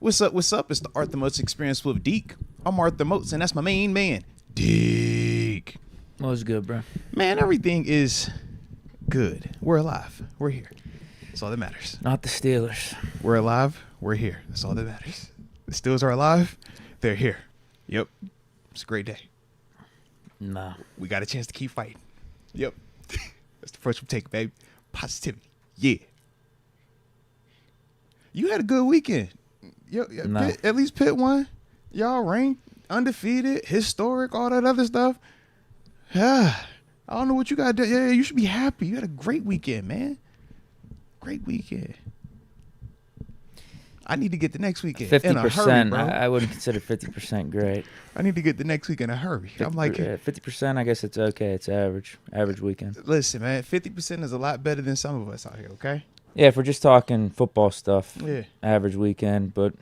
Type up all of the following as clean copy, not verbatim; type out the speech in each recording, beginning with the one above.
What's up? What's up? It's the Arthur Moats Experience with Deke. I'm Arthur Moats, and that's my main man, Deke. What's good, bro? Man, everything is good. We're alive. We're here. That's all that matters. Not the Steelers. We're alive. We're here. That's all that matters. The Steelers are alive. They're here. Yep. It's a great day. Nah. We got a chance to keep fighting. Yep. That's the first we take, baby. Positivity. Yeah. You had a good weekend. No. At least Pitt won. Y'all ranked, undefeated, historic, all that other stuff. I don't know what you got to do. Yeah, you should be happy. You had a great weekend, man. Great weekend. I need to get the next weekend 50%. in a hurry, bro. I wouldn't consider 50% great. I need to get the next week in a hurry. I'm like, 50%, I guess it's okay. It's average weekend. Listen, man, 50% is a lot better than some of us out here, okay? Yeah, if we're just talking football stuff, Yeah. average weekend. But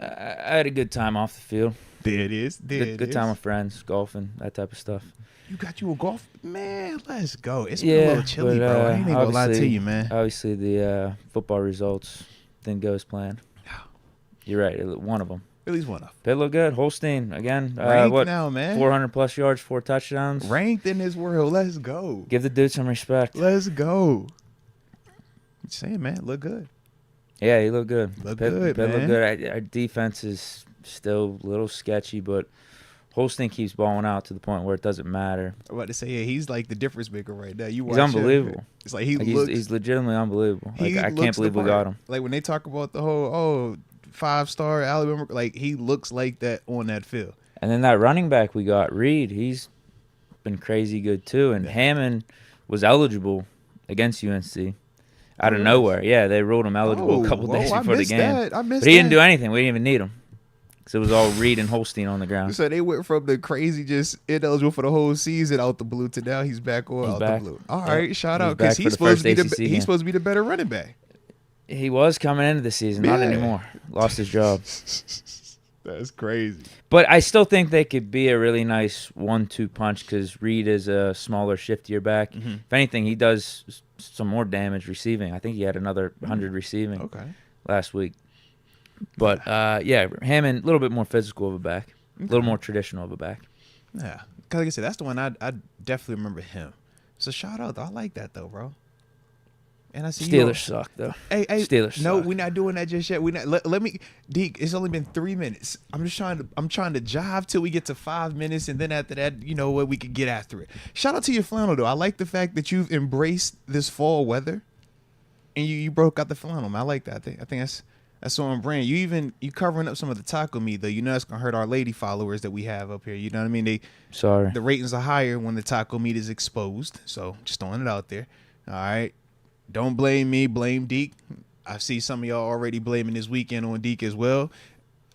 I had a good time off the field. There it is. Good time with friends, golfing, that type of stuff. You got you a golf? Man, let's go. It's been a little chilly, bro. I ain't even gonna lie to you, man. Obviously, the football results didn't go as planned. You're right. One of them. At least one of them. Pitt looked good. Holstein, again. Ranked now, man. 400-plus yards, 4 touchdowns. Ranked in this world. Let's go. Give the dude some respect. Let's go. I'm saying, man, look good. Yeah, he looked good. Look Pitt good, man. looked good. Our defense is still a little sketchy, but Holstein keeps balling out to the point where it doesn't matter. I'm about to say, yeah, he's like the difference maker right now. He's unbelievable. It's like he looks. He's legitimately unbelievable. Like, I can't believe we got him. Like when they talk about the whole, 5-star Alabama, like he looks like that on that field. And then that running back we got, Reed, he's been crazy good too. And Hammond was eligible against UNC out of nowhere. Yeah, they ruled him eligible a couple days before the game. But he didn't do anything. We didn't even need him. Because it was all Reed and Holstein on the ground. So they went from the crazy just ineligible for the whole season out the blue to now he's back the blue. All right, shout out. Because he's supposed to be the better running back. He was coming into the season, not anymore. Lost his job. That's crazy. But I still think they could be a really nice 1-2 punch because Reed is a smaller, shiftier back. Mm-hmm. If anything, he does some more damage receiving. I think he had another 100 receiving last week. But, yeah, Hammond, a little bit more physical of a back, a little more traditional of a back. Yeah. Because like I said, that's the one I definitely remember him. So shout out. I like that, though, bro. And I see Steelers suck, though. Hey, Steelers suck. No, we're not doing that just yet. We not. Let me, Deke. It's only been 3 minutes. I'm trying to jive till we get to 5 minutes, and then after that, you know what, we can get after it. Shout out to your flannel, though. I like the fact that you've embraced this fall weather, and you broke out the flannel. Man. I like that. I think that's on brand. You covering up some of the taco meat, though. You know that's gonna hurt our lady followers that we have up here. You know what I mean? Sorry. The ratings are higher when the taco meat is exposed. So just throwing it out there. All right. Don't blame me, blame Deke. I see some of y'all already blaming this weekend on Deke as well.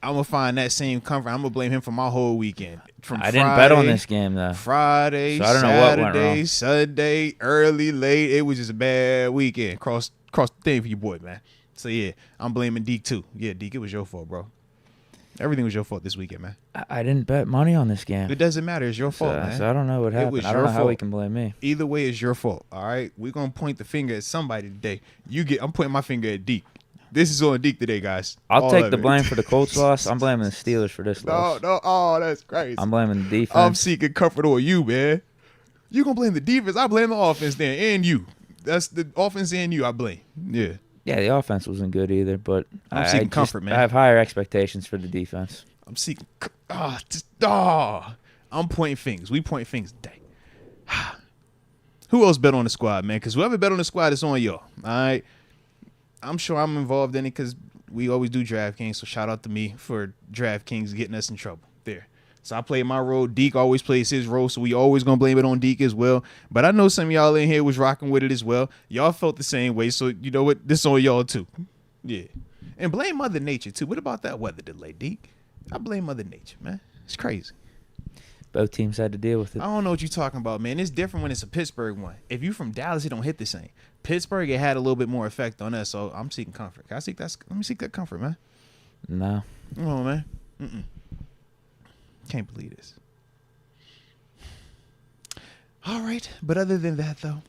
I'm going to find that same comfort. I'm going to blame him for my whole weekend. I didn't bet on this game, though. Friday, so I don't know what went Saturday, wrong. Sunday, early, late. It was just a bad weekend. Cross the thing for your boy, man. So, yeah, I'm blaming Deke, too. Yeah, Deke, it was your fault, bro. Everything was your fault this weekend, man. I didn't bet money on this game. It doesn't matter. It's your fault, man. So I don't know what happened. I don't know how he can blame me. Either way, it's your fault, all right? We're going to point the finger at somebody today. I'm pointing my finger at Deke. This is on Deke today, guys. I'll take the blame for the Colts loss. I'm blaming the Steelers for this loss. No. Oh, that's crazy. I'm blaming the defense. I'm seeking comfort on you, man. You going to blame the defense. I blame the offense then, and you. That's the offense and you I blame. Yeah. Yeah, the offense wasn't good either, but I'm seeking comfort, man. I have higher expectations for the defense. I'm seeking. I'm pointing fingers. We point fingers today. Who else bet on the squad, man? Because whoever bet on the squad is on y'all. All right. I'm sure I'm involved in it because we always do DraftKings. So shout out to me for DraftKings getting us in trouble there. So I played my role. Deke always plays his role. So we always going to blame it on Deke as well. But I know some of y'all in here was rocking with it as well. Y'all felt the same way. So you know what? This is on y'all too. Yeah. And blame Mother Nature too. What about that weather delay, Deke? I blame Mother Nature, man. It's crazy. Both teams had to deal with it. I don't know what you're talking about, man. It's different when it's a Pittsburgh one. If you from Dallas, it don't hit the same. Pittsburgh, it had a little bit more effect on us, so I'm seeking comfort. Let me seek that comfort, man. No. Come on, man. Can't believe this. All right. But other than that, though,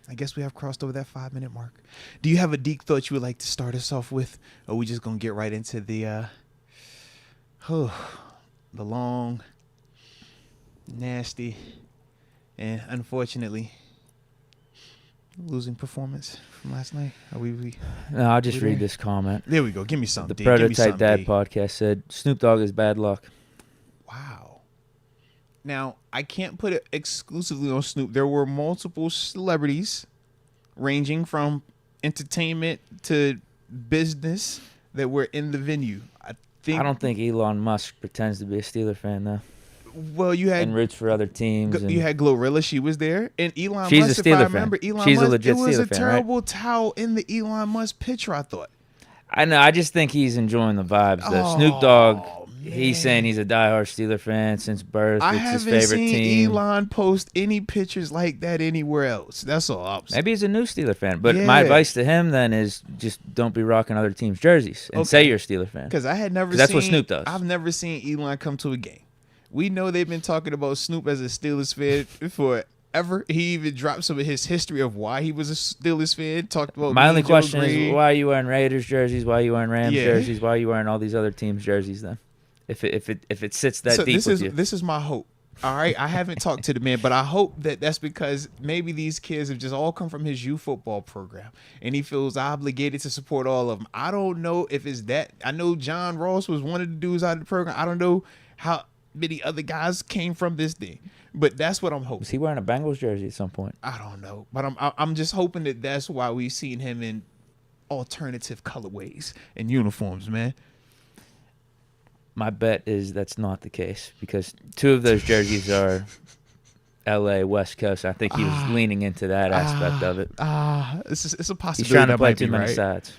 I guess we have crossed over that 5-minute mark. Do you have a Deke thought you would like to start us off with? Or are we just going to get right into the the long, nasty, and unfortunately losing performance from last night. No, I'll just read this comment. There we go. Give me something. The D. Give me Prototype something, Dad D. podcast said Snoop Dogg is bad luck. Wow. Now, I can't put it exclusively on Snoop. There were multiple celebrities ranging from entertainment to business that were in the venue. I don't think Elon Musk pretends to be a Steeler fan, though. Well, you had and roots for other teams. You had Glorilla. She was there, and Elon she's Musk. A Steeler if I fan. remember, Elon she's Musk. A legit it was Steeler a fan, terrible right? towel in the Elon Musk picture. I thought. I know. I just think he's enjoying the vibes. Though. Snoop Dogg, he's saying he's a diehard Steeler fan since birth. It's his favorite team. I haven't seen team. Elon post any pictures like that anywhere else. That's all I'm saying. Maybe he's a new Steeler fan. But my advice to him then is just don't be rocking other teams' jerseys and say you're a Steeler fan. Because I had never seen. That's what Snoop does. I've never seen Elon come to a game. We know they've been talking about Snoop as a Steelers fan forever. He even dropped some of his history of why he was a Steelers fan. Talked about my only question is why are you wearing Raiders jerseys? Why are you wearing Rams jerseys? Why are you wearing all these other teams' jerseys then? If it sits that deep with you. This is my hope. All right, I haven't talked to the man, but I hope that's because maybe these kids have just all come from his youth football program, and he feels obligated to support all of them. I don't know if it's that. I know John Ross was one of the dudes out of the program. I don't know how many other guys came from this thing, but that's what I'm hoping. Was he wearing a Bengals jersey at some point? I don't know, but I'm just hoping that's why we've seen him in alternative colorways and uniforms, man. My bet is that's not the case because 2 of those jerseys are L.A. West Coast. I think he was leaning into that aspect of it. It's a possibility. He's trying to that play might too be many right. sides.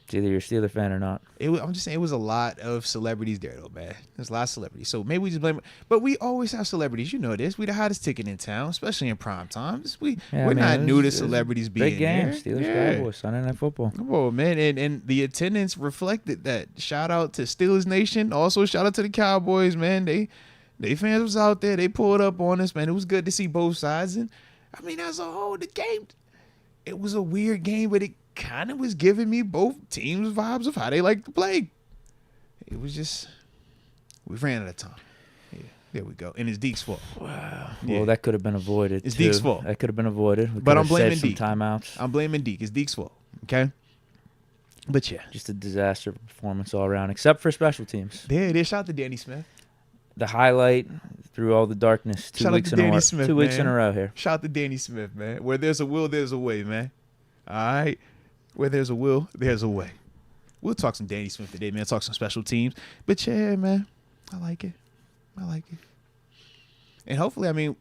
It's either you're a Steeler fan or not. I'm just saying it was a lot of celebrities there, though, man. There's a lot of celebrities. So maybe we just blame it. But we always have celebrities. You know this. We the hottest ticket in town, especially in prime times. We're not new to celebrities being big game. there. Steelers Cowboys, Sunday Night Football. Come on, man. And the attendance reflected that. Shout out to Steelers Nation. Also, shout out to the Cowboys, man. They fans was out there. They pulled up on us, man. It was good to see both sides. And, I mean, as a whole, the game, it was a weird game, but it kind of was giving me both teams vibes of how they like to play. It was just, we ran out of time. Yeah, there we go. And it's Deke's fault. Wow. Yeah. Well, that could have been avoided. It's too. Deke's fault. That could have been avoided. But I'm blaming Deke. Timeouts. I'm blaming Deke. It's Deke's fault. Okay? But yeah. Just a disaster performance all around, except for special teams. There it is. Shout out to Danny Smith. The highlight through all the darkness. 2 weeks in a row. Smith, 2 weeks in a row here. Shout out to Danny Smith, man. Where there's a will, there's a way, man. All right? Where there's a will, there's a way. We'll talk some Danny Smith today, man. Talk some special teams. But yeah, man, I like it. And hopefully, I mean,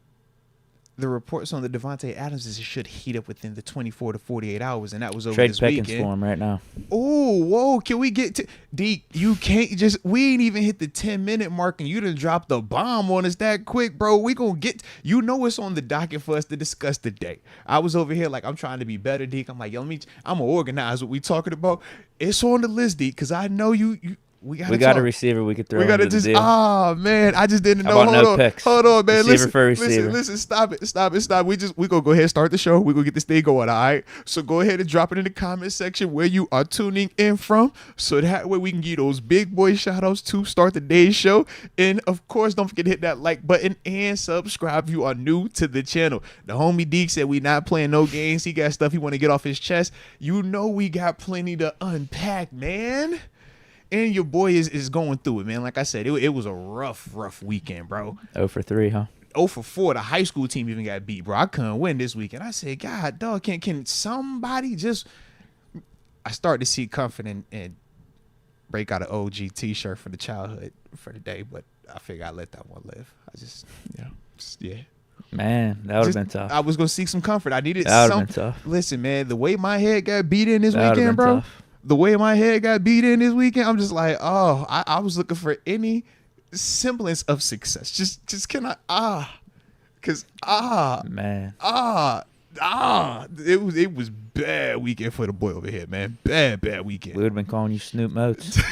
the reports on the Devante Adams is it should heat up within the 24 to 48 hours, and that was over Trade this Pickens weekend. for him right now. Oh, whoa! Can we get to Deke? You can't just. We ain't even hit the 10-minute mark, and you done dropped the bomb on us that quick, bro. We gonna get. You know what's on the docket for us to discuss today. I was over here like I'm trying to be better, Deke. I'm like, yo, I'm gonna organize what we talking about. It's on the list, Deke, because I know you. We got a receiver we could throw. We gotta into just. the deal. Man, I just didn't know. How about Hold on, man. Receiver for receiver. Listen. Stop it. We gonna go ahead and start the show. We gonna get this thing going. All right. So go ahead and drop it in the comment section where you are tuning in from, so that way we can get those big boy shout outs to start the day's show. And of course, don't forget to hit that like button and subscribe if you are new to the channel. The homie Deke said we not playing no games. He got stuff he want to get off his chest. You know we got plenty to unpack, man. And your boy is going through it, man. Like I said, it was a rough weekend, bro. 0 for 3, huh? 0 for 4. The high school team even got beat, bro. I couldn't win this weekend. I said, God, dog, can somebody just... I started to see comfort and break out an OG T-shirt for the childhood for the day, but I figured I'd let that one live. I just, yeah. Man, that would have been tough. I was going to seek some comfort. I needed that would have been tough. Listen, man, the way my head got beat in this weekend, bro. Tough. The way my head got beat in this weekend, I'm just like, I was looking for any semblance of success. Just can I, because man, it was bad weekend for the boy over here, man. Bad weekend. We would have been calling you Snoop Moats.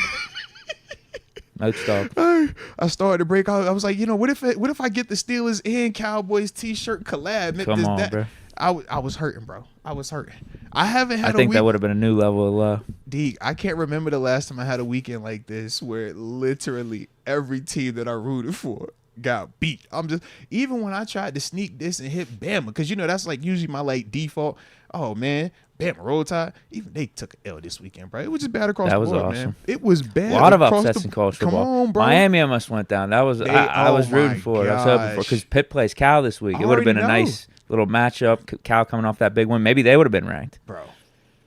Moats dog. I started to break out. I was like, what if I get the Steelers and Cowboys T-shirt collab? Come on, bro. I was hurting, bro. I was hurting. I haven't had. I think that would have been a new level of low. Deke, I can't remember the last time I had a weekend like this where literally every team that I rooted for got beat. I'm just, even when I tried to sneak this and hit Bama, because you know that's like usually my like default. Oh man, Bama roll tide. Even they took an L this weekend, bro. It was just bad across the board, awesome. man. It was bad. A lot of upsets in college football. Come on, bro. Miami almost went down. That was I was rooting for it. I was hoping for, because Pitt plays Cal this week. It would have been a nice little matchup. Cal coming off that big win. Maybe they would have been ranked. Bro,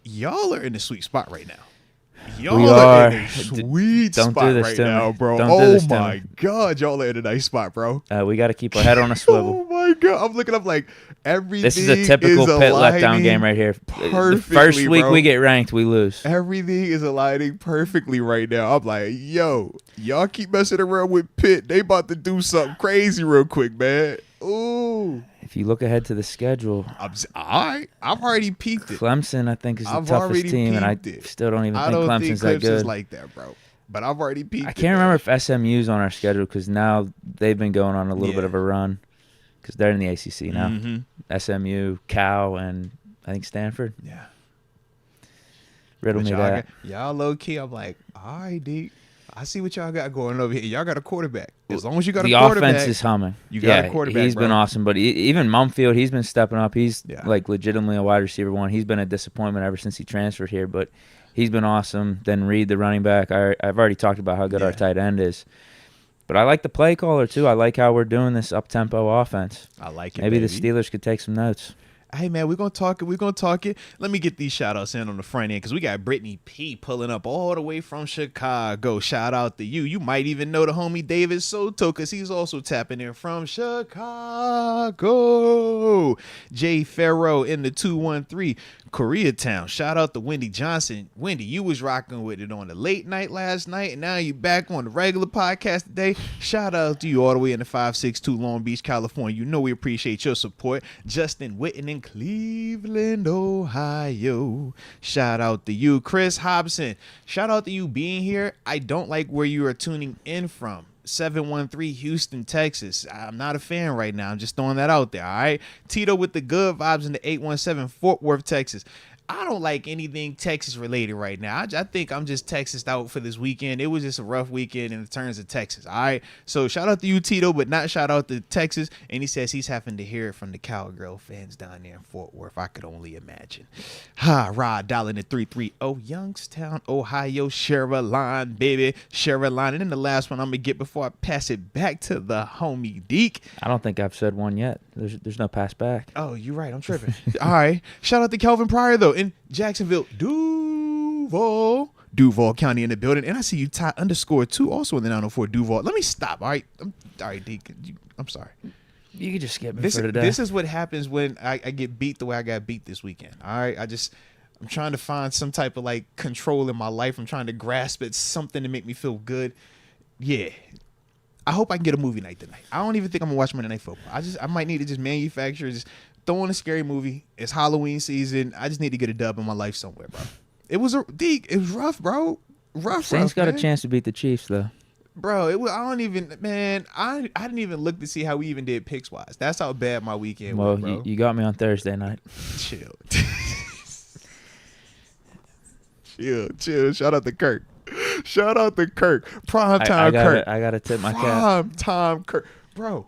y'all are in the sweet spot right now. Y'all are in a sweet spot do this right to now, me. bro. Oh my God, y'all are in a nice spot, bro. We got to keep our head on a swivel. Oh my God, I'm looking up like everything. This is a typical Pitt letdown game right here. The first week we get ranked, we lose. Everything is aligning perfectly right now. I'm like, yo, y'all keep messing around with Pitt. They about to do something crazy real quick, man. Ooh. If you look ahead to the schedule, I've already peaked it. Clemson, I think, is the toughest team, and I still don't even think Clemson's that good. Like that, bro. But I've already peaked. I can't remember if SMU's on our schedule because now they've been going on a little bit of a run because they're in the ACC now. Mm-hmm. SMU, Cal, and I think Stanford. Yeah. Riddle me that. Y'all low key. I'm like, all right, Deke. I see what y'all got going over here. Y'all got a quarterback. As long as you got a quarterback. The offense is humming. You got a quarterback, He's been awesome. But even Mumfield, he's been stepping up. He's like legitimately a wide receiver one. He's been a disappointment ever since he transferred here. But he's been awesome. Then Reed, the running back. I've already talked about how good our tight end is. But I like the play caller, too. I like how we're doing this up-tempo offense. I like it, Maybe the Steelers could take some notes. Hey, man, we're going to talk it. We're going to talk it. Let me get these shout-outs in on the front end because we got Brittany P. pulling up all the way from Chicago. Shout out to you. You might even know the homie David Soto because he's also tapping in from Chicago. Jay Farrow in the 213. Koreatown. Shout out to Wendy Johnson. Wendy, you was rocking with it on the late night last night, and now you back on the regular podcast today. Shout out to you all the way in the 562 Long Beach, California. You know we appreciate your support. Justin Witten in Cleveland, Ohio. Shout out to you. Chris Hobson. Shout out to you being here. I don't like where you are tuning in from. 713 Houston, Texas. I'm not a fan right now. I'm just throwing that out there, all right? Tito with the good vibes in the 817 Fort Worth, Texas. I don't like anything Texas related right now. I think I'm just Texas out for this weekend. It was just a rough weekend in terms of Texas. All right. So shout out to you, Tito, but not shout out to Texas. And he says he's having to hear it from the Cowgirl fans down there in Fort Worth. I could only imagine. Rod Dollar in the 330 Youngstown, Ohio, Cheryline, baby. Cheryline. And then the last one I'm going to get before I pass it back to the homie Deke. I don't think I've said one yet. There's no pass back. Oh, you're right. I'm tripping. All right. Shout out to Kelvin Pryor, though. In Jacksonville, Duval County in the building. And I see you Ty_2 also in the 904 Duval. Let me stop. All right. All right, Deke. I'm sorry. You can just skip me for today. This is what happens when I get beat the way I got beat this weekend. All right. I'm trying to find some type of like control in my life. I'm trying to grasp at something to make me feel good. Yeah. I hope I can get a movie night tonight. I don't even think I'm gonna watch Monday Night Football. I might need to just manufacture, just throw in a scary movie. It's Halloween season. I just need to get a dub in my life somewhere, bro. It was rough, bro. Saints got a chance to beat the Chiefs though. Bro, I didn't even look to see how we even did picks wise. That's how bad my weekend was, bro. You got me on Thursday night. Chill. Chill. Shout out to Kirk. Primetime Kirk. I gotta tip my cap. Primetime Kirk. Bro.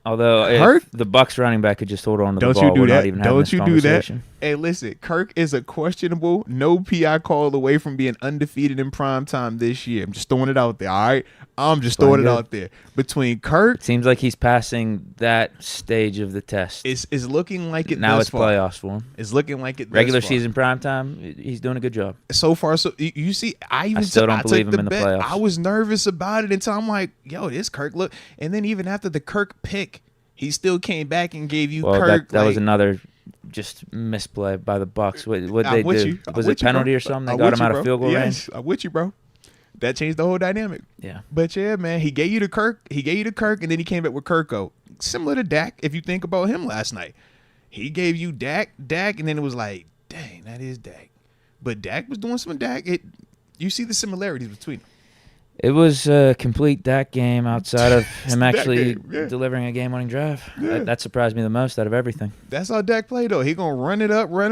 Although if the Bucs running back could just hold on to the ball, we're not even having this conversation. Hey, listen, Kirk is a questionable, no PI call away from being undefeated in primetime this year. I'm just throwing it out there, all right? I'm just throwing it out there. Between Kirk... It seems like he's passing that stage of the test. It's looking like it now it's playoffs for him. It's looking like it regular season primetime, he's doing a good job. So far, so you see, I still don't believe him in the playoffs. I was nervous about it until I'm like, yo, this Kirk look. And then even after the Kirk pick, he still came back and gave you Kirk. That was another just misplay by the Bucs. What they do? Was it penalty or something? They got him out of field goal range. I'm with you, bro. That changed the whole dynamic. Yeah. But yeah, man, he gave you the Kirk, and then he came back with Kirko. Similar to Dak, if you think about him last night. He gave you Dak, and then it was like, dang, that is Dak. But Dak was doing some Dak. You see the similarities between them. It was a complete Dak game outside of him actually delivering a game-winning drive. Yeah. That surprised me the most out of everything. That's how Dak played, though. He going to run it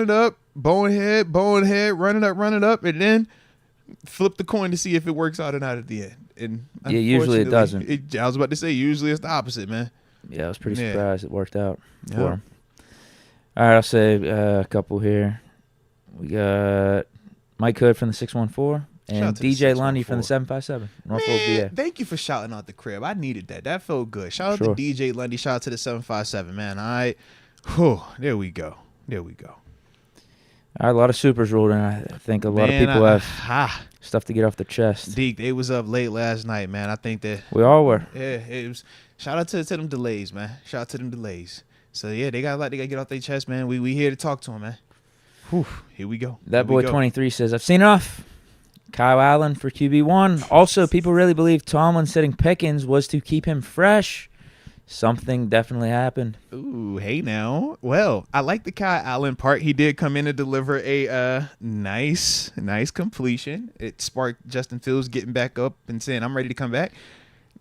up, bonehead, run it up, and then flip the coin to see if it works out or not at the end. And yeah, usually it doesn't. I was about to say, usually it's the opposite, man. Yeah, I was pretty surprised it worked out for him. All right, I'll say a couple here. We got Mike Hood from the 614 and DJ Lundy from the 757. Norfolk, VA. Thank you for shouting out the crib. I needed that. That felt good. Shout out to DJ Lundy. Shout out to the 757, man. All right. Whew, there we go. All right, a lot of supers rolled in. I think a lot of people have stuff to get off their chest. Deke, they was up late last night, man. I think that we all were. Yeah, it was. Shout out to them delays, man. Shout out to them delays. So yeah, they got a lot they got to get off their chest, man. We here to talk to them, man. Whew, here we go. That boy 23 says, I've seen enough. Kyle Allen for QB1. Also, people really believe Tomlin sitting Pickens was to keep him fresh. Something definitely happened. Ooh, hey now. Well, I like the Kyle Allen part. He did come in and deliver a nice completion. It sparked Justin Fields getting back up and saying, I'm ready to come back.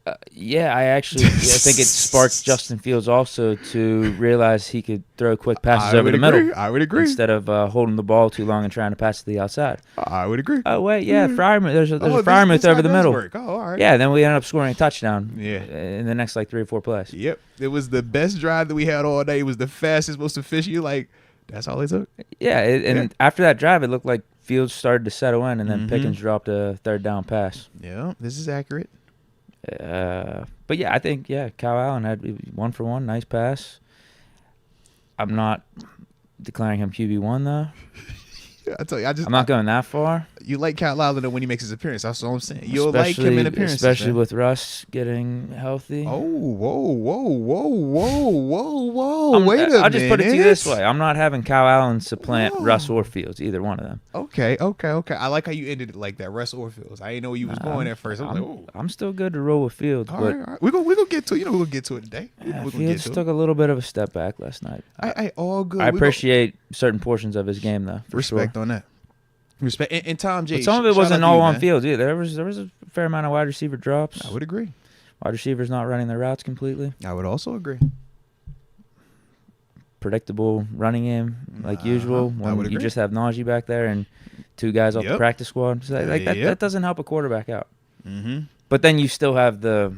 I think it sparked Justin Fields also to realize he could throw quick passes over the middle. I would agree. Instead of holding the ball too long and trying to pass to the outside. I would agree. Oh, wait, yeah, Freiermuth. There's a Freiermuth over the middle. Work. Oh, all right. Yeah, then we ended up scoring a touchdown in the next, 3 or 4 plays. Yep. It was the best drive that we had all day. It was the fastest, most efficient. That's all it took. Yeah, after that drive, it looked like Fields started to settle in, and then Pickens dropped a third down pass. Yeah, this is accurate. But yeah, I think Kyle Allen had 1-for-1, nice pass. I'm not declaring him QB1 though. I tell you, I'm not going that far. You like Kyle Allen when he makes his appearance. That's all I'm saying. You'll like him in appearances, especially with Russ getting healthy. Oh, whoa! Wait a minute. I'll just put it to you this way: I'm not having Kyle Allen supplant Russ or Fields, either one of them. Okay. I like how you ended it like that, Russ or Fields. I didn't know where you was going at first. I'm still good to roll with Fields. All right. We're gonna get to it. We're gonna get to it today. Fields took a little bit of a step back last night. I all good. I appreciate certain portions of his game though. Respect on that. Respect and Tom J. But some of it wasn't all on Fields either. There was a fair amount of wide receiver drops. I would agree. Wide receivers not running their routes completely. I would also agree. Predictable running game like usual. When you just have Najee back there and 2 guys off the practice squad, so that doesn't help a quarterback out. But then you still have the.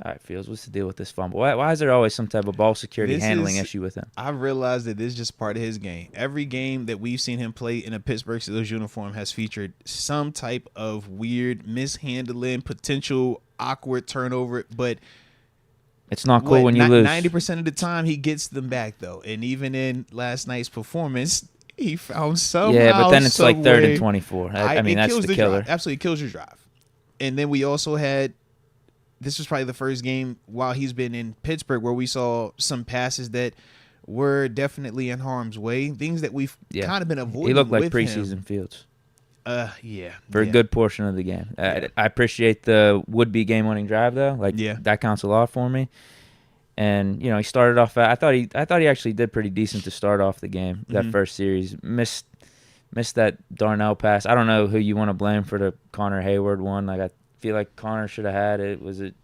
All right, Fields, what's the deal with this fumble? Why is there always some type of ball security handling issue with him? I've realized that this is just part of his game. Every game that we've seen him play in a Pittsburgh Steelers uniform has featured some type of weird mishandling, potential awkward turnover, but it's not cool when you lose. 90% of the time, he gets them back, though. And even in last night's performance, he found some. Yeah, but then it's like 3rd and 24. I mean, that's the killer. Absolutely kills your drive. And then we also had. This was probably the first game while he's been in Pittsburgh where we saw some passes that were definitely in harm's way. Things that we've kind of been avoiding. He looked like preseason Fields. For a good portion of the game. I appreciate the would-be game-winning drive though. That counts a lot for me. And he started off. I thought he actually did pretty decent to start off the game. That first series missed that Darnell pass. I don't know who you want to blame for the Connor Hayward one. I feel like Connor should have had it. Was it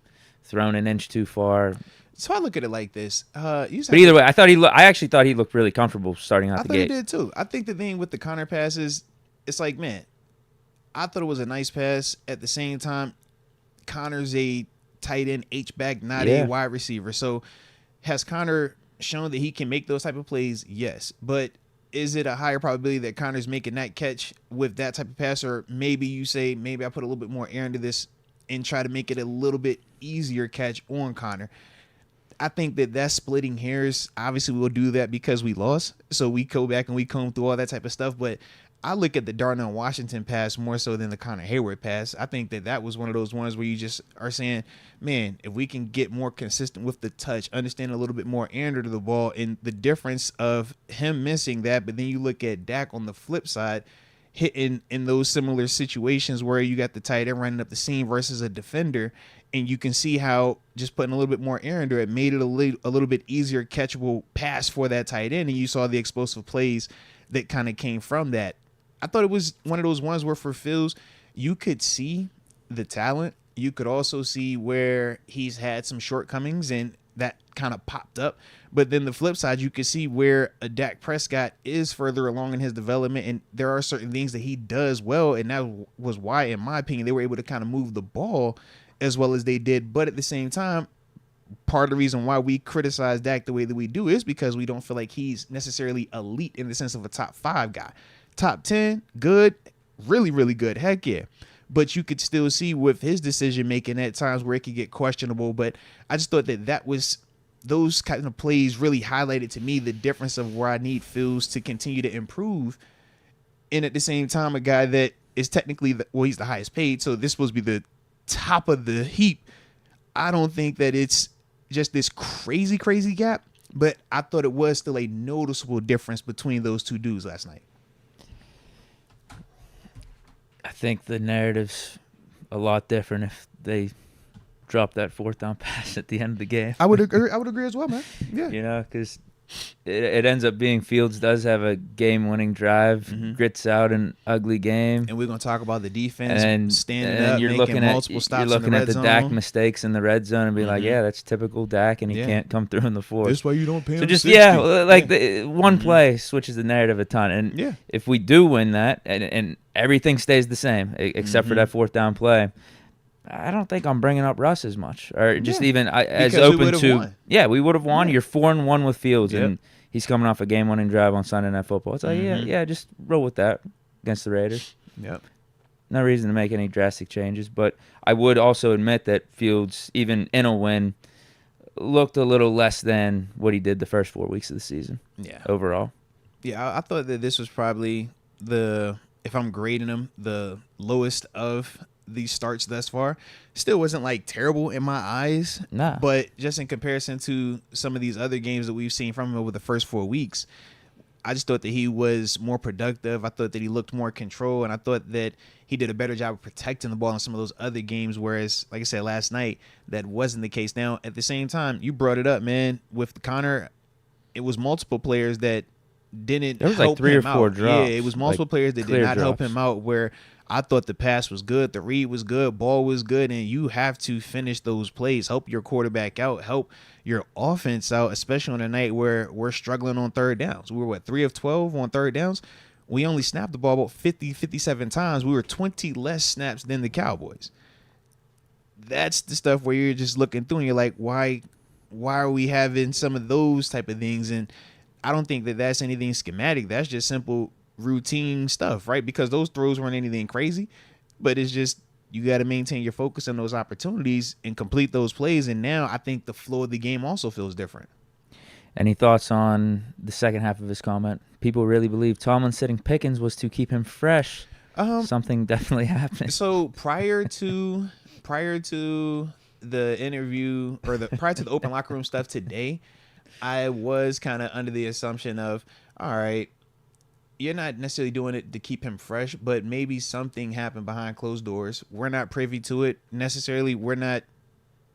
thrown an inch too far? So I look at it like this. But either way, I actually thought he looked really comfortable starting out the gate. I thought he did too. I think the thing with the Connor passes, it's like, man, I thought it was a nice pass. At the same time, Connor's a tight end H-back, not a wide receiver. So has Connor shown that he can make those type of plays? Yes. But is it a higher probability that Connor's making that catch with that type of pass? Or maybe you say, maybe I put a little bit more air into this and try to make it a little bit easier catch on Connor. I think that's splitting hairs. Obviously, we'll do that because we lost. So we go back and we comb through all that type of stuff. But I look at the Darnell Washington pass more so than the Connor Hayward pass. I think that was one of those ones where you just are saying, man, if we can get more consistent with the touch, understand a little bit more air to the ball, and the difference of him missing that. But then you look at Dak on the flip side, hitting in those similar situations where you got the tight end running up the seam versus a defender, and you can see how just putting a little bit more air into it made it a little bit easier catchable pass for that tight end, and you saw the explosive plays that kind of came from that. I thought it was one of those ones where for Fields, you could see the talent, You could also see where he's had some shortcomings, and that kind of popped up. But then the flip side, you could see where a Dak Prescott is further along in his development, and there are certain things that he does well, and that was why, in my opinion, they were able to kind of move the ball as well as they did. But at the same time, part of the reason why we criticize Dak the way that we do is because we don't feel like he's necessarily elite in the sense of a top 5 guy. Top 10, good, really, really good, heck yeah. But you could still see with his decision making at times where it could get questionable. But I just thought that was those kind of plays really highlighted to me the difference of where I need Fields to continue to improve. And at the same time, a guy that is technically, he's the highest paid, so this supposed to be the top of the heap. I don't think that it's just this crazy gap, but I thought it was still a noticeable difference between those two dudes last night. I think the narrative's a lot different if they drop that 4th down pass at the end of the game. I would agree as well, man. Yeah. You know, because it ends up being Fields does have a game-winning drive, grits out an ugly game. And we're going to talk about the defense and standing up, making multiple stops in the red zone. You're looking at the Dak mistakes in the red zone and be like, yeah, that's typical Dak, and he can't come through in the 4th. That's why you don't pay him So just, 60. the one play switches the narrative a ton. And if we do win that and everything stays the same except for that 4th down play, I don't think I'm bringing up Russ as much, or just even as open to. Won. Yeah, we would have won. Yeah. You're 4-1 with Fields, and he's coming off a game-winning drive on Sunday Night Football. It's like, just roll with that against the Raiders. Yep. No reason to make any drastic changes, but I would also admit that Fields, even in a win, looked a little less than what he did the first 4 weeks of the season. Yeah. Overall. Yeah, I thought that this was probably if I'm grading him, the lowest of these starts thus far. Still wasn't like terrible in my eyes. Nah. But just in comparison to some of these other games that we've seen from him over the first 4 weeks, I just thought that he was more productive. I thought that he looked more control, and I thought that he did a better job of protecting the ball in some of those other games, whereas, like I said, last night, that wasn't the case. Now, at the same time, you brought it up, man. With Connor, it was multiple players that didn't help him out. There was like 3 or 4 drops. Yeah, it was multiple players that did not help him out, where I thought the pass was good, the read was good, ball was good, and you have to finish those plays. Help your quarterback out, help your offense out, especially on a night where we're struggling on 3rd downs. We were, 3 of 12 on 3rd downs? We only snapped the ball about 57 times. We were 20 less snaps than the Cowboys. That's the stuff where you're just looking through and you're like, why are we having some of those type of things? And I don't think that that's anything schematic. That's just simple routine stuff, right? Because those throws weren't anything crazy, but it's just you got to maintain your focus on those opportunities and complete those plays. And now I think the flow of the game also feels different. Any thoughts on the second half of his comment? People really believe Tomlin sitting Pickens was to keep him fresh. Something definitely happened. So prior to the interview or prior to the open locker room stuff today, I was kind of under the assumption of, all right, you're not necessarily doing it to keep him fresh, but maybe something happened behind closed doors. We're not privy to it necessarily.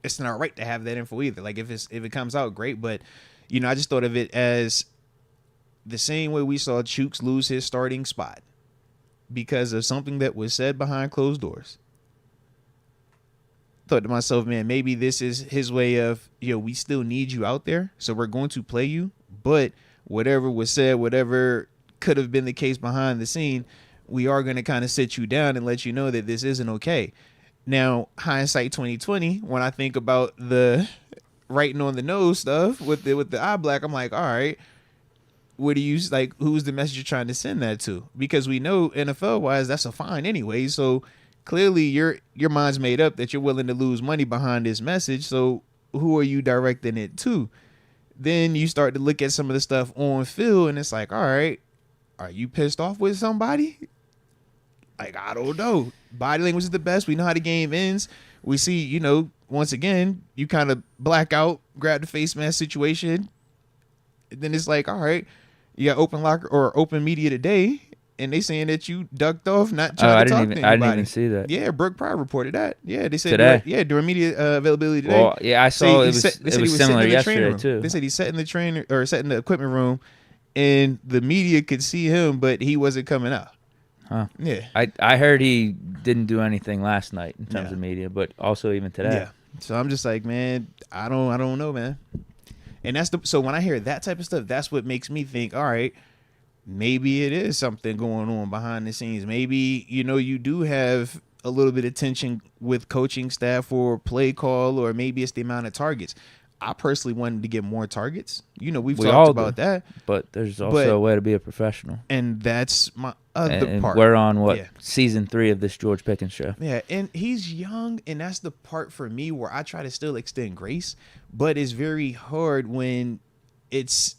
It's not right to have that info either. Like if it comes out, great. But, I just thought of it as the same way we saw Chooks lose his starting spot because of something that was said behind closed doors. Thought to myself, man, maybe this is his way of, we still need you out there. So we're going to play you. But whatever was said, whatever could have been the case behind the scene, we are going to kind of sit you down and let you know that this isn't okay. Now, hindsight 2020, when I think about the writing on the nose stuff with the eye black, I'm like, all right, what do you like? Who's the message you're trying to send that to? Because we know NFL wise, that's a fine anyway. So clearly your mind's made up that you're willing to lose money behind this message. So who are you directing it to? Then you start to look at some of the stuff on field and it's like, all right, are you pissed off with somebody? Like, I don't know. Body language is the best. We know how the game ends. We see, once again, you kind of black out, grab the face mask situation. And then it's like, all right, you got open locker or open media today, and they saying that you ducked off, not trying to talk to anybody. I didn't even see that. Yeah, Brooke Pryor reported that. Yeah, they said today. During media availability today. Well, yeah, I saw it was similar yesterday too. They said he sat in the equipment room, and the media could see him, but he wasn't coming out. Huh. Yeah. I heard he didn't do anything last night in terms of media, but also even today. Yeah. So I'm just like, man, I don't know, man. And so when I hear that type of stuff, that's what makes me think, all right, maybe it is something going on behind the scenes. Maybe, you do have a little bit of tension with coaching staff or play call, or maybe it's the amount of targets. I personally wanted to get more targets. We've talked about that. But there's also a way to be a professional. And that's my other part. We're on, season 3 of this George Pickens show. Yeah, and he's young, and that's the part for me where I try to still extend grace, but it's very hard when it's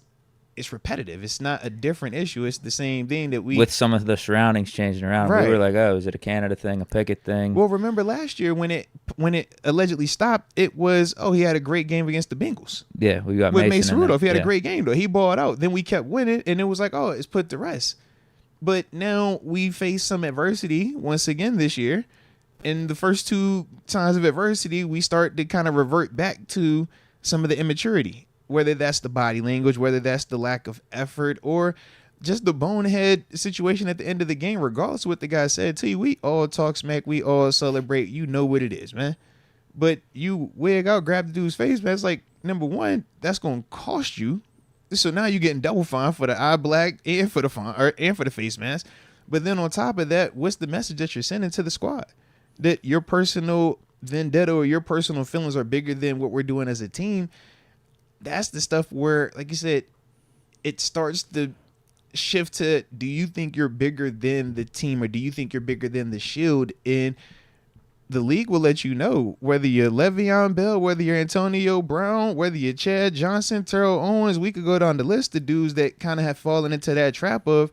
repetitive. It's not a different issue. It's the same thing that with some of the surroundings changing around. Right. We were like, oh, is it a Canada thing, a Pickett thing? Well, remember last year when it allegedly stopped, it was, he had a great game against the Bengals. Yeah, we got with Mason Rudolph. He had a great game though. He balled out. Then we kept winning, and it was like, it's put to rest. But now we face some adversity once again this year. And the first 2 times of adversity, we start to kind of revert back to some of the immaturity. Whether that's the body language, whether that's the lack of effort, or just the bonehead situation at the end of the game, regardless of what the guy said to you, we all talk smack, we all celebrate. You know what it is, man. But you wig out, grab the dude's face, man. It's like, number one, that's going to cost you. So now you're getting double fine for the eye black and for the fine, and for the face mask. But then on top of that, what's the message that you're sending to the squad? That your personal vendetta or your personal feelings are bigger than what we're doing as a team. That's the stuff where, like you said, it starts to shift to, do you think you're bigger than the team, or do you think you're bigger than the shield? And the league will let you know, whether you're Le'Veon Bell, whether you're Antonio Brown, whether you're Chad Johnson, Terrell Owens. We could go down the list of dudes that kind of have fallen into that trap of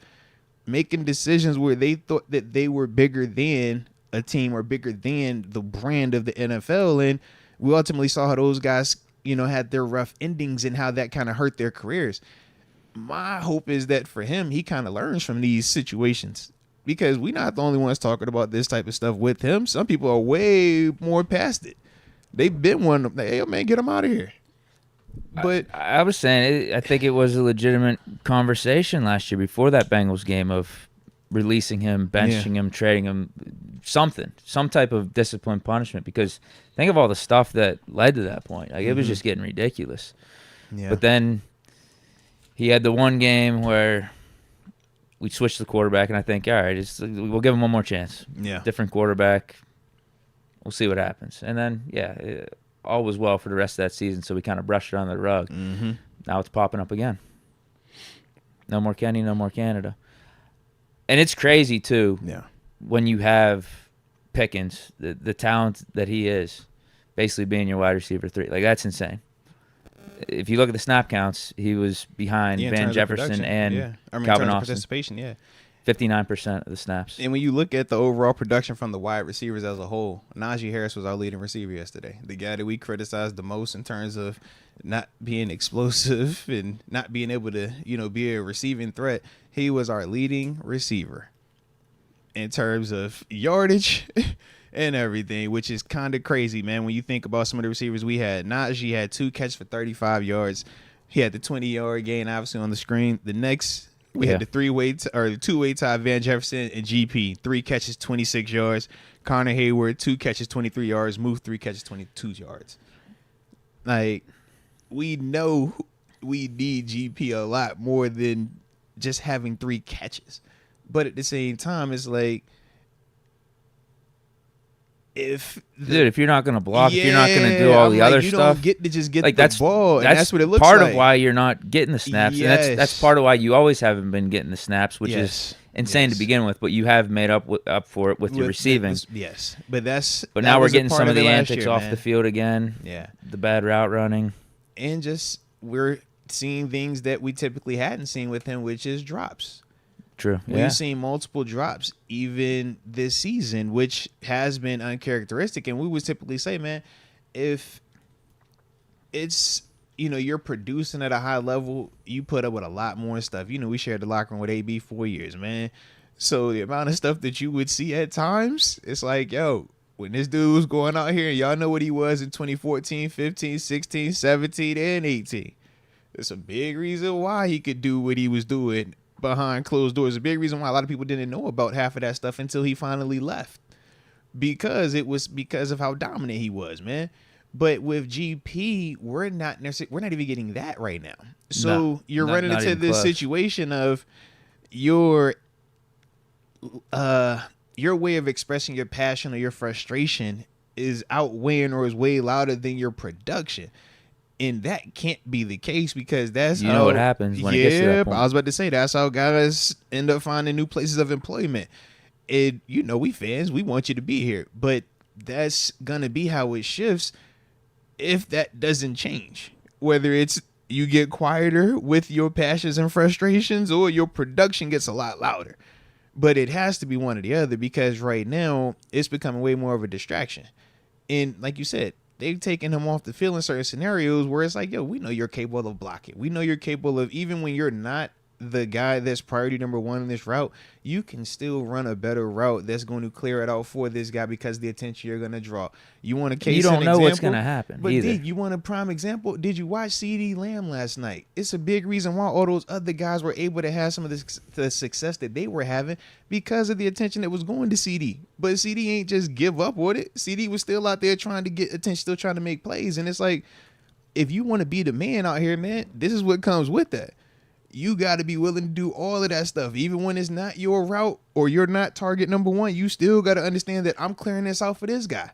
making decisions where they thought that they were bigger than a team or bigger than the brand of the NFL. And we ultimately saw how those guys had their rough endings and how that kind of hurt their careers. My hope is that for him, he kind of learns from these situations, because we're not the only ones talking about this type of stuff with him. Some people are way more past it. They've been one of them. Hey, man, get him out of here. But I was saying, I think it was a legitimate conversation last year before that Bengals game of releasing him, benching him, trading him, some type of discipline punishment, because think of all the stuff that led to that point. Like, it was just getting ridiculous. Yeah. But then he had the one game where we switched the quarterback, and I think, all right, we'll give him one more chance. Yeah. Different quarterback. We'll see what happens. And then, all was well for the rest of that season, so we kind of brushed it under the rug. Mm-hmm. Now it's popping up again. No more Kenny, no more Canada. And it's crazy, too, when you have Pickens, the talent that he is, basically being your wide receiver 3. Like, that's insane. If you look at the snap counts, he was behind Van Jefferson and Calvin Austin. Participation, 59% of the snaps. And when you look at the overall production from the wide receivers as a whole, Najee Harris was our leading receiver yesterday. The guy that we criticized the most in terms of not being explosive and not being able to, be a receiving threat. He was our leading receiver in terms of yardage and everything, which is kind of crazy, man, when you think about some of the receivers we had. Najee had 2 catches for 35 yards. He had the 20-yard gain, obviously, on the screen. The next, we had the two-way tie, Van Jefferson and GP. 3 catches, 26 yards. Connor Hayward, 2 catches, 23 yards. Move, 3 catches, 22 yards. Like, we know we need GP a lot more than just having 3 catches. But at the same time, it's like, if you're not going to block, if you're not going to do all the other stuff, you don't get to just get the ball, and that's what it looks like. Part of why you're not getting the snaps, and that's part of why you always haven't been getting the snaps, which is insane to begin with. But you have made up for it with your receiving. But now we're getting some of the antics off the field again. Yeah, the bad route running, and just we're seeing things that we typically hadn't seen with him, which is drops. True. We've seen multiple drops even this season, which has been uncharacteristic. And we would typically say, man, if it's, you're producing at a high level, you put up with a lot more stuff. We shared the locker room with AB 4 years, man. So the amount of stuff that you would see at times, it's like, yo, when this dude was going out here, and y'all know what he was in 2014, 15, 16, 17, and 18. There's a big reason why he could do what he was doing behind closed doors. A big reason why a lot of people didn't know about half of that stuff until he finally left, because it was because of how dominant he was, man. But with GP, we're not even getting that right now. So you're running into this situation of your way of expressing your passion or your frustration is outweighing or is way louder than your production. And that can't be the case, because that's you know what happens when it gets to that point. I was about to say, that's how guys end up finding new places of employment. And, we fans, we want you to be here. But that's going to be how it shifts if that doesn't change. Whether it's you get quieter with your passions and frustrations, or your production gets a lot louder. But it has to be one or the other, because right now it's becoming way more of a distraction. And like you said, they've taken him off the field in certain scenarios where it's like, yo, we know you're capable of blocking. We know you're capable of, even when you're not the guy that's priority number one in this route, you can still run a better route that's going to clear it out for this guy because of the attention you're going to draw. You want a case You don't know example, what's going to happen. But either. Deke, you want a prime example? Did you watch CeeDee Lamb last night? It's a big reason why all those other guys were able to have some of the success that they were having, because of the attention that was going to CeeDee. But CeeDee ain't just give up with it. CeeDee was still out there trying to get attention, still trying to make plays. And it's like, if you want to be the man out here, man, this is what comes with that. You got to be willing to do all of that stuff. Even when it's not your route or you're not target number one, you still got to understand that I'm clearing this out for this guy.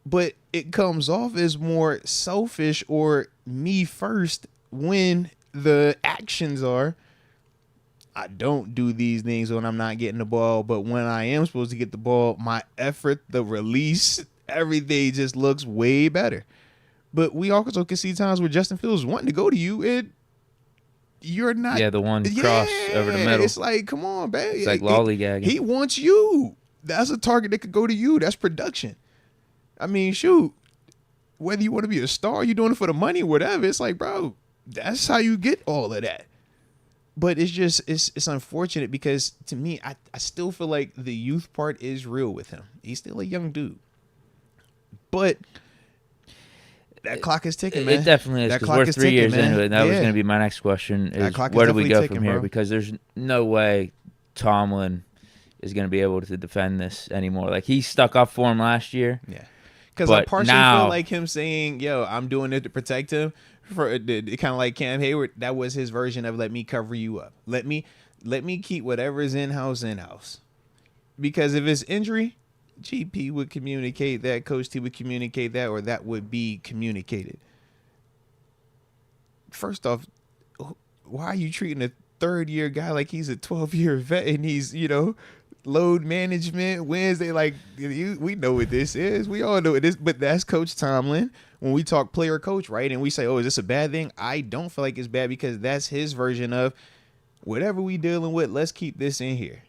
But it comes off as more selfish or me first when the actions are, I don't do these things when I'm not getting the ball, but when I am supposed to get the ball, my effort, the release, everything just looks way better. But we also can see times where Justin Fields wanting to go to you, and you're not. Yeah, the one cross over the middle. It's like, come on, baby. It's like lollygagging. He wants you. That's a target that could go to you. That's production. I mean, shoot. Whether you want to be a star, you're doing it for the money, whatever. It's like, bro, that's how you get all of that. But it's just, it's unfortunate, because to me, I still feel like the youth part is real with him. He's still a young dude. But that clock is ticking, man. It definitely is, because we're 3 years into it. That was going to be my next question, is where do we go from here? Bro. Because there's no way Tomlin is going to be able to defend this anymore. Like, he stuck up for him last year. Yeah. Because I partially feel like him saying, yo, I'm doing it to protect him, for kind of like Cam Hayward, that was his version of let me cover you up. Let me keep whatever's in-house. Because if it's injury, GP would communicate that, Coach T would communicate that, or that would be communicated. First off, why are you treating a third-year guy like he's a 12-year vet and he's, load management Wednesday? Like, we know what this is. We all know what this, but that's Coach Tomlin. When we talk player coach, right, and we say, oh, is this a bad thing? I don't feel like it's bad, because that's his version of whatever we dealing with, let's keep this in here.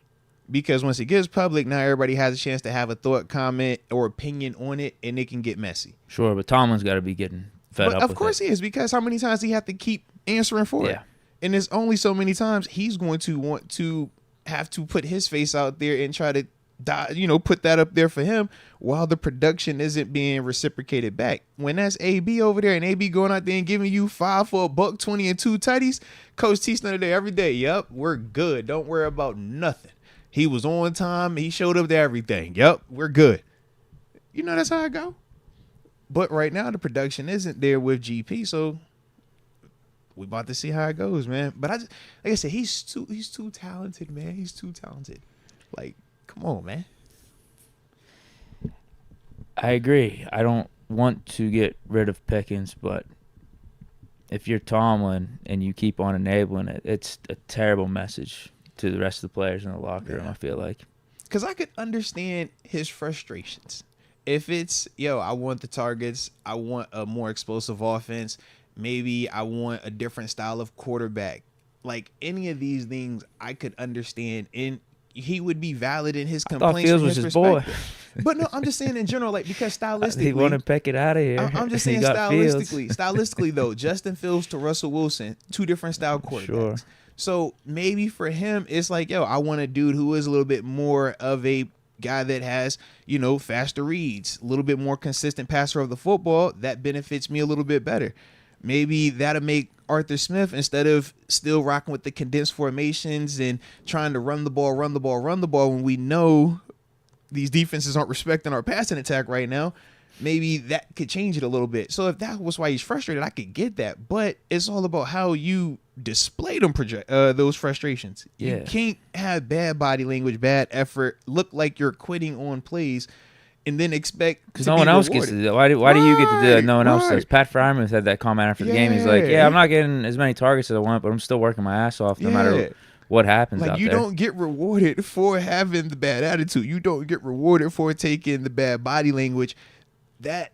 Because once it gets public, now everybody has a chance to have a thought, comment, or opinion on it, and it can get messy. Sure, but Tomlin's got to be getting fed up with it. Of course he is, because how many times does he have to keep answering for it? And there's only so many times he's going to want to have to put his face out there and try to, put that up there for him, while the production isn't being reciprocated back. When that's AB over there, and AB going out there and giving you 5 for $120 and 2 tutties, Coach T's under there every day. Yep, we're good. Don't worry about nothing. He was on time. He showed up to everything. Yep, we're good. That's how I go. But right now, the production isn't there with GP, so we about to see how it goes, man. But like I said, he's too talented, man. He's too talented. Like, come on, man. I agree. I don't want to get rid of Pickens, but if you're Tomlin and you keep on enabling it, it's a terrible message to the rest of the players in the locker room, I feel like. Because I could understand his frustrations. If it's, I want the targets, I want a more explosive offense, maybe I want a different style of quarterback. Like, any of these things I could understand, and he would be valid in his complaints. I thought Fields was his boy. But no, I'm just saying in general, like, because stylistically, he wanted to peck it out of here. I'm just saying stylistically though, Justin Fields to Russell Wilson, 2 different style quarterbacks. Sure. So maybe for him, it's like, I want a dude who is a little bit more of a guy that has, faster reads, a little bit more consistent passer of the football. That benefits me a little bit better. Maybe that'll make Arthur Smith, instead of still rocking with the condensed formations and trying to run the ball, when we know these defenses aren't respecting our passing attack right now, maybe that could change it a little bit. So if that was why he's frustrated, I could get that. But it's all about how you display them those frustrations. Yeah. You can't have bad body language, bad effort, look like you're quitting on plays, and then expect because no one else gets to do that. Why do you get to do that? No one else does. Pat Fryman had that comment after the game. He's like, "Yeah, I'm not getting as many targets as I want, but I'm still working my ass off no matter what happens out there." You don't get rewarded for having the bad attitude. You don't get rewarded for taking the bad body language. That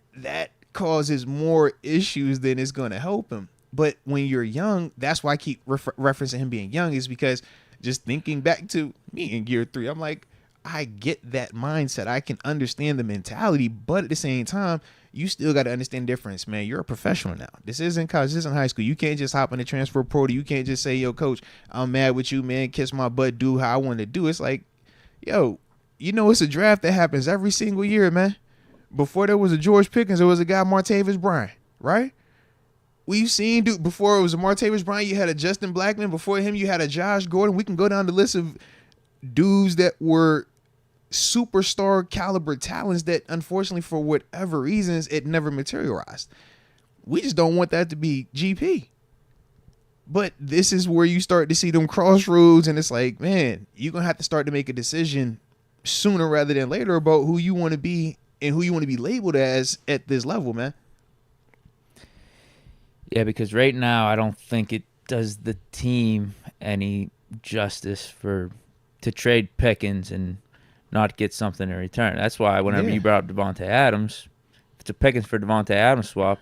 causes more issues than it's going to help him. But when you're young, that's why I keep referencing him being young, is because just thinking back to me in year 3, I'm like, I get that mindset. I can understand the mentality, but at the same time, you still got to understand the difference, man. You're a professional now. This isn't college. This isn't high school. You can't just hop in the transfer portal. You can't just say, yo, coach, I'm mad with you, man. Kiss my butt. Do how I want to do. It's like, yo, it's a draft that happens every single year, man. Before there was a George Pickens, there was a guy, Martavis Bryant, right? We've seen, dude, before it was a Martavis Bryant, you had a Justin Blackmon. Before him, you had a Josh Gordon. We can go down the list of dudes that were superstar caliber talents that, unfortunately, for whatever reasons, it never materialized. We just don't want that to be GP. But this is where you start to see them crossroads, and it's like, man, you're going to have to start to make a decision sooner rather than later about who you want to be and who you want to be labeled as at this level, man. Yeah, because right now I don't think it does the team any justice to trade Pickens and not get something in return. That's why whenever you brought up Devante Adams, if it's a Pickens for Devante Adams swap,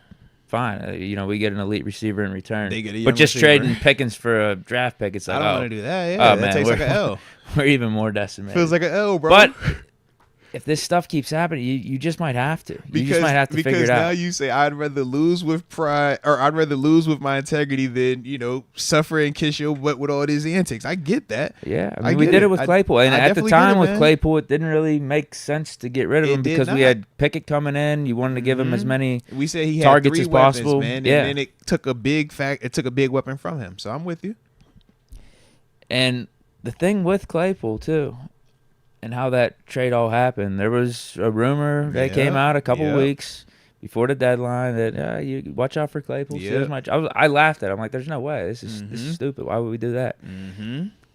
fine. We get an elite receiver in return. But just trading Pickens for a draft pick, it's like, I don't want to do that. Yeah, that takes like an L. We're even more decimated. Feels like an L, bro. But if this stuff keeps happening, you just might have to. You just might have to figure it out. Because now you say, I'd rather lose with pride, or I'd rather lose with my integrity than, suffer and kiss your butt with all these antics. I get that. Yeah, I mean, we did it with Claypool. And at the time with Claypool, it didn't really make sense to get rid of him because we had Pickett coming in. You wanted to give him as many we said he had targets 3 as weapons, possible. Man, and then it took a big weapon from him. So I'm with you. And the thing with Claypool, too, and how that trade all happened, there was a rumor that came out a couple weeks before the deadline that you watch out for Claypool. I laughed at it. I'm like, there's no way. This is stupid. Why would we do that?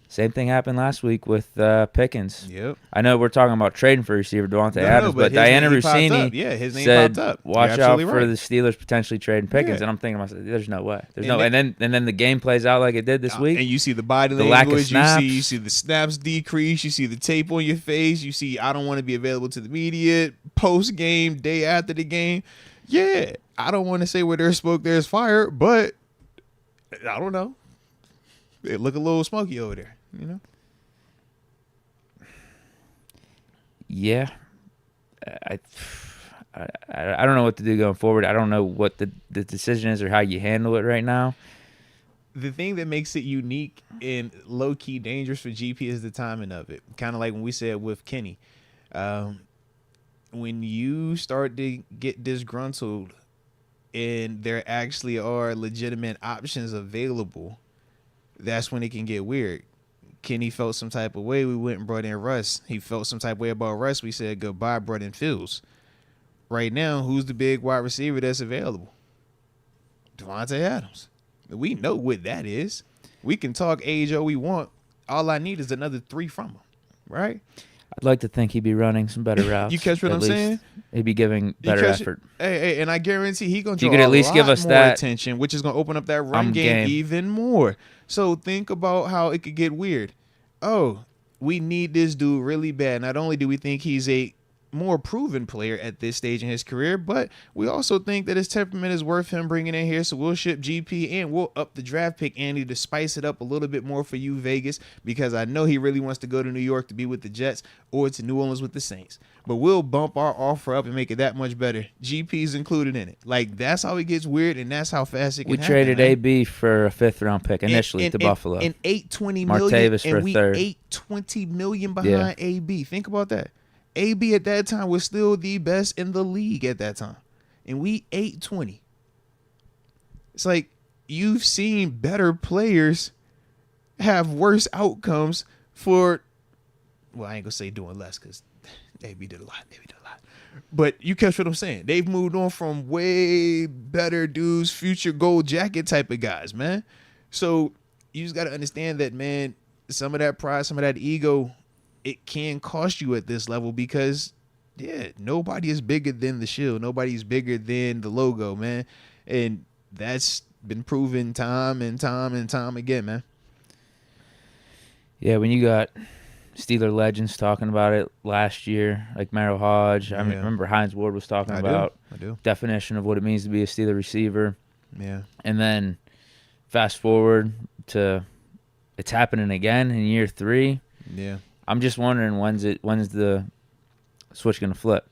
Same thing happened last week with Pickens. Yep. I know we're talking about trading for receiver Devante Adams, but Diana Rossini said, watch out for the Steelers potentially trading Pickens. And I'm thinking to myself, there's no way. There's no way. And then the game plays out like it did this week. And you see the body language, you see the snaps decrease, you see the tape on your face, you see I don't want to be available to the media post game, day after the game. Yeah, I don't want to say where there's smoke, there's fire, but I don't know. It look a little smoky over there. Yeah, I don't know what to do going forward. I don't know what the decision is or how you handle it right now. The thing that makes it unique and low-key dangerous for GP is the timing of it. Kind of like when we said with Kenny. When you start to get disgruntled and there actually are legitimate options available, that's when it can get weird. Kenny felt some type of way. We went and brought in Russ. He felt some type of way about Russ. We said goodbye, brought in Fields. Right now, who's the big wide receiver that's available? Devante Adams. We know what that is. We can talk age all we want. All I need is another 3 from him, right? I'd like to think he'd be running some better routes. You catch what I'm saying? He'd be giving better effort. Hey, and I guarantee he's going to draw at least give us more attention, which is going to open up that run game even more. So think about how it could get weird. Oh, we need this dude really bad. Not only do we think he's a more proven player at this stage in his career, but we also think that his temperament is worth him bringing in here. So we'll ship GP and we'll up the draft pick, Andy, to spice it up a little bit more for you, Vegas, because I know he really wants to go to New York to be with the Jets or to New Orleans with the Saints. But we'll bump our offer up and make it that much better. GP's included in it. Like, that's how it gets weird, and that's how fast it can happen. We traded AB for a 5th-round pick initially to Buffalo. And $820 million, Martavis for and we a 3rd. $820 million behind AB. Think about that. AB at that time was still the best in the league at that time. And we 820. It's like you've seen better players have worse outcomes for, well, I ain't gonna say doing less because AB did a lot. But you catch what I'm saying. They've moved on from way better dudes, future gold jacket type of guys, man. So you just got to understand that, man, some of that pride, some of that ego, it can cost you at this level because, yeah, nobody is bigger than the shield. Nobody's bigger than the logo, man. And that's been proven time and time and time again, man. Yeah, when you got Steeler legends talking about it last year, like Merrill Hodge. I remember Hines Ward was talking about definition of what it means to be a Steeler receiver. Yeah. And then fast forward to it's happening again in year 3. Yeah. I'm just wondering when's the switch going to flip?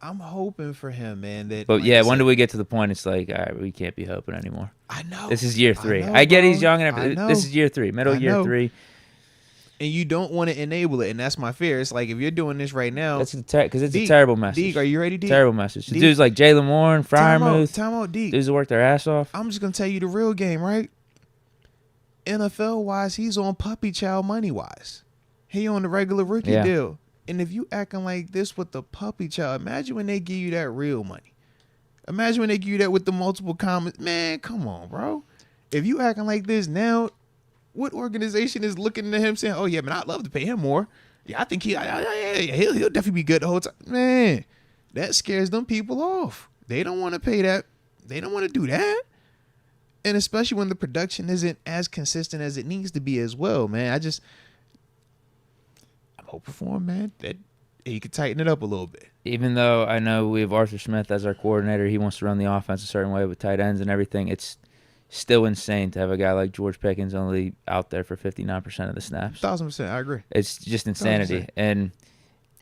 I'm hoping for him, man. But like when do we get to the point it's like, all right, we can't be hoping anymore? I know. This is year 3. I get he's young and everything. This is year 3, year 3. And you don't want to enable it, and that's my fear. It's like if you're doing this right now, that's because it's a terrible message. Deke, are you ready, Deke? Terrible message. The dudes like Jalen Warren, Fryermuth, time out, Deke. Dudes that work their ass off. I'm just gonna tell you the real game, right? NFL wise, he's on puppy child money wise. He on the regular rookie deal, and if you acting like this with the puppy child, imagine when they give you that real money. Imagine when they give you that with the multiple comments. Man, come on, bro. If you acting like this now. What organization is looking at him saying, "Oh yeah, man, I'd love to pay him more. Yeah, I think he'll definitely be good the whole time." Man, that scares them people off. They don't want to pay that. They don't want to do that. And especially when the production isn't as consistent as it needs to be as well, man. I'm hoping for him, man, that he could tighten it up a little bit. Even though I know we have Arthur Smith as our coordinator, he wants to run the offense a certain way with tight ends and everything. It's still insane to have a guy like George Pickens only out there for 59% of the snaps. 1,000%, I agree. It's just insanity. 1,000%. And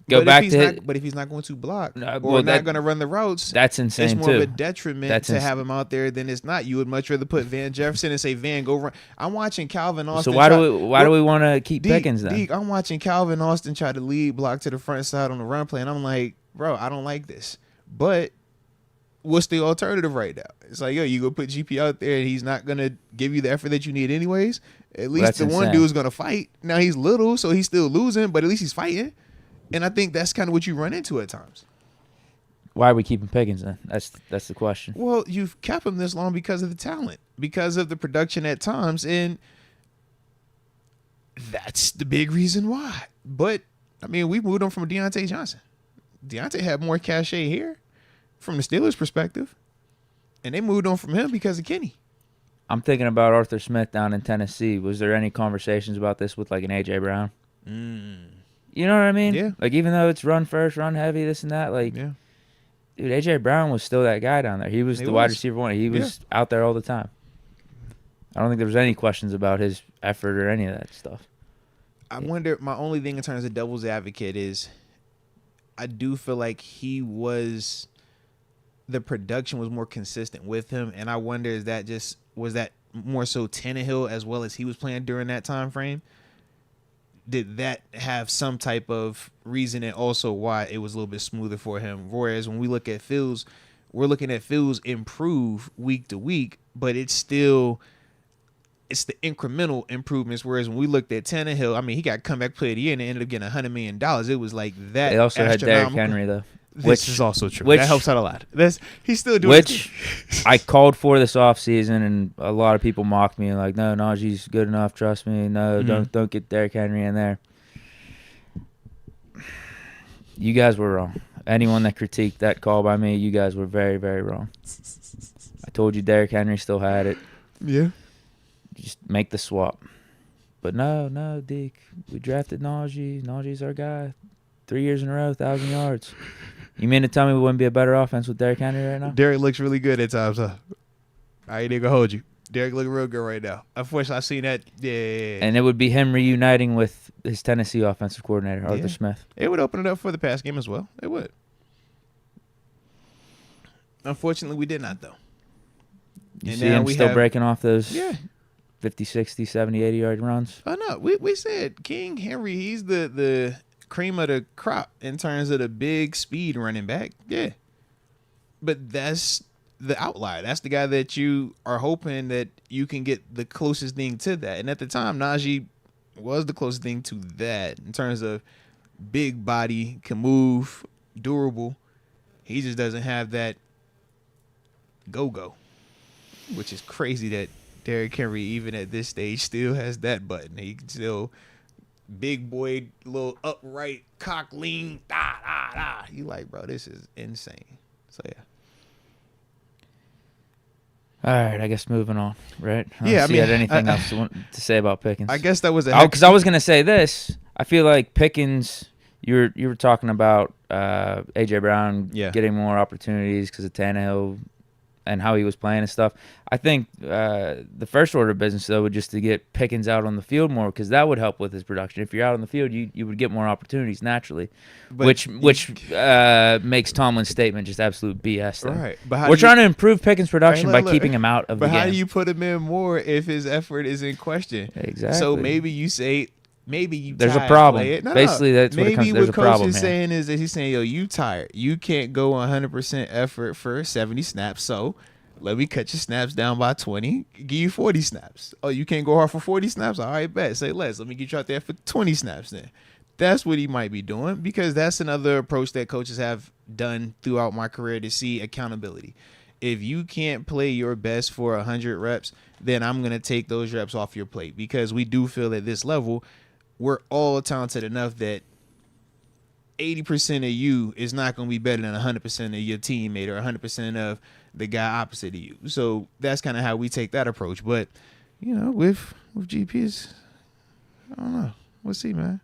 but if he's not going to block not going to run the routes, that's insane it's more too. of a detriment to have him out there than it's not. You would much rather put Van Jefferson and say, Van, go run. I'm watching Calvin Austin. So why do we want to keep Pickens then? Deke, I'm watching Calvin Austin try to lead block to the front side on the run play, and I'm like, bro, I don't like this. But what's the alternative right now? It's like, yo, you go put GP out there and he's not going to give you the effort that you need anyways. At least the one dude's going to fight. Now he's little, so he's still losing, but at least he's fighting. And I think that's kind of what you run into at times. Why are we keeping Pickens then? That's the question. Well, you've kept him this long because of the talent, because of the production at times, and that's the big reason why. But, I mean, we moved on from Deontay Johnson. Deontay had more cachet here from the Steelers' perspective, and they moved on from him because of Kenny. I'm thinking about Arthur Smith down in Tennessee. Was there any conversations about this with like an A.J. Brown? You know what I mean? Yeah. Like even though it's run first, run heavy, this and that, like, dude, A.J. Brown was still that guy down there. He was the wide receiver one. He was out there all the time. I don't think there was any questions about his effort or any of that stuff. I wonder, my only thing in terms of devil's advocate is I do feel like the production was more consistent with him, and I wonder was that more so Tannehill as well as he was playing during that time frame? Did that have some type of reason, and also why it was a little bit smoother for him? Whereas when we look at Fields, we're looking at Fields improve week to week, but it's the incremental improvements. Whereas when we looked at Tannehill, I mean, he got comeback player of the year and ended up getting $100 million. It was like that. They also had Derrick Henry though. Which is also true. That helps out a lot. He's still doing which I called for this offseason, and a lot of people mocked me like, no, Najee's good enough. Trust me. No, don't get Derrick Henry in there. You guys were wrong. Anyone that critiqued that call by me, you guys were very, very wrong. I told you Derrick Henry still had it. Yeah. Just make the swap. But no, Deke. We drafted Najee. Najee's our guy. 3 years in a row, 1,000 yards. You mean to tell me we wouldn't be a better offense with Derrick Henry right now? Derrick looks really good at times, huh? I ain't gonna hold you. Derrick looking real good right now. Unfortunately, I've seen that. Yeah. And it would be him reuniting with his Tennessee offensive coordinator, Arthur Smith. It would open it up for the pass game as well. It would. Unfortunately, we did not, though. You see him still breaking off those 50, 60, 70, 80-yard runs? Oh, no. We said King Henry, he's the cream of the crop in terms of the big speed running back. Yeah. But that's the outlier. That's the guy that you are hoping that you can get the closest thing to that. And at the time, Najee was the closest thing to that in terms of big body, can move, durable. He just doesn't have that go-go, which is crazy that Derrick Henry, even at this stage, still has that button. He can still big boy, little upright, cock lean, da. You like, bro, this is insane. So, yeah. All right, I guess moving on, right? Yeah, I mean, you had anything else to say about Pickens? I guess that was because I was gonna say this. I feel like Pickens. You were talking about AJ Brown getting more opportunities because of Tannehill and how he was playing and stuff. I think the first order of business though would just to get Pickens out on the field more because that would help with his production. If you're out on the field, you would get more opportunities naturally, which makes Tomlin's statement just absolute BS. Though. Right, but we're trying to improve Pickens' production by keeping him out of the game. But how do you put him in more if his effort is in question? Exactly. So maybe you say. Maybe you there's a problem. No, basically, that's what it comes. There's a problem. Maybe what coach is saying is that he's saying, "Yo, you tired. You can't go 100% effort for 70 snaps. So let me cut your snaps down by 20. Give you 40 snaps. Oh, you can't go hard for 40 snaps. All right, bet. Say less. Let me get you out there for 20 snaps. Then that's what he might be doing because that's another approach that coaches have done throughout my career to see accountability. If you can't play your best for 100 reps, then I'm gonna take those reps off your plate because we do feel at this level." We're all talented enough that 80% of you is not going to be better than 100% of your teammate or 100% of the guy opposite of you. So that's kind of how we take that approach. But, with GPs, I don't know. We'll see, man.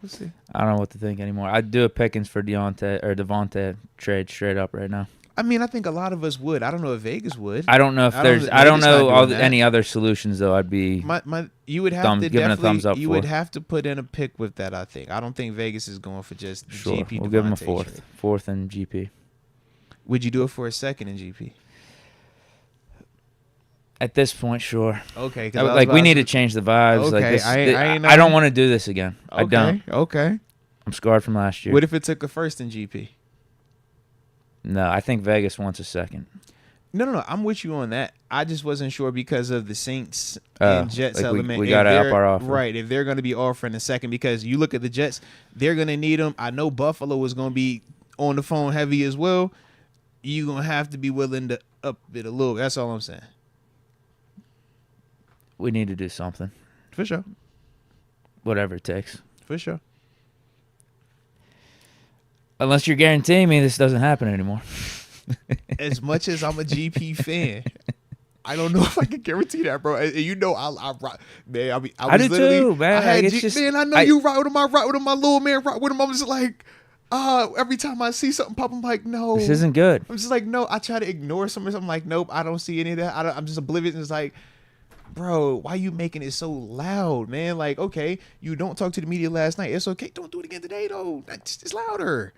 We'll see. I don't know what to think anymore. I'd do a Pickens for Devante trade straight up right now. I mean, I think a lot of us would. I don't know if Vegas would. I don't know if I don't know any other solutions though. I'd be you would have to giving a thumbs up. You would have to put in a pick with that. I think. I don't think Vegas is going for just the GP. We'll give him a fourth in GP. Would you do it for a second in GP? At this point, sure. Okay. We need to change the vibes. Okay. I don't want to do this again. Okay. I don't. Okay. I'm scarred from last year. What if it took a first in GP? No, I think Vegas wants a second. No. I'm with you on that. I just wasn't sure because of the Saints and Jets element. We got to up our offer. Right, if they're going to be offering a second because you look at the Jets, they're going to need them. I know Buffalo is going to be on the phone heavy as well. You're going to have to be willing to up it a little. That's all I'm saying. We need to do something. For sure. Whatever it takes. For sure. Unless you're guaranteeing me this doesn't happen anymore. As much as I'm a GP fan, I don't know if I can guarantee that, bro. And I man. I do too, man. I know you rock with him. I rock with him. My little man rock with him. I'm just like, every time I see something pop, I'm like, no, this isn't good. I'm just like, no. I try to ignore something. I'm like, nope, I don't see any of that. I'm just oblivious. And it's like, bro, why you making it so loud, man? Like, okay, you don't talk to the media last night. It's okay. Don't do it again today, though. It's louder.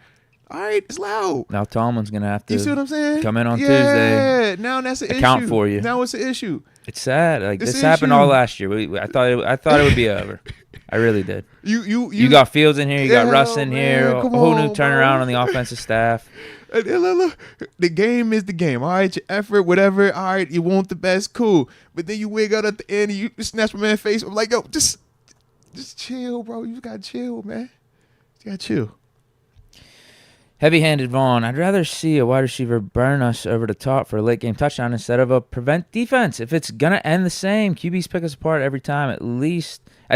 All right, it's loud. Now Tomlin's going to have to, you see what I'm saying? Come in on Tuesday. Now that's an account issue. For you. Now it's an issue. It's sad. Like this happened all last year. I thought it would be over. I really did. You got Fields in here. You got Russ in here. A whole new turnaround on the offensive staff. The game is the game. All right, your effort, whatever. All right, you want the best, cool. But then you wig out at the end and you snatch my man's face. I'm like, yo, just chill, bro. You gotta chill, man. You gotta chill. Heavy-handed Vaughn. I'd rather see a wide receiver burn us over the top for a late-game touchdown instead of a prevent defense. If it's going to end the same, QBs pick us apart every time. At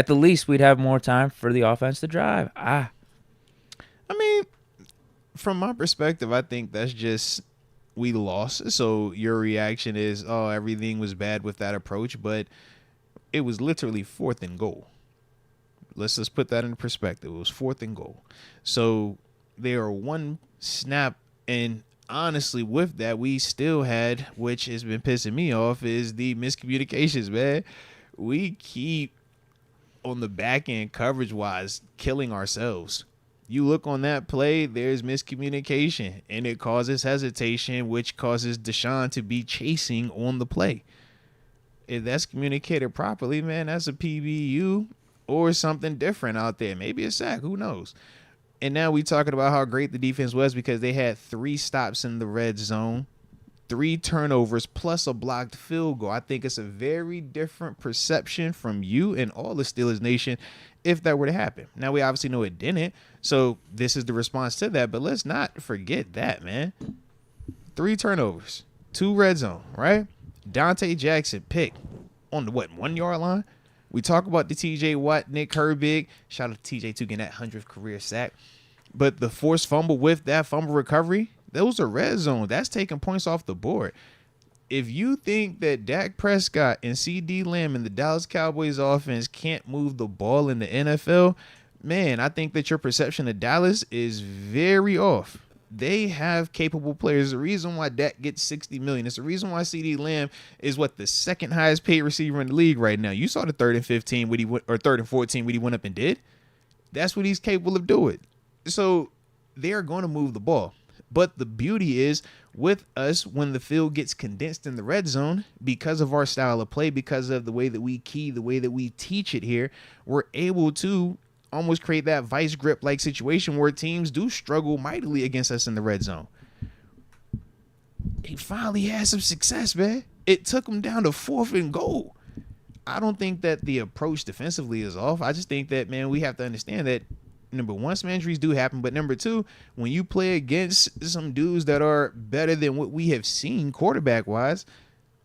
the least, we'd have more time for the offense to drive. I mean, from my perspective, I think that's just we lost. So your reaction is, oh, everything was bad with that approach. But it was literally 4th and goal. Let's just put that in perspective. It was 4th and goal. So they are one snap, and honestly, with that, we still had, which has been pissing me off, is the miscommunications, man. We keep, on the back end, coverage-wise, killing ourselves. You look on that play, there's miscommunication, and it causes hesitation, which causes Deshaun to be chasing on the play. If that's communicated properly, man, that's a PBU or something different out there. Maybe a sack, who knows? And now we talking about how great the defense was because they had 3 stops in the red zone 3 turnovers plus a blocked field goal. I think it's a very different perception from you and all the Steelers Nation if that were to happen. Now, we obviously know it didn't, so this is the response to that, but let's not forget that, man. 3 turnovers, 2 red zone, right? Dante Jackson pick on the 1 yard line? We talk about the TJ Watt, Nick Herbig. Shout out to TJ too, getting that 100th career sack. But the forced fumble with that fumble recovery, those are red zone. That's taking points off the board. If you think that Dak Prescott and CD Lamb and the Dallas Cowboys offense can't move the ball in the NFL, man, I think that your perception of Dallas is very off. They have capable players. The reason why Dak gets $60 million. It's the reason why CD Lamb is the second highest paid receiver in the league right now. You saw the 3rd and 15 or 3rd and 14 what he went up and did. That's what he's capable of doing. So they are going to move the ball. But the beauty is with us, when the field gets condensed in the red zone, because of our style of play, because of the way that we key, the way that we teach it here, we're able to almost create that vice grip like situation where teams do struggle mightily against us in the red zone. He finally had some success, man. It took him down to 4th and goal. I don't think that the approach defensively is off. I just think that, man, we have to understand that, number one, some injuries do happen, but number two, when you play against some dudes that are better than what we have seen quarterback-wise,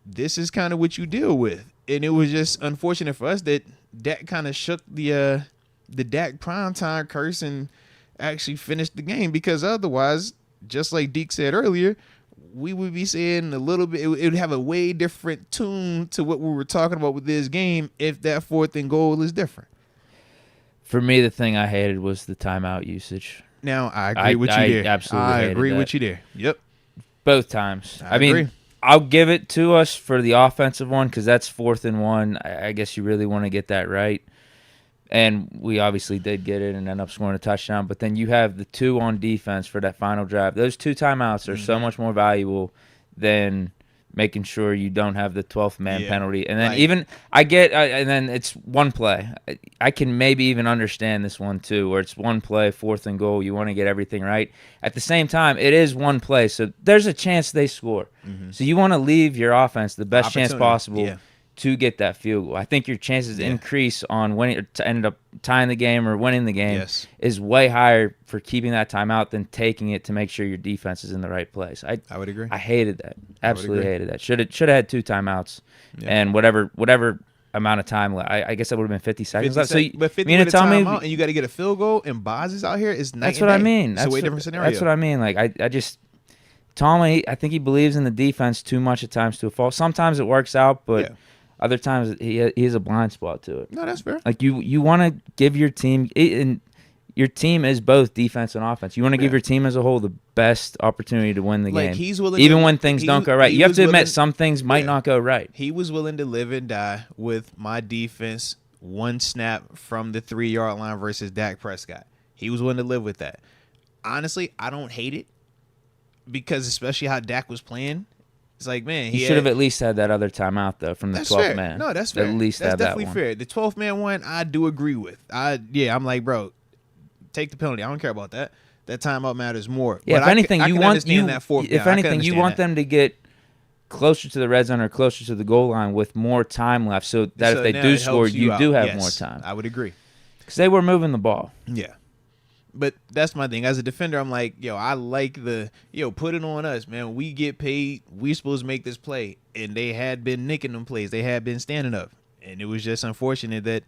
this is kind of what you deal with. And it was just unfortunate for us that Dak kind of shook the Dak primetime curse and actually finished the game, because otherwise, just like Deke said earlier, we would be saying a little bit, it would have a way different tune to what we were talking about with this game if that 4th and goal is different. For me, the thing I hated was the timeout usage. Now, I agree with you there. Absolutely I hated agree that. with you there. Yep. Both times. I agree. Mean, I'll give it to us for the offensive one because that's 4th and 1. I guess you really want to get that right. And we obviously did get it and end up scoring a touchdown. But then you have the 2 on defense for that final drive. Those 2 timeouts are so much more valuable than making sure you don't have the 12th man penalty. And then and then it's one play. I can maybe even understand this one too, where it's one play, 4th and goal. You want to get everything right. At the same time, it is one play. So there's a chance they score. Mm-hmm. So you want to leave your offense the best chance possible to get that field goal. I think your chances increase on winning, to end up tying the game or winning the game is way higher for keeping that timeout than taking it to make sure your defense is in the right place. I would agree. I hated that. Absolutely hated that. Should have had 2 timeouts and whatever amount of time left. I guess that would have been 50 seconds left. But 50 minutes timeout and you got to get a field goal and Boz is out here is night. That's what I mean. It's a way different scenario. That's what I mean. Like I just Tomlin, I think he believes in the defense too much at times to a fault. Sometimes it works out, but other times he has a blind spot to it. No, that's fair. Like you want to give your team, and your team is both defense and offense. You want to give your team as a whole the best opportunity to win the game. He's willing even when things don't go right. You have to admit some things might not go right. He was willing to live and die with my defense 1 snap from the 3-yard line versus Dak Prescott. He was willing to live with that. Honestly, I don't hate it because especially how Dak was playing. It's like, man, he should have at least had that other timeout though from the 12th man. No, that's fair. At least that's have that definitely one. Fair. The 12th man one, I do agree with. I'm like, bro, take the penalty. I don't care about that. That timeout matters more. Yeah, but if anything, you want them to get closer to the red zone or closer to the goal line with more time left, so that if they do score, you do have more time. I would agree because they were moving the ball. Yeah. But that's my thing. As a defender, I'm like, I like put it on us, man. We get paid. We supposed to make this play. And they had been nicking them plays. They had been standing up. And it was just unfortunate that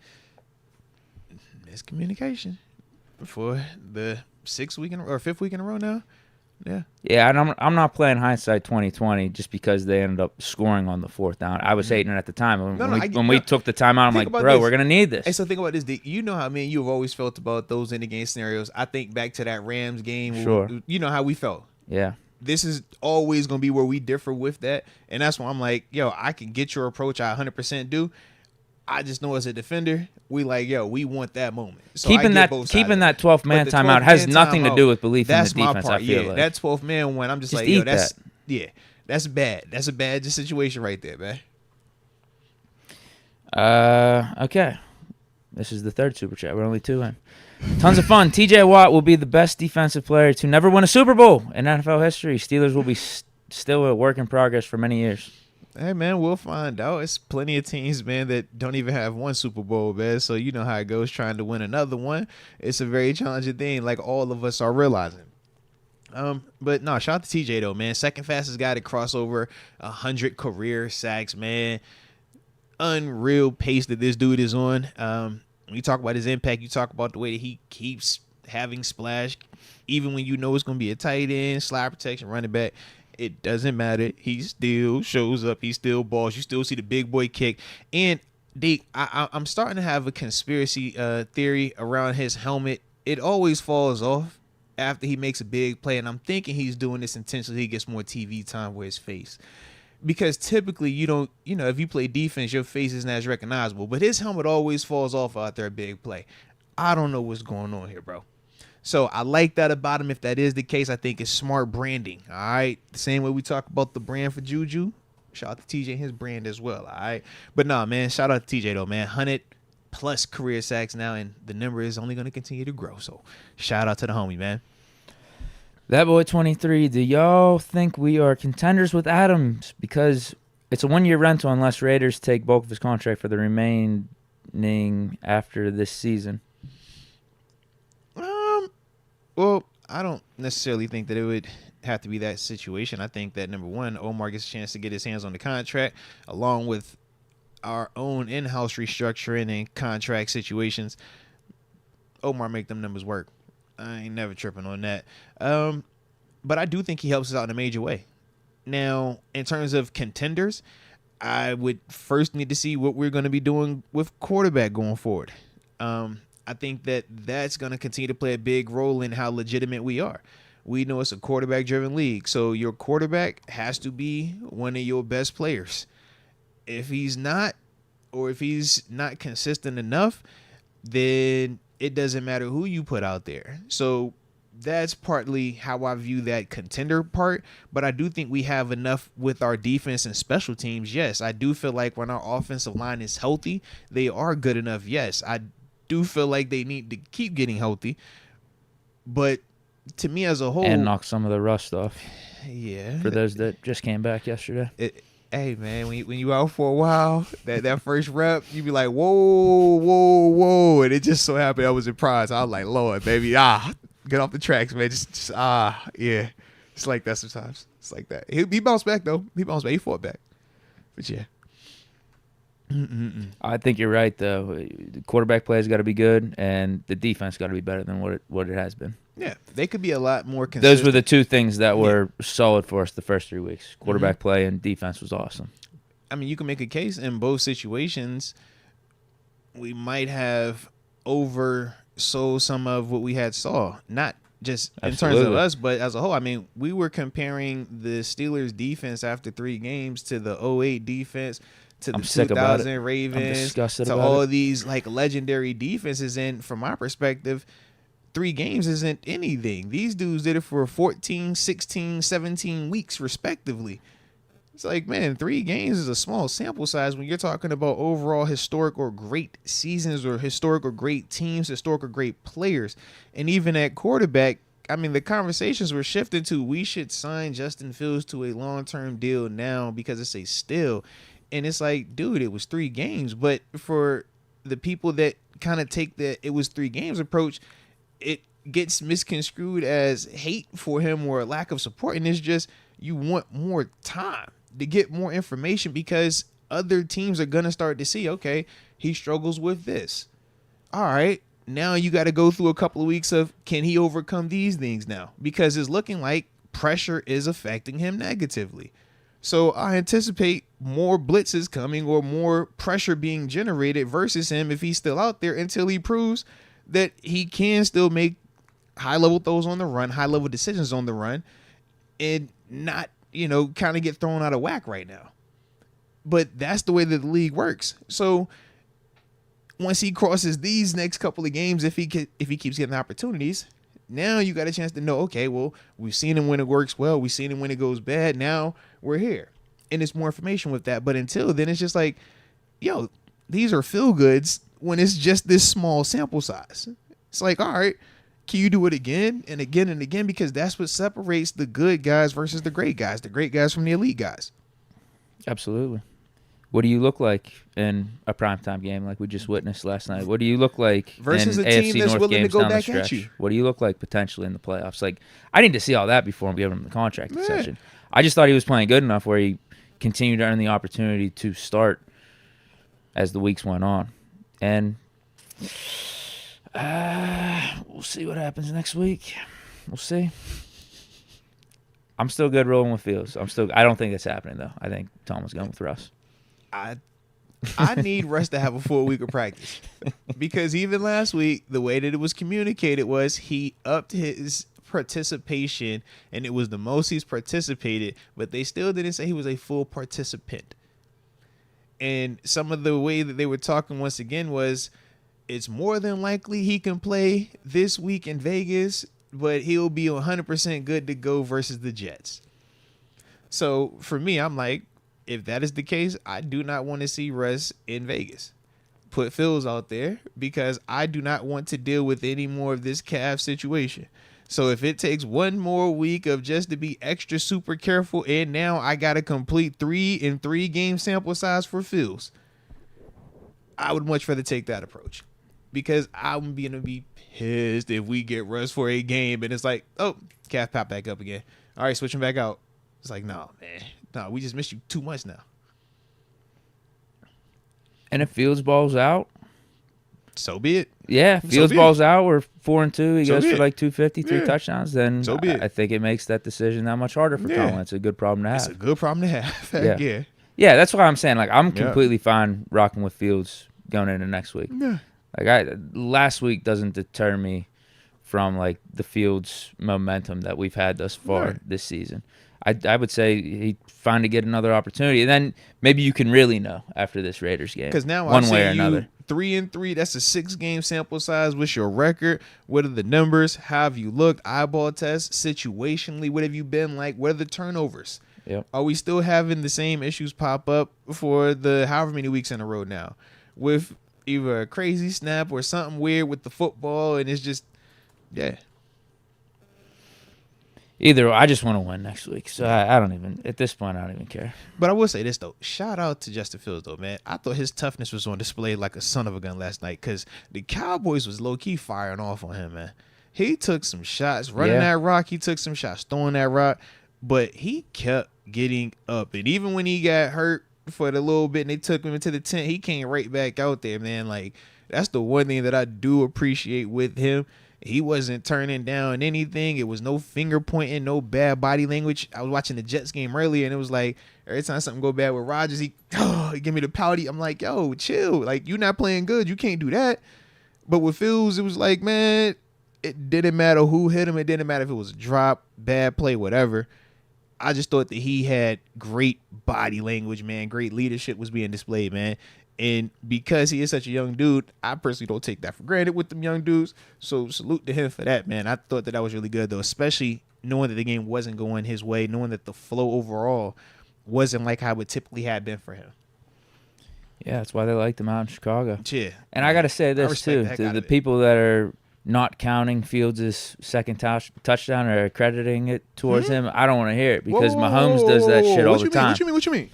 miscommunication for the 5th week in a row now. Yeah. Yeah, and I'm not playing hindsight 2020 just because they ended up scoring on the 4th down. I was hating it at the time. When we took the timeout, I'm like, bro, we're going to need this. Hey, so think about this, Deke. You know how you've always felt about those in-the-game scenarios. I think back to that Rams game. Sure. You know how we felt. Yeah. This is always going to be where we differ with that. And that's why I'm like, I can get your approach. I 100% do. I just know as a defender, we we want that moment. So keeping that 12th man timeout has nothing to do with belief in the defense. That's my part. I feel like that 12th man one, I'm just like, that's bad. That's a bad situation right there, man. Okay. This is the 3rd super chat. We're only 2 in. Tons of fun. TJ Watt will be the best defensive player to never win a Super Bowl in NFL history. Steelers will be still a work in progress for many years. Hey, man, we'll find out. It's plenty of teams, man, that don't even have one Super Bowl, man. So you know how it goes trying to win another one. It's a very challenging thing, like all of us are realizing. But no, shout out to TJ though, man. Second fastest guy to cross over 100 career sacks, man. Unreal pace that this dude is on. When you talk about his impact, you talk about the way that he keeps having splash, even when you know it's going to be a tight end, slide protection, running back. It doesn't matter. He still shows up. He still balls. You still see the big boy kick. And Deke, I'm starting to have a conspiracy theory around his helmet. It always falls off after he makes a big play, and I'm thinking he's doing this intentionally. He gets more TV time with his face, because typically you don't, if you play defense, your face isn't as recognizable, but his helmet always falls off out there a big play. I don't know what's going on here, bro. So I like that about him. If that is the case, I think it's smart branding. All right, the same way we talk about the brand for Juju, shout out to TJ and his brand as well. All right, but nah, man, shout out to TJ though, man. 100+ career sacks now, and the number is only going to continue to grow. So shout out to the homie, man. That boy 23, do y'all think we are contenders with Adams? Because it's a 1-year rental unless Raiders take bulk of his contract for the remaining after this season. Well, I don't necessarily think that it would have to be that situation. I think that, number one, Omar gets a chance to get his hands on the contract, along with our own in-house restructuring and contract situations. Omar make them numbers work. I ain't never tripping on that. But I do think he helps us out in a major way. Now, in terms of contenders, I would first need to see what we're going to be doing with quarterback going forward. I think that that's going to continue to play a big role in how legitimate we are. We know it's a quarterback-driven league, so your quarterback has to be one of your best players. If he's not, or if he's not consistent enough, then it doesn't matter who you put out there. So that's partly how I view that contender part, but I do think we have enough with our defense and special teams. Yes, I do feel like when our offensive line is healthy, they are good enough. Yes, I do feel like they need to keep getting healthy, but to me as a whole, and knock some of the rust off. Yeah, for those that just came back yesterday. Hey man, when you out for a while, that first rep, you be like, whoa, and it just so happened I was in prize. I was like, Lord, baby, get off the tracks, man. Just yeah, it's like that sometimes. It's like that. He bounced back though. He fought back, but yeah. I think you're right though. The quarterback play has got to be good, and the defense got to be better than what it has been. Yeah, they could be a lot more consistent. Those were the two things that were solid for us the first 3 weeks. Quarterback play and defense was awesome. I mean, you can make a case in both situations. We might have oversold some of what we had saw, not just in terms of us, but as a whole. I mean, we were comparing the Steelers' defense after 3 games to the 2008 defense, to the 2000 Ravens, to all these like legendary defenses. And from my perspective, 3 games isn't anything. These dudes did it for 14, 16, 17 weeks respectively. It's like, man, 3 games is a small sample size when you're talking about overall historic or great seasons, or historic or great teams, historic or great players. And even at quarterback, I mean, the conversations were shifting to, we should sign Justin Fields to a long-term deal now because it's a steal. And it's like, dude, it was 3 games. But for the people that kind of take the it was 3 games approach, it gets misconstrued as hate for him or a lack of support. And it's just, you want more time to get more information, because other teams are going to start to see, okay, he struggles with this. All right, now you got to go through a couple of weeks of, can he overcome these things now? Because it's looking like pressure is affecting him negatively. So I anticipate more blitzes coming or more pressure being generated versus him if he's still out there, until he proves that he can still make high-level throws on the run, high-level decisions on the run, and not, kind of get thrown out of whack right now. But that's the way that the league works. So once he crosses these next couple of games, if he keeps getting opportunities, now you got a chance to know, okay, well, we've seen him when it works well. We've seen him when it goes bad. Now we're here. And it's more information with that. But until then, it's just like, yo, these are feel-goods when it's just this small sample size. It's like, all right, Can you do it again and again and again? Because that's what separates the good guys versus the great guys from the elite guys. Absolutely. What do you look like in a primetime game like we just witnessed last night? What do you look like versus in a team AFC that's North willing to games go down the back at stretch? you? What do you look like potentially in the playoffs? Like, I need to see all that before I'm giving him the contract extension. I just thought he was playing good enough where he continued to earn the opportunity to start as the weeks went on. And we'll see what happens next week. We'll see. I'm still good rolling with Fields. I don't think that's happening though. I think Tom was going with Russ. I need Russ to have a full week of practice because even last week, the way that it was communicated was he upped his participation and it was the most he's participated, but they still didn't say he was a full participant. And some of the way that they were talking once again was it's more than likely he can play this week in Vegas, but he'll be 100% good to go versus the Jets. So for me, I'm like, if that is the case, I do not want to see Russ in Vegas. Put Fields out there because I do not want to deal with any more of this calf situation. So if it takes one more week of just to be extra super careful, and now I got to complete 3 game sample size for Fields, I would much rather take that approach because I'm going to be pissed if we get Russ for a game and it's like, oh, calf pop back up again. All right, switching back out. It's like, no, man. No, we just missed you too much now. And if Fields balls out, so be it. Yeah, Fields balls out. We're 4-2. He goes for like 250, 3 touchdowns. Then so be it. I think it makes that decision that much harder for Colin. It's a good problem to have. It's a good problem to have. Yeah, that's why I'm saying. Like, I'm completely fine rocking with Fields going into next week. Yeah. Like, last week doesn't deter me from like the Fields momentum that we've had thus far this season. I would say he's fine to get another opportunity, and then maybe you can really know after this Raiders game. Because now one way or another. 3-3. That's a 6-game sample size. What's your record? What are the numbers? How have you looked? Eyeball test. Situationally, what have you been like? What are the turnovers? Yep. Are we still having the same issues pop up for the however many weeks in a row now with either a crazy snap or something weird with the football? And it's just, Either I just want to win next week, so I don't even at this point I don't even care. But I will say this though, shout out to Justin Fields though, man. I thought his toughness was on display like a son of a gun last night because the Cowboys was low key firing off on him, man. He took some shots running that rock. He took some shots throwing that rock, but he kept getting up. And even when he got hurt for the little bit and they took him into the tent, he came right back out there, man. Like that's the one thing that I do appreciate with him. He wasn't turning down anything. It was no finger pointing, no bad body language. I was watching the Jets game earlier, and it was like every time something go bad with Rodgers, he give me the pouty. I'm like, yo, chill. Like, you're not playing good. You can't do that. But with Fields, it was like, man, it didn't matter who hit him. It didn't matter if it was a drop, bad play, whatever. I just thought that he had great body language, man. Great leadership was being displayed, man. And because he is such a young dude, I personally don't take that for granted with them young dudes. So salute to him for that, man. I thought that was really good, though, especially knowing that the game wasn't going his way, knowing that the flow overall wasn't like how it typically had been for him. Yeah, that's why they liked him out in Chicago. Yeah. And I got to say this, too. To the people that are not counting Fields' second touchdown or crediting it towards him, I don't want to hear it because Mahomes does that shit all the time. What you mean?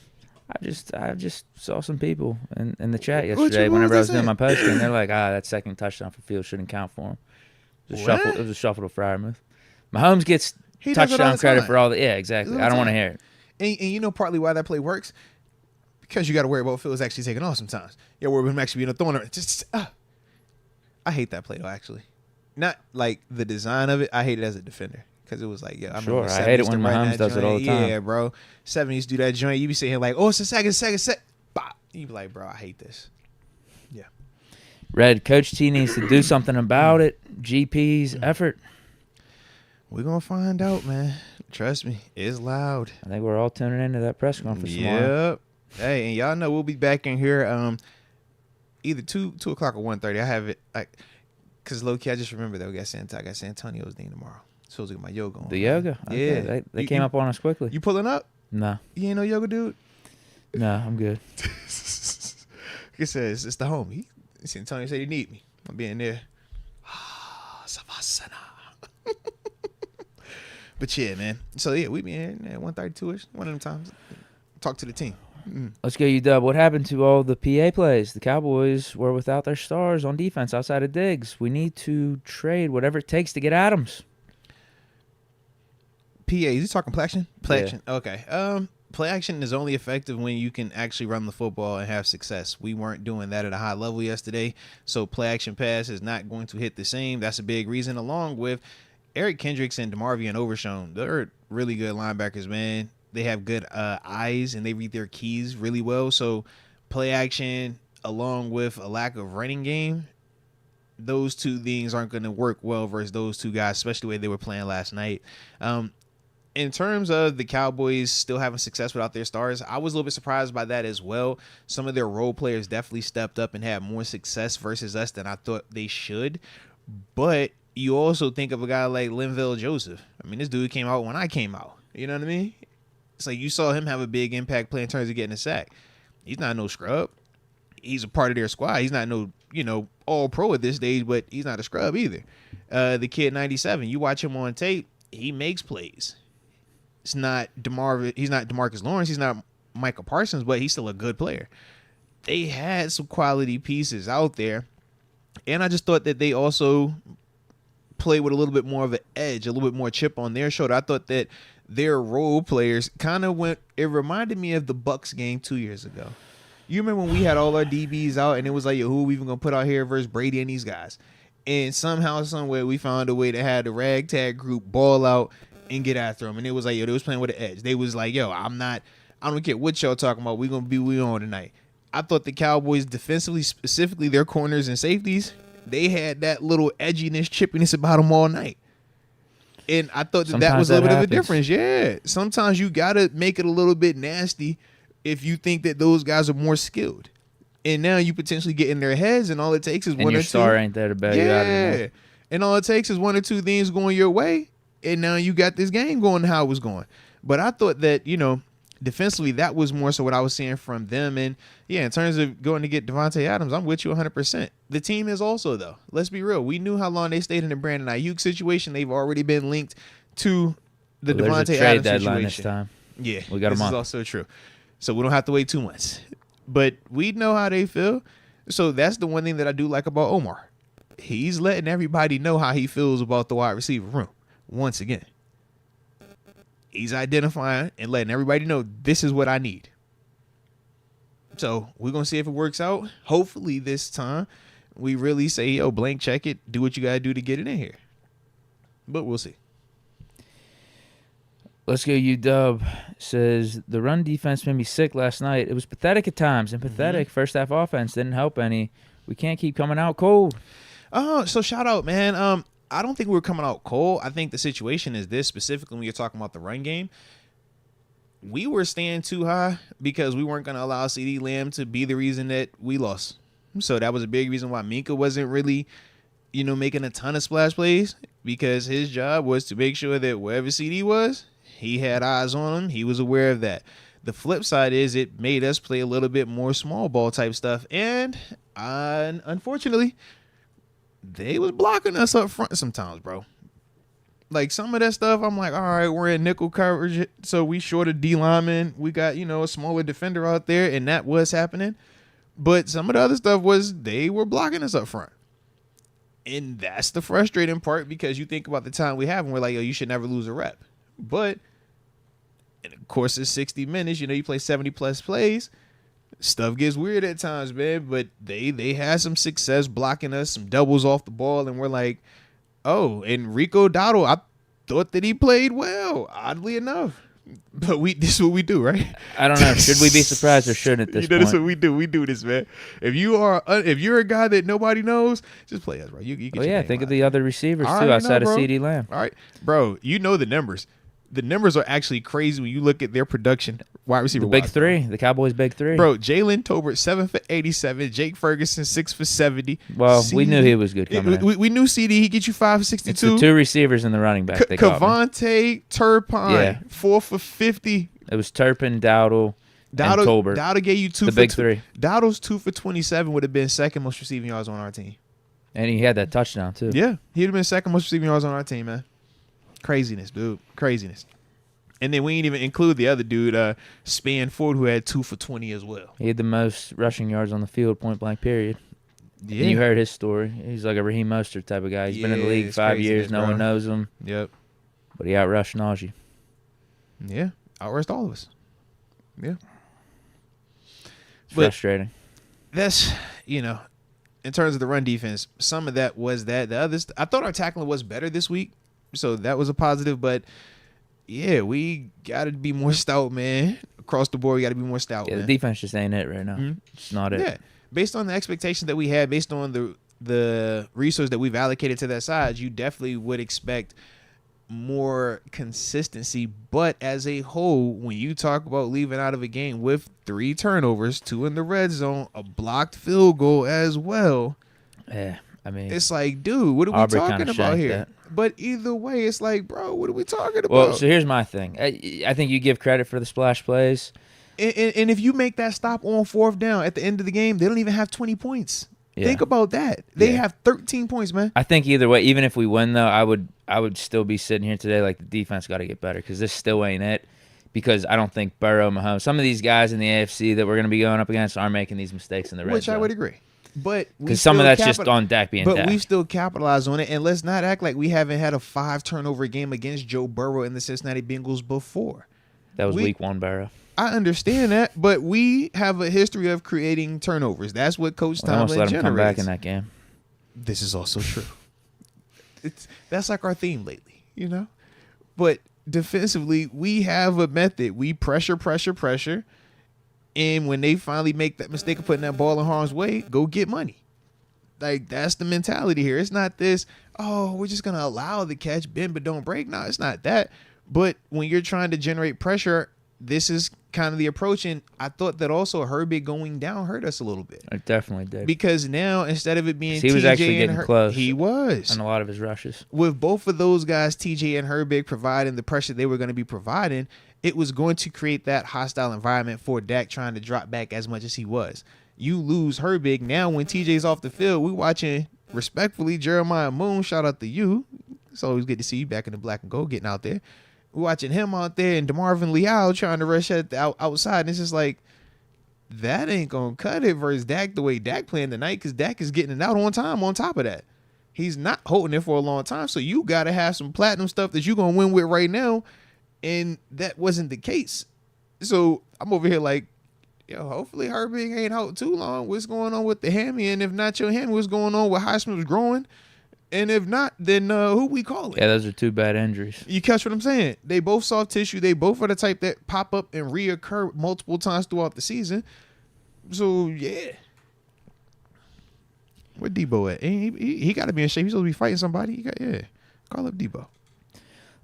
I just saw some people in the chat yesterday whenever I was doing my post game. They're like, that second touchdown for Fields shouldn't count for him. It was a shuffle to Freiermuth. Mahomes gets touchdown credit for all the exactly. I don't want to hear it. And you know partly why that play works? Because you got to worry about Fields actually taking off sometimes. You got to worry about him actually being a thrower. I hate that play though, actually. Not like the design of it. I hate it as a defender. Because it was like, I hate it when Mahomes does it all the time. Yeah, bro. 70s do that joint. You be sitting here like, it's a second. Bop. You be like, bro, I hate this. Yeah. Red, Coach T needs to do something about it. GP's effort. We're going to find out, man. Trust me. It's loud. I think we're all tuning into that press conference tomorrow. Yep. Hey, and y'all know we'll be back in here either 2 o'clock or 1:30. I have it. Because low-key, I just remember that I got San Antonio's thing tomorrow. Supposed to get my yoga on. The yoga? Okay. Yeah. They came up on us quickly. You pulling up? No. You ain't no yoga dude? No, I'm good. Like I said, it's the homie. Antonio said he need me. I'm being there. Savasana. But yeah, man. So yeah, we be in at 132ish. One of them times. Talk to the team. Let's go, UW. What happened to all the PA plays? The Cowboys were without their stars on defense outside of Diggs. We need to trade whatever it takes to get Adams. PA, is he talking play action? Play Yeah. action. Okay. Play action is only effective when you can actually run the football and have success. We weren't doing that at a high level yesterday, so play action pass is not going to hit the same. That's a big reason, along with Eric Kendricks and DeMarvion Overshown. They're really good linebackers, man. They have good eyes, and they read their keys really well. So play action, along with a lack of running game, those two things aren't going to work well versus those two guys, especially the way they were playing last night. In terms of the Cowboys still having success without their stars, I was a little bit surprised by that as well. Some of their role players definitely stepped up and had more success versus us than I thought they should. But you also think of a guy like Linval Joseph. I mean, this dude came out when I came out. You know what I mean? It's like you saw him have a big impact play in terms of getting a sack. He's not no scrub. He's a part of their squad. He's not no, all pro at this stage, but he's not a scrub either. The kid 97, you watch him on tape, he makes plays. It's not he's not DeMarcus Lawrence, he's not Michael Parsons, but he's still a good player. They had some quality pieces out there, and I just thought that they also played with a little bit more of an edge, a little bit more chip on their shoulder. I thought that their role players kind of it reminded me of the Bucs game 2 years ago. You remember when we had all our DBs out and it was like, yo, who are we even going to put out here versus Brady and these guys? And somehow, somewhere, we found a way to have the ragtag group ball out and get after them. And it was like, yo, they was playing with an edge. They was like, yo, I don't care what y'all talking about. We're going to be we on tonight. I thought the Cowboys defensively, specifically their corners and safeties, they had that little edginess, chippiness about them all night. And I thought that was a little bit of a difference. Yeah. Sometimes you got to make it a little bit nasty if you think that those guys are more skilled. And now you potentially get in their heads, and all it takes is one or two. And your star ain't there to bail you out anymore. And all it takes is one or two things going your way, and now you got this game going how it was going. But I thought that, defensively, that was more so what I was seeing from them. And, yeah, in terms of going to get Devante Adams, I'm with you 100%. The team is also, though. Let's be real. We knew how long they stayed in the Brandon Ayuk situation. They've already been linked to the Devante Adams deadline situation. This time. Yeah, we got this is also true. So we don't have to wait 2 months. But we know how they feel. So that's the one thing that I do like about Omar. He's letting everybody know how he feels about the wide receiver room. Once again, he's identifying and letting everybody know this is what I need. So we're going to see if it works out. Hopefully this time we really say, yo, blank check it. Do what you got to do to get it in here. But we'll see. Let's go, UW. Says, the run defense made me sick last night. It was pathetic at times, and pathetic. First half offense didn't help any. We can't keep coming out cold. So shout out, man. I don't think we were coming out cold. I think the situation is this, specifically when you're talking about the run game. We were staying too high because we weren't going to allow CeeDee Lamb to be the reason that we lost. So that was a big reason why Minka wasn't really, making a ton of splash plays, because his job was to make sure that wherever CeeDee was, he had eyes on him. He was aware of that. The flip side is it made us play a little bit more small ball type stuff. And unfortunately, they was blocking us up front sometimes, bro. Like some of that stuff, I'm like, all right, we're in nickel coverage, so we short a D lineman. We got, a smaller defender out there, and that was happening. But some of the other stuff was they were blocking us up front. And that's the frustrating part, because you think about the time we have and we're like, yo, you should never lose a rep. But in the course of 60 minutes, you play 70-plus plays, stuff gets weird at times, man. But they had some success blocking us, some doubles off the ball, and we're like, oh, and Rico Dowdle, I thought that he played well, oddly enough. But this is what we do, right? I don't know. Should we be surprised or shouldn't at this point? That's what we do. We do this, man. If you're a guy that nobody knows, just play us, bro. You get your think out. of the other receivers, too, outside of CeeDee Lamb. All right, bro, the numbers. The numbers are actually crazy when you look at their production. Wide receiver, the big three, the Cowboys' big three. Bro, Jalen Tolbert 7 for 87, Jake Ferguson 6 for 70. Well, we knew he was good coming in. We knew CD, he get you 5 for 62. It's the two receivers in the running back. Cavante Turpin 4 for 50. It was Turpin, Dowdle, and Tolbert. Dowdle gave you 2 the for big three. Dowdle's 2 for 27 would have been second most receiving yards on our team. And he had that touchdown too. Yeah, he'd have been second most receiving yards on our team, man. Craziness, dude. Craziness. And then we ain't even include the other dude, Span Ford, who had 2 for 20 as well. He had the most rushing yards on the field, point blank, period. Yeah. And you heard his story. He's like a Raheem Mostert type of guy. He's been in the league 5 years. No one knows him. Yep. But he outrushed Najee. Yeah. Outrushed all of us. Yeah. It's frustrating. That's, in terms of the run defense, some of that was that. The others, I thought our tackling was better this week, so that was a positive. But, yeah, we got to be more stout, man. Across the board, we got to be more stout, man. The defense just ain't it right now. Mm-hmm. It's not it. Yeah. Based on the expectations that we had, based on the resource that we've allocated to that side, you definitely would expect more consistency. But as a whole, when you talk about leaving out of a game with 3 turnovers, 2 in the red zone, a blocked field goal as well, yeah, I mean, it's like, dude, what are we talking about here? But either way, it's like, bro, what are we talking about? Well, so here's my thing. I think you give credit for the splash plays. And if you make that stop on 4th down at the end of the game, they don't even have 20 points. Yeah. Think about that. They have 13 points, man. I think either way, even if we win, though, I would still be sitting here today like the defense got to get better because this still ain't it. Because I don't think Burrow, Mahomes, some of these guys in the AFC that we're going to be going up against are making these mistakes in the red zone. Which I would agree. But because some of that's just on Dak being Dak. But we still capitalize on it. And let's not act like we haven't had a 5-turnover game against Joe Burrow and the Cincinnati Bengals before. That was week 1 Burrow. I understand that, but we have a history of creating turnovers. That's what Coach Tomlin generates. Let him come back in that game. This is also true. That's like our theme lately, But defensively, we have a method. We pressure. And when they finally make that mistake of putting that ball in harm's way, go get money. Like, that's the mentality here. It's not this, we're just going to allow the catch, bend but don't break. No, it's not that. But when you're trying to generate pressure, this is kind of the approach. And I thought that also Herbig going down hurt us a little bit. It definitely did. Because now, instead of it being he was actually getting close. He was. On a lot of his rushes. With both of those guys, TJ and Herbig, providing the pressure they were going to be providing, it was going to create that hostile environment for Dak trying to drop back as much as he was. You lose Herbig. Now when TJ's off the field, we're watching, respectfully, Jeremiah Moon. Shout out to you. It's always good to see you back in the black and gold getting out there. We're watching him out there and DeMarvin Leal trying to rush at the outside. And it's just like, that ain't going to cut it versus Dak the way Dak playing tonight because Dak is getting it out on time on top of that. He's not holding it for a long time. So you got to have some platinum stuff that you're going to win with right now. And that wasn't the case. So I'm over here like, hopefully Herbig ain't out too long. What's going on with the hammy? And if not your hammy, what's going on with Highsmith's growing? And if not, then who we calling? Yeah, those are 2 bad injuries. You catch what I'm saying? They both soft tissue. They both are the type that pop up and reoccur multiple times throughout the season. So, yeah. Where Debo at? He got to be in shape. He's supposed to be fighting somebody. Call up Debo.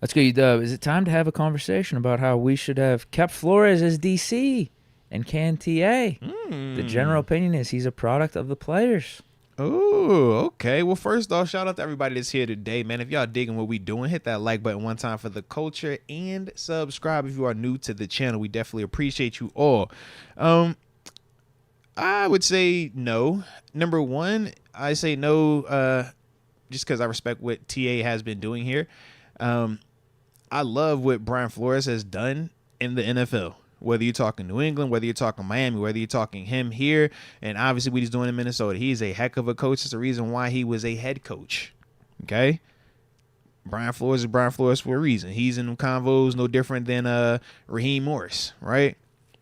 Let's go, UW. Is it time to have a conversation about how we should have kept Flores as DC and can TA? The general opinion is he's a product of the players. Oh, okay. Well, first off, shout out to everybody that's here today, man. If y'all digging what we doing, hit that like button one time for the culture and subscribe if you are new to the channel. We definitely appreciate you all. I would say no. Number one, I say no just because I respect what TA has been doing here. I love what Brian Flores has done in the NFL. Whether you're talking New England, whether you're talking Miami, whether you're talking him here, and obviously what he's doing in Minnesota. He's a heck of a coach. It's the reason why he was a head coach. Okay? Brian Flores is Brian Flores for a reason. He's in convos no different than Raheem Morris, right?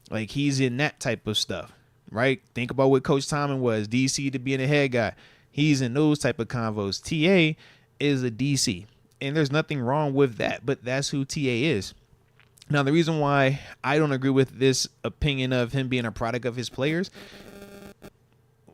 Like, he's in that type of stuff, right? Think about what Coach Tomlin was, DC to being a head guy. He's in those type of convos. TA is a DC, and there's nothing wrong with that, but that's who TA is. Now, the reason why I don't agree with this opinion of him being a product of his players,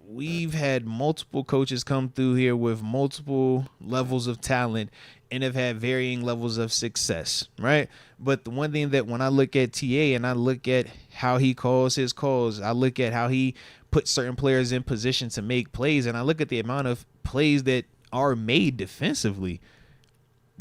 we've had multiple coaches come through here with multiple levels of talent and have had varying levels of success, right? But the one thing that when I look at TA and I look at how he calls his calls, I look at how he puts certain players in position to make plays, and I look at the amount of plays that are made defensively,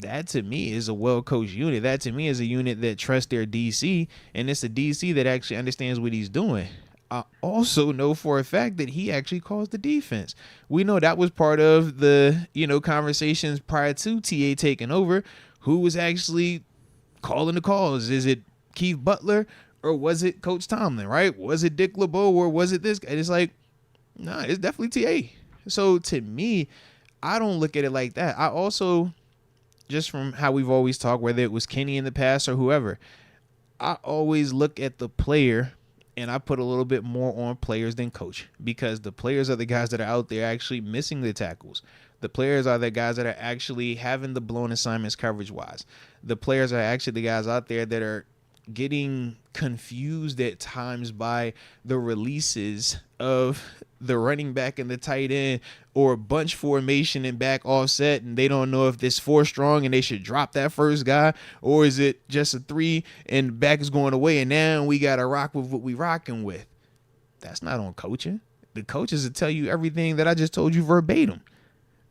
that to me is a well-coached unit. That to me is a unit that trusts their DC, and it's a DC that actually understands what he's doing. I also know for a fact that he actually calls the defense. We know that was part of the, conversations prior to TA taking over who was actually calling the calls? Is it Keith Butler or was it Coach Tomlin, right? Was it Dick LeBeau or was it this guy? It's like, nah, it's definitely TA. So to me, I don't look at it like that. I also, just from how we've always talked, whether it was Kenny in the past or whoever, I always look at the player and I put a little bit more on players than coach, because the players are the guys that are out there actually missing the tackles. The players are the guys that are actually having the blown assignments coverage-wise. The players are actually the guys out there that are getting confused at times by the releases of the running back and the tight end, or bunch formation and back offset, and they don't know if this 4 strong and they should drop that first guy, or is it just a 3 and back is going away and now we got to rock with what we rocking with. That's not on coaching. The coaches will tell you everything that I just told you verbatim.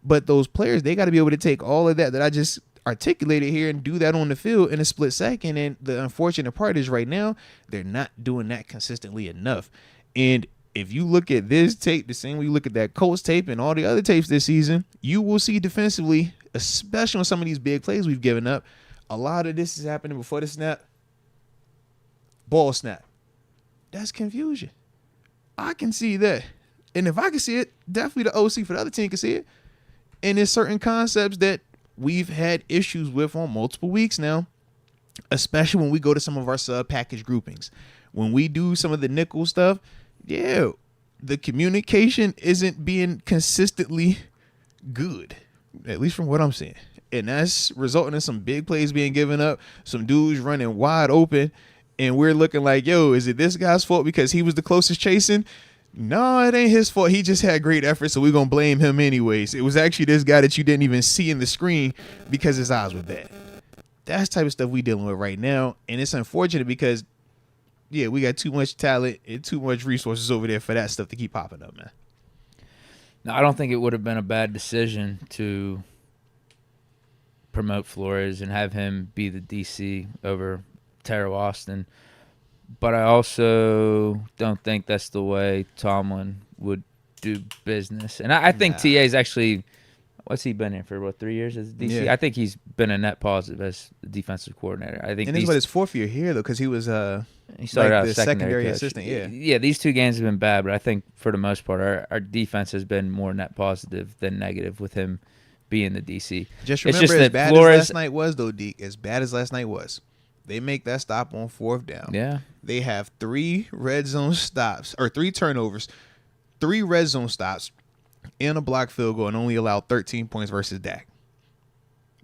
But those players, they got to be able to take all of that I just articulated here and do that on the field in a split second. And the unfortunate part is right now, they're not doing that consistently enough. And if you look at this tape, the same way you look at that Colts tape and all the other tapes this season, you will see defensively, especially on some of these big plays we've given up, a lot of this is happening before the snap. Ball snap. That's confusion. I can see that. And if I can see it, definitely the OC for the other team can see it. And there's certain concepts that we've had issues with on multiple weeks now, especially when we go to some of our sub-package groupings. When we do some of the nickel stuff, yeah, the communication isn't being consistently good, at least from what I'm seeing. And that's resulting in some big plays being given up, some dudes running wide open, and we're looking like, yo, is it this guy's fault because he was the closest chasing? No, it ain't his fault. He just had great effort, so we're going to blame him anyways. It was actually this guy that you didn't even see in the screen because his eyes were bad. That's the type of stuff we dealing with right now, and it's unfortunate because, yeah, we got too much talent and too much resources over there for that stuff to keep popping up, man. No, I don't think it would have been a bad decision to promote Flores and have him be the DC over Terrell Austin. But I also don't think that's the way Tomlin would do business. And I think TA is actually, what's he been here for, about 3 years as DC? Yeah. I think he's been a net positive as the defensive coordinator. I think, and this is his 4th year here, though, because he was he started out the secondary coach. assistant. Yeah, these 2 games have been bad, but I think for the most part, our defense has been more net positive than negative with him being the DC. Just remember, as bad as last night was, though, Deke, as bad as last night was, they make that stop on 4th down. Yeah. They have 3 red zone stops, or 3 turnovers, 3 red zone stops, and a blocked field goal, and only allowed 13 points versus Dak.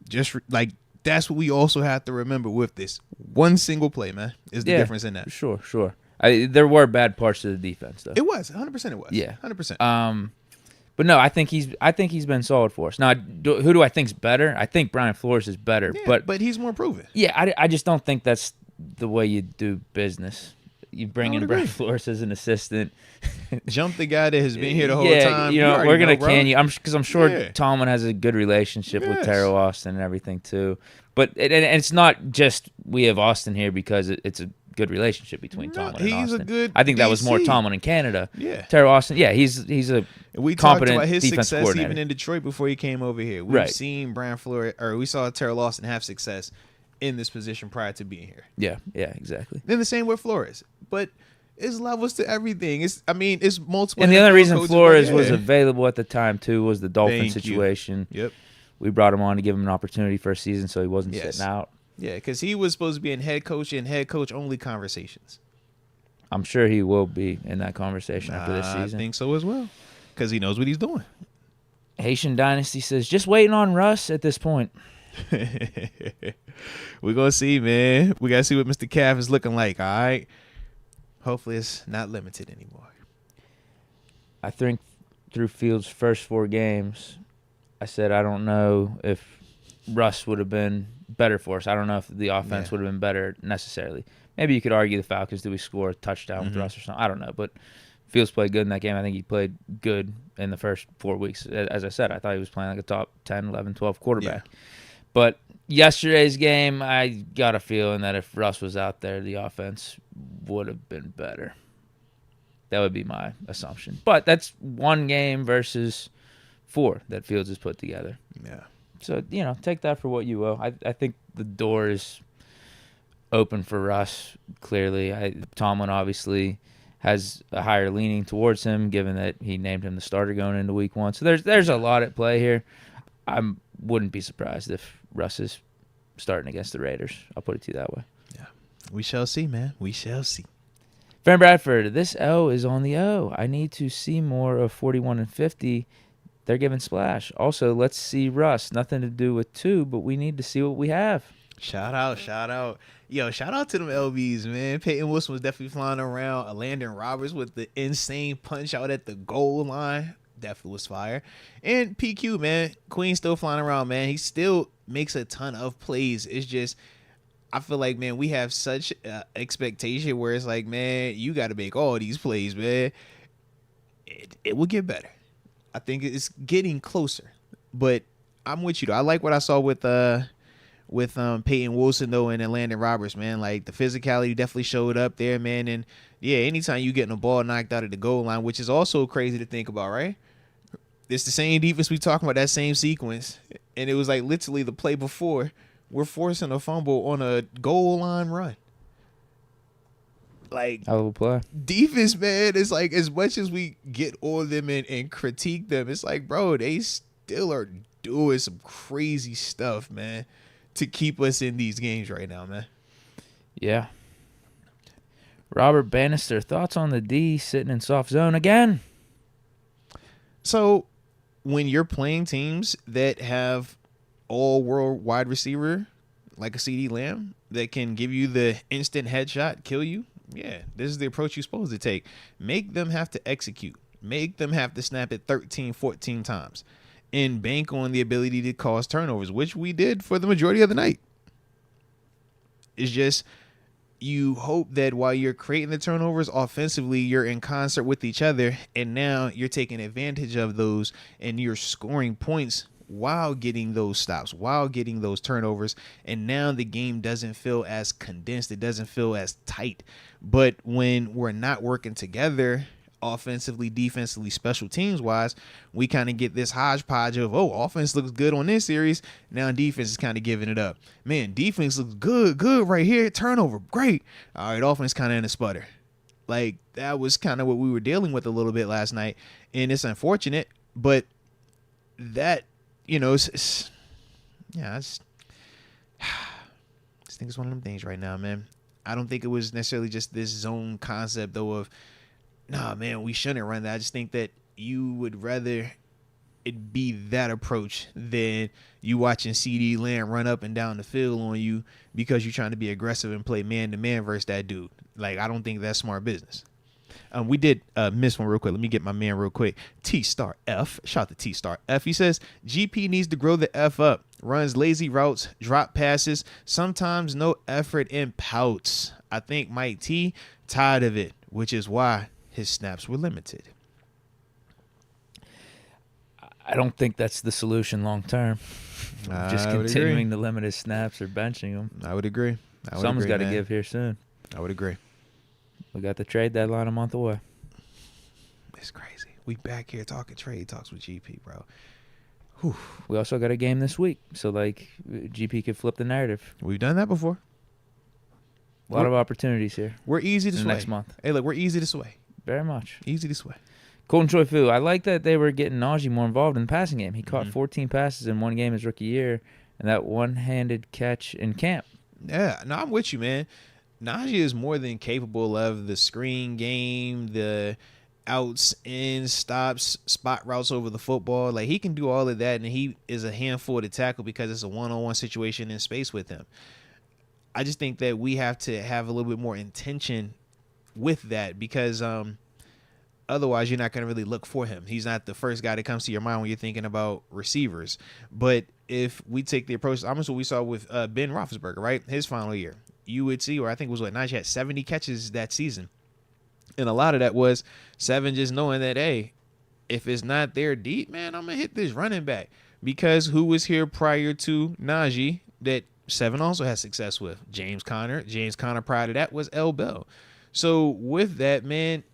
Just like, that's what we also have to remember with this. One single play, man, is the difference in that. Sure. There were bad parts of the defense, though. It was. 100% it was. Yeah. 100%. But no, I think he's been solid for us. Now, who do I think's better? I think Brian Flores is better, but he's more proven. Yeah, I just don't think that's the way you do business. You bring in Brian Flores as an assistant. Jump the guy that has been here the whole time. You know, we're gonna can you. Because I'm sure Tomlin has a good relationship with Terrell Austin and everything too. But it's not just we have Austin here because it's a good relationship between Tomlin and Austin. He's a good I think that was DC. More Tomlin in Canada. Yeah. Terrell Austin, he's a we competent talked about his success even in Detroit before he came over here. We've seen Brian Flores, or we saw Terrell Austin have success in this position prior to being here. Yeah, exactly. Then the same with Flores. But it's levels to everything. It's multiple. And the other reason Flores was available at the time too was the Dolphin situation. Yep. We brought him on to give him an opportunity for a season so he wasn't sitting out. Yeah, because he was supposed to be in head coach and head coach only conversations. I'm sure he will be in that conversation after this season. I think so as well, because he knows what he's doing. Haitian Dynasty says, just waiting on Russ at this point. We're going to see, man. We got to see what Mr. Calf is looking like, all right? Hopefully it's not limited anymore. I think through Fields' first 4 games, I said I don't know if Russ would have been better for us. I don't know if the offense would have been better necessarily. Maybe you could argue the Falcons, do we score a touchdown with Russ or something? I don't know. But Fields played good in that game. I think he played good in the first 4 weeks. As I said, I thought he was playing like a top 10, 11, 12 quarterback. Yeah. But yesterday's game, I got a feeling that if Russ was out there, the offense would have been better. That would be my assumption. But that's 1 game versus 4 that Fields has put together. Yeah. So, take that for what you will. I think the door is open for Russ, clearly. Tomlin obviously has a higher leaning towards him, given that he named him the starter going into week 1. So there's a lot at play here. I wouldn't be surprised if Russ is starting against the Raiders. I'll put it to you that way. Yeah, we shall see, man. We shall see. Fan Bradford, this O is on the O. I need to see more of 41 and 50. They're giving splash. Also, let's see Russ. Nothing to do with 2, but we need to see what we have. Shout out. Yo, shout out to them LBs, man. Peyton Wilson was definitely flying around. Landon Roberts with the insane punch out at the goal line. Definitely was fire. And PQ, man. Queen still flying around, man. He still makes a ton of plays. It's just, I feel like, man, we have such expectation where it's like, man, you got to make all these plays, man. It will get better. I think it's getting closer. But I'm with you, though. I like what I saw with Peyton Wilson, though, and Landon Roberts, man. Like, the physicality definitely showed up there, man. And, yeah, anytime you getting a ball knocked out at the goal line, which is also crazy to think about, right? It's the same defense we talking about, that same sequence. And it was, like, literally the play before, we're forcing a fumble on a goal line run. Like, hell of a play. Defense, man, it's like, as much as we get on them and critique them, it's like, bro, they still are doing some crazy stuff, man, to keep us in these games right now, man. Yeah. Robert Bannister, thoughts on the D sitting in soft zone again? So, when you're playing teams that have all-world wide receiver, like a CeeDee Lamb, that can give you the instant headshot, kill you, yeah, this is the approach you're supposed to take. Make them have to execute. Make them have to snap it 13, 14 times. And bank on the ability to cause turnovers, which we did for the majority of the night. It's just, you hope that while you're creating the turnovers offensively, you're in concert with each other, and now you're taking advantage of those, and you're scoring points while getting those stops, while getting those turnovers, and now the game doesn't feel as condensed. It doesn't feel as tight. But when we're not working together, offensively, defensively, special teams wise, we kind of get this hodgepodge of, offense looks good on this series. Now defense is kind of giving it up. Man, defense looks good right here. Turnover, great. All right, offense kind of in a sputter. Like, that was kind of what we were dealing with a little bit last night. And it's unfortunate, but that, I just think it's one of them things right now, man. I don't think it was necessarily just this zone concept, though, of, nah, man, we shouldn't run that. I just think that you would rather it be that approach than you watching CeeDee Lamb run up and down the field on you because you're trying to be aggressive and play man-to-man versus that dude. Like, I don't think that's smart business. We did miss one real quick. Let me get my man real quick. T-Star F. Shout out to T-Star F. He says, GP needs to grow the F up. Runs lazy routes, drop passes, sometimes no effort and pouts. I think Mike T tired of it, which is why his snaps were limited. I don't think that's the solution long term. Just continuing to limit his snaps or benching him. I would agree. Someone's got to give here soon. I would agree. We got the trade deadline a month away. It's crazy. We back here talking trade talks with GP, bro. Whew. We also got a game this week, so like GP could flip the narrative. We've done that before. A lot of opportunities here. We're easy to sway. Next month. Hey, look, we're easy to sway. Very much. Easy to sway. Colton Choi Fu. I like that they were getting Najee more involved in the passing game. He caught 14 passes in one game his rookie year, and that one-handed catch in camp. Yeah, no, I'm with you, man. Najee is more than capable of the screen game, the outs, in, stops, spot routes over the football. Like, he can do all of that, and he is a handful to tackle because it's a one-on-one situation in space with him. I just think that we have to have a little bit more intention with that because otherwise you're not going to really look for him. He's not the first guy that comes to your mind when you're thinking about receivers. But if we take the approach, almost what we saw with Ben Roethlisberger, right? His final year, you would see, or I think it was Najee had 70 catches that season. And a lot of that was 7 just knowing that, hey, if it's not there deep, man, I'm going to hit this running back. Because who was here prior to Najee that 7 also had success with? James Conner. James Conner prior to that was L. Bell. So with that, man,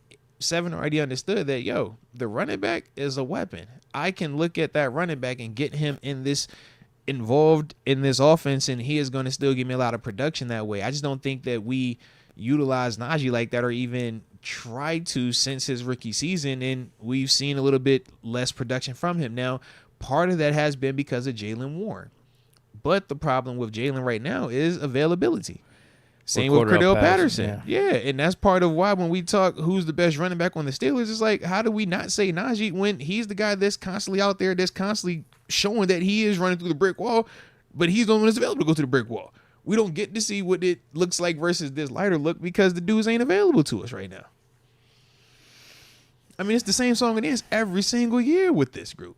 7 already understood that, the running back is a weapon. I can look at that running back and get him in this involved in this offense, and he is going to still give me a lot of production that way. I just don't think that we utilize Najee like that or even tried to since his rookie season, and we've seen a little bit less production from him. Now, part of that has been because of Jalen Warren. But the problem with Jalen right now is availability. Same with Cordell Patterson. Yeah, and that's part of why when we talk who's the best running back on the Steelers, it's like, how do we not say Najee when he's the guy that's constantly out there, that's constantly showing that he is running through the brick wall, but he's the one that's available to go to the brick wall. We don't get to see what it looks like versus this lighter look because the dudes ain't available to us right now. I mean, it's the same song and dance every single year with this group.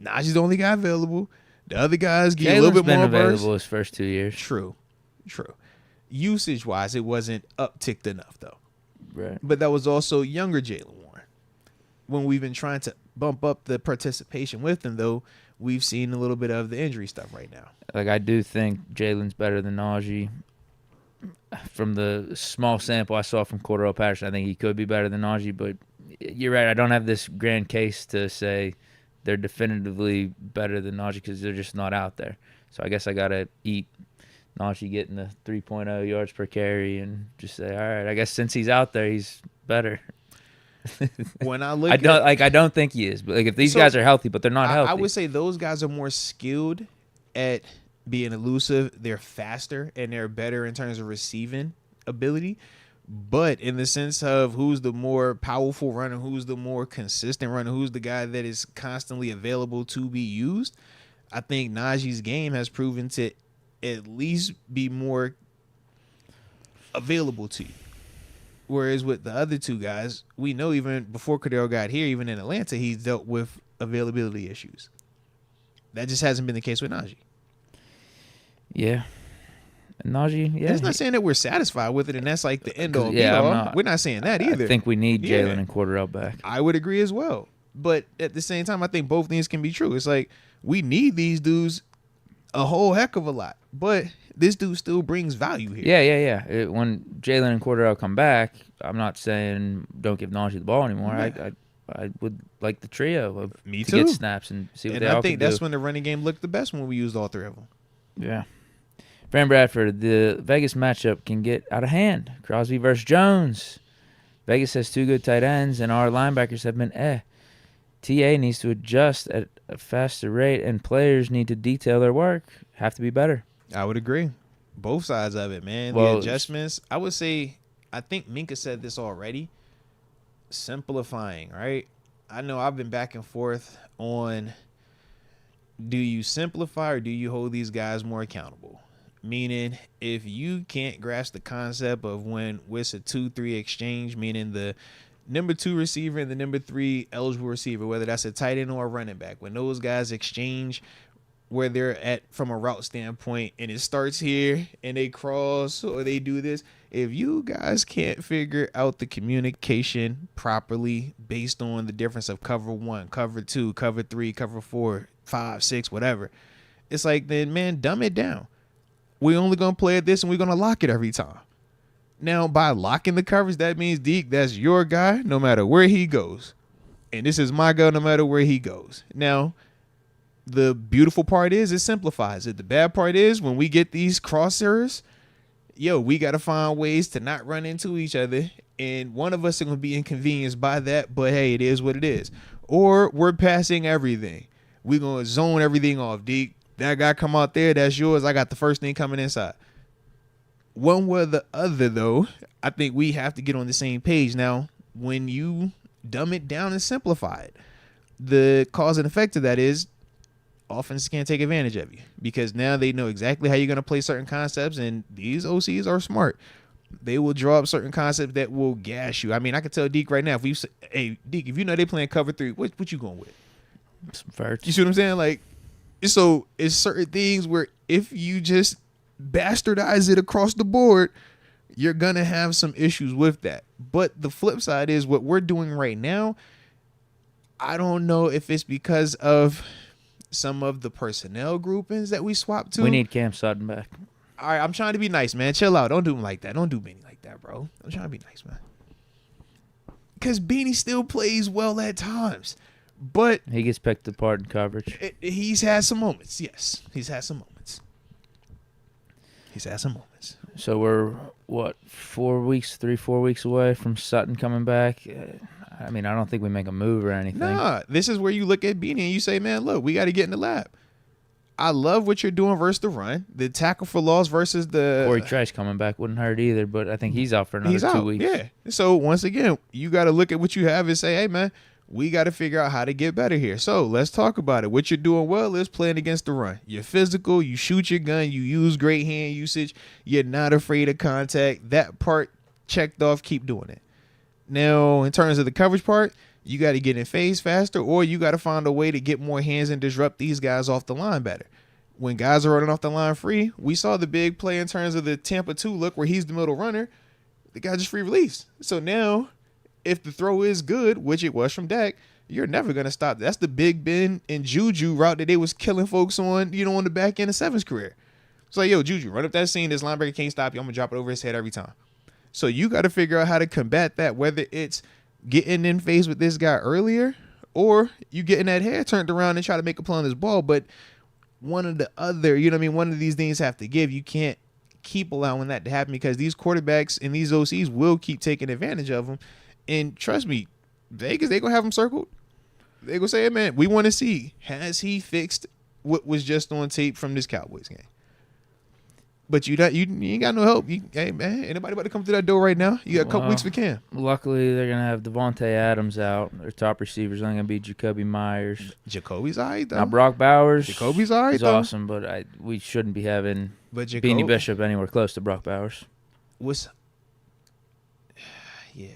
Najee's the only guy available. The other guys get a little bit more available his first 2 years. True. Usage-wise, it wasn't upticked enough, though. Right. But that was also younger Jalen Warren. When we've been trying to bump up the participation with him, though, we've seen a little bit of the injury stuff right now. Like, I do think Jalen's better than Najee. From the small sample I saw from Cordell Patterson, I think he could be better than Najee, but you're right. I don't have this grand case to say they're definitively better than Najee because they're just not out there. So I guess I got to eat Najee getting the 3.0 yards per carry and just say, all right, I guess since he's out there, he's better. When I look I don't think he is. But like if these guys are healthy, but they're not healthy. I would say those guys are more skilled at being elusive. They're faster and they're better in terms of receiving ability. But in the sense of who's the more powerful runner, who's the more consistent runner, who's the guy that is constantly available to be used, I think Najee's game has proven to at least be more available to you. Whereas with the other two guys, we know even before Cordell got here, even in Atlanta, he's dealt with availability issues. That just hasn't been the case with Najee. Yeah. Najee, yeah. And it's not saying that we're satisfied with it, and that's like the end all be all. We're not saying that either. I think we need Jalen and Cordell back. I would agree as well. But at the same time, I think both things can be true. It's like we need these dudes a whole heck of a lot, but this dude still brings value here. Yeah. When Jalen and Cordell come back, I'm not saying don't give Najee the ball anymore. Yeah. I would like the trio of Me to too. get snaps and see what and they all I think can that's do. when the running game looked the best when we used all three of them. Yeah. Fran Bradford, the Vegas matchup can get out of hand. Crosby versus Jones. Vegas has two good tight ends, and our linebackers have been TA needs to adjust at a faster rate, and players need to detail their work. Have to be better. I would agree. Both sides of it, man. Well, the adjustments. I would say, I think Minka said this already. Simplifying, right? I know I've been back and forth on do you simplify or do you hold these guys more accountable? Meaning, if you can't grasp the concept of when it's a 2-3 exchange, meaning the number 2 receiver and the number 3 eligible receiver, whether that's a tight end or a running back, when those guys exchange where they're at from a route standpoint and it starts here and they cross or they do this, if you guys can't figure out the communication properly based on the difference of cover 1, cover 2, cover 3, cover 4, 5, 6, whatever, it's like, then, man, dumb it down. We're only going to play at this and we're going to lock it every time. Now, by locking the coverage, that means, Deke, that's your guy no matter where he goes. And this is my guy no matter where he goes. Now, the beautiful part is it simplifies it. The bad part is when we get these crosshairs, we got to find ways to not run into each other. And one of us is going to be inconvenienced by that, but hey, it is what it is. Or we're passing everything. We're going to zone everything off, Deke. That guy come out there, that's yours. I got the first thing coming inside. One way or the other, though, I think we have to get on the same page. Now, when you dumb it down and simplify it, the cause and effect of that is offenses can't take advantage of you because now they know exactly how you're going to play certain concepts, and these OCs are smart. They will draw up certain concepts that will gas you. I mean, I can tell Deke right now, if we say, hey, Deke, if you know they playing cover 3, what you going with? Some farts. You see what I'm saying? Like, so it's certain things where if you just bastardize it across the board, you're going to have some issues with that. But the flip side is what we're doing right now. I don't know if it's because of some of the personnel groupings that we swapped to. We need Cam Sutton back. All right, I'm trying to be nice, man. Chill out. Don't do him like that. Don't do Beanie like that, bro. I'm trying to be nice, man. Because Beanie still plays well at times. But he gets picked apart in coverage. He's had some moments. Yes, he's had some moments. So we're, 4 weeks away from Sutton coming back. I mean, I don't think we make a move or anything. Nah, this is where you look at Beanie and you say, man, look, we got to get in the lab. I love what you're doing versus the run. The tackle for loss versus the... Corey Trice coming back wouldn't hurt either, but I think he's out for another 2 weeks. Yeah. So, once again, you got to look at what you have and say, hey, man, we got to figure out how to get better here. So, let's talk about it. What you're doing well is playing against the run. You're physical. You shoot your gun. You use great hand usage. You're not afraid of contact. That part checked off. Keep doing it. Now, in terms of the coverage part, you got to get in phase faster, or you got to find a way to get more hands and disrupt these guys off the line better. When guys are running off the line free, we saw the big play in terms of the Tampa 2 look where he's the middle runner. The guy just free release. So now, if the throw is good, which it was from Dak, you're never going to stop. That's the Big Ben and Juju route that they was killing folks on, on the back end of Seven's career. It's like, yo, Juju, run up that seam. This linebacker can't stop you. I'm going to drop it over his head every time. So you got to figure out how to combat that, whether it's getting in phase with this guy earlier or you getting that head turned around and try to make a play on this ball. But one of the other, one of these things have to give. You can't keep allowing that to happen because these quarterbacks and these OCs will keep taking advantage of them. And trust me, Vegas, they going to have them circled. They going to say, hey, man, we want to see, has he fixed what was just on tape from this Cowboys game? But you ain't got no help. Hey, man, anybody about to come through that door right now? You got a couple weeks for Cam. Luckily, they're going to have Devante Adams out. Their top receivers are going to be Jacoby Myers. Jacoby's all right, though. Now, Brock Bowers. Jacoby's all right, he's though. Awesome, but we shouldn't be having Beanie Bishop anywhere close to Brock Bowers. Yeah.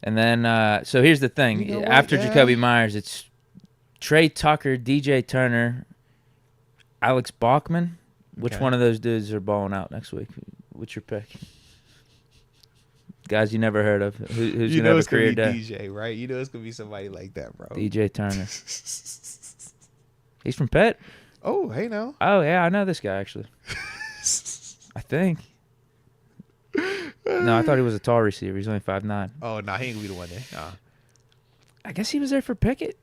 And then, so here's the thing. After Jacoby Myers, it's Trey Tucker, DJ Turner, Alex Bachman. Which one of those dudes are balling out next week? What's your pick? Guys you never heard of. Who's going to have a career day? DJ, right? You know it's going to be somebody like that, bro. DJ Turner. He's from Pitt? Oh, hey now. Oh, yeah, I know this guy, actually. I think. No, I thought he was a tall receiver. He's only 5'9". Oh, no, he ain't going to be the one there. Nah. I guess he was there for Pickett.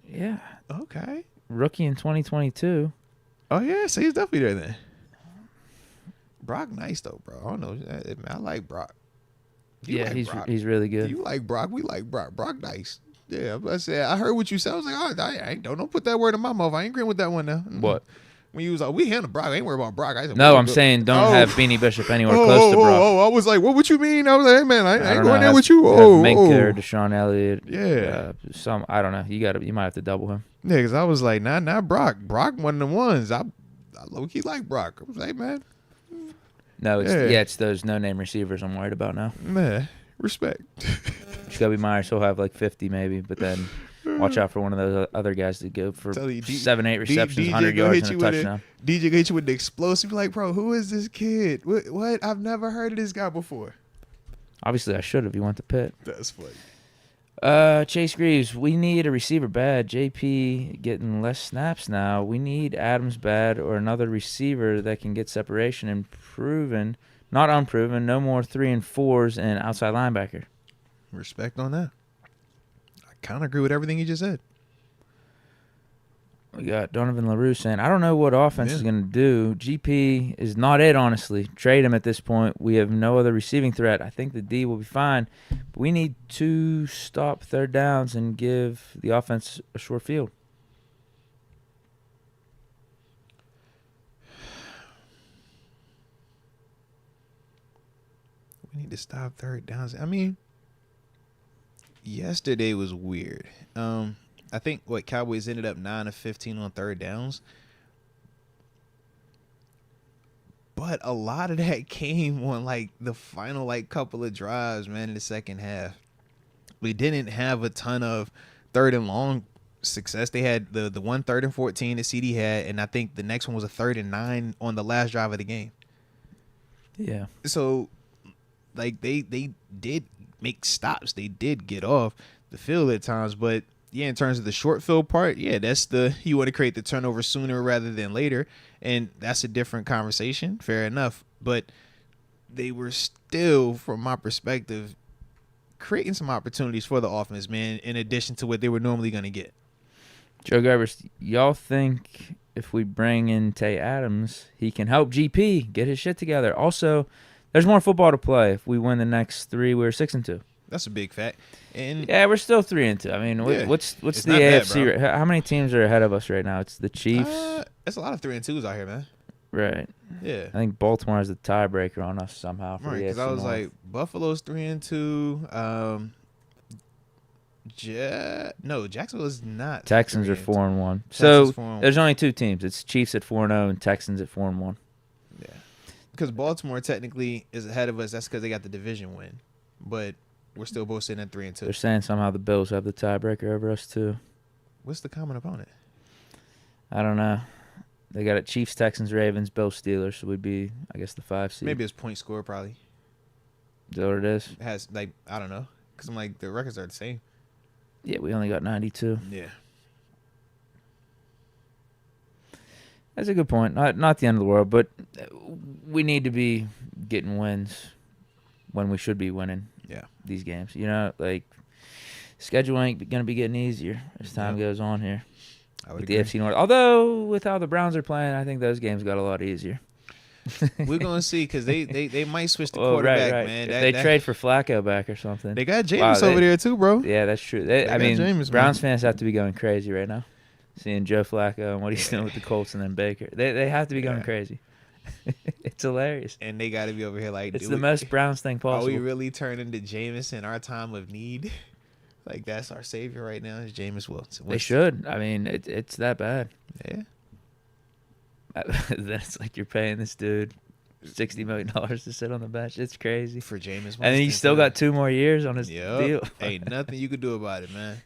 Yeah. Okay. Rookie in 2022. Oh, yeah, so he's definitely there then. Brock nice, though, bro. I don't know. I like Brock. He's really good. You like Brock. We like Brock. Brock nice. Yeah, I heard what you said. I was like, oh, I don't put that word in my mouth. I ain't agreeing with that one now. What? When you was like, we handle Brock. I ain't worried about Brock. I said, no, I'm saying don't have Beanie Bishop anywhere close to Brock. I was like, what you mean? I was like, hey, man, I ain't going there with you. Minka or Deshaun Elliott. Yeah. I don't know. You might have to double him. Yeah, because I was like, not Brock. Brock one of the ones. I low-key like Brock. I was like, man. No, it's those no-name receivers I'm worried about now. Man, respect. Jacoby Myers, he'll have like 50 maybe, but then watch out for one of those other guys to go for 7-8 receptions, 100 yards, and a touchdown. DJ hit you with the explosive. You're like, bro, who is this kid? What? I've never heard of this guy before. Obviously, I should have. You went to Pitt. That's funny. Chase Greaves, we need a receiver bad. JP getting less snaps now. We need Adams bad or another receiver that can get separation and proven, not unproven, no more 3 and 4s and outside linebacker. Respect on that. I kind of agree with everything you just said. We got Donovan LaRue saying, I don't know what offense is going to do. GP is not it, honestly. Trade him at this point. We have no other receiving threat. I think the D will be fine. But we need to stop third downs and give the offense a short field. We need to stop third downs. I mean, yesterday was weird. I think Cowboys ended up 9 of 15 on third downs. But a lot of that came on the final couple of drives, man, in the second half. We didn't have a ton of third and long success. They had the one 3rd and 14 that CD had, and I think the next one was a 3rd and 9 on the last drive of the game. Yeah. So they did make stops. They did get off the field at times, but yeah, in terms of the short field part, yeah, that's you want to create the turnover sooner rather than later, and that's a different conversation. Fair enough, but they were still, from my perspective, creating some opportunities for the offense, man, in addition to what they were normally going to get. Joe Gerbers, y'all think if we bring in Tay Adams, he can help GP get his shit together? Also, there's more football to play. If we win the next 3, we're 6-2. That's a big fact. And yeah, we're still 3-2. I mean, what's the AFC? How many teams are ahead of us right now? It's the Chiefs. It's a lot of 3-2s out here, man. Right. Yeah. I think Baltimore has the tiebreaker on us somehow. For right, because I was like, Buffalo's 3-2. Jacksonville is not. Texans are 4-1. So there's only 2 teams. It's Chiefs at 4-0 and Texans at 4-1. Yeah. Because Baltimore technically is ahead of us. That's because they got the division win. But we're still both sitting at 3-2. They're saying somehow the Bills have the tiebreaker over us too. What's the common opponent? I don't know. They got it Chiefs, Texans, Ravens, Bills, Steelers. So we'd be, I guess, the 5 seed. Maybe it's point score, probably. Is that what it is? It has, like, I don't know. Because I'm like, the records are the same. Yeah, we only got 92. Yeah. That's a good point. Not the end of the world, but we need to be getting wins when we should be winning these games. You know, like, schedule ain't going to be getting easier as time goes on here. With the AFC North. Although, with how the Browns are playing, I think those games got a lot easier. We're going to see because they might switch the quarterback, right. man. If they trade for Flacco back or something. They got James over there too, bro. Yeah, that's true. Browns fans have to be going crazy right now. Seeing Joe Flacco and what he's doing with the Colts and then Baker. They have to be going crazy. It's hilarious. And they got to be over here like, it's the most Browns thing possible. Are we really turning to Jameis in our time of need? Like, that's our savior right now is Jameis Winston. They should. I mean, it's that bad. Yeah. Then it's like you're paying this dude $60 million to sit on the bench. It's crazy. For Jameis Winston. And he's still got 2 more years on his deal. Ain't nothing you could do about it, man.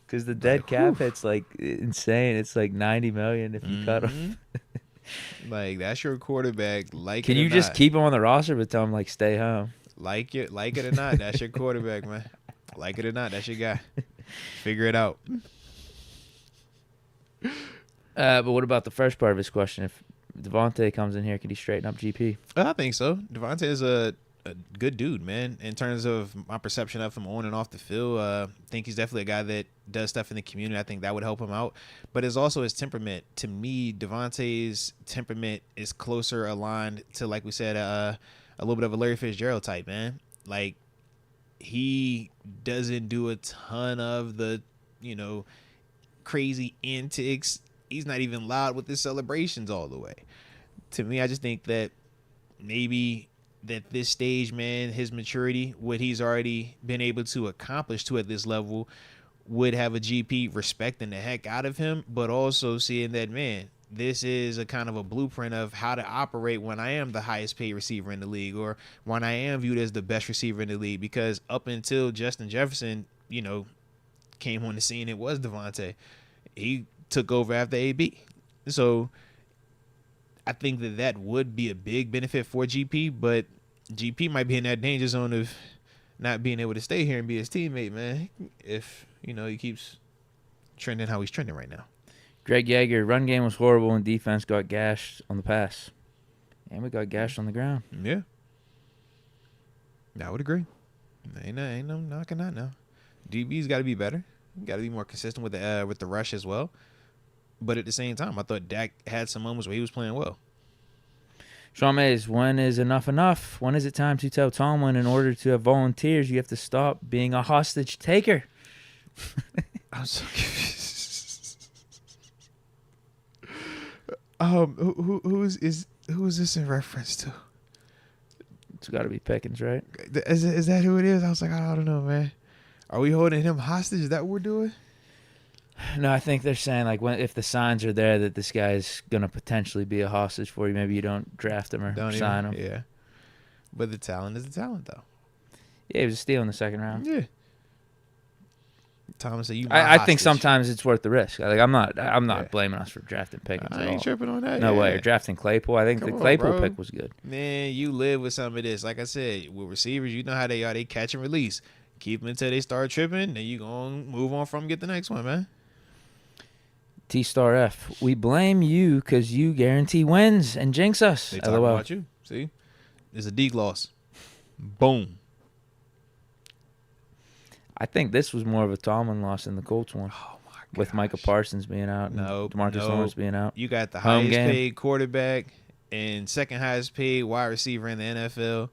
Because the dead cap hit's like insane. It's like $90 million if you cut him. Like, that's your quarterback. Can you just keep him on the roster but tell him, like, stay home? Like it or not, that's your quarterback, man. Like it or not, that's your guy. Figure it out. But what about the first part of his question? If Devante comes in here, could he straighten up GP? I think so. Devante is a good dude, man. In terms of my perception of him on and off the field, I think he's definitely a guy that does stuff in the community. I think that would help him out. But it's also his temperament. To me, Devante's temperament is closer aligned to, like we said, a little bit of a Larry Fitzgerald type, man. Like, he doesn't do a ton of the, crazy antics. He's not even loud with his celebrations all the way. To me, I just think that maybe at this stage, man, his maturity, what he's already been able to accomplish to at this level, would have a GP respecting the heck out of him, but also seeing that, man, this is a kind of a blueprint of how to operate when I am the highest paid receiver in the league or when I am viewed as the best receiver in the league. Because up until Justin Jefferson, came on the scene, it was Devante. He took over after AB. So I think that would be a big benefit for GP, but GP might be in that danger zone of not being able to stay here and be his teammate, man, if, he keeps trending how he's trending right now. Greg Yeager, run game was horrible and defense got gashed on the pass. And we got gashed on the ground. Yeah. I would agree. Ain't no knocking that now. DB's got to be better. Got to be more consistent with the rush as well. But at the same time, I thought Dak had some moments where he was playing well. Sean Mays, when is enough enough? When is it time to tell Tomlin in order to have volunteers, you have to stop being a hostage taker? I'm so confused. Who is this in reference to? It's got to be Pickens, right? Is that who it is? I was like, I don't know, man. Are we holding him hostage? Is that what we're doing? No, I think they're saying, like, if the signs are there that this guy's going to potentially be a hostage for you, maybe you don't draft him or sign him. Yeah. But the talent is the talent, though. Yeah, he was a steal in the second round. Yeah. Thomas said, I think sometimes it's worth the risk. Like, I'm not blaming us for drafting Pickens at all. I ain't tripping on that. No way. Or drafting Claypool. I think the Claypool pick was good. Man, you live with some of this. Like I said, with receivers, you know how they are. They catch and release. Keep them until they start tripping. Then you going to move on from them, get the next one, man. T-Star F. We blame you because you guarantee wins and jinx us. They talking about you. See? It's a Deke loss. Boom. I think this was more of a Tomlin loss than the Colts one. Oh my god. With Micah Parsons being out and DeMarcus Lawrence being out. You got the Home highest game. paid quarterback and second highest paid wide receiver in the NFL.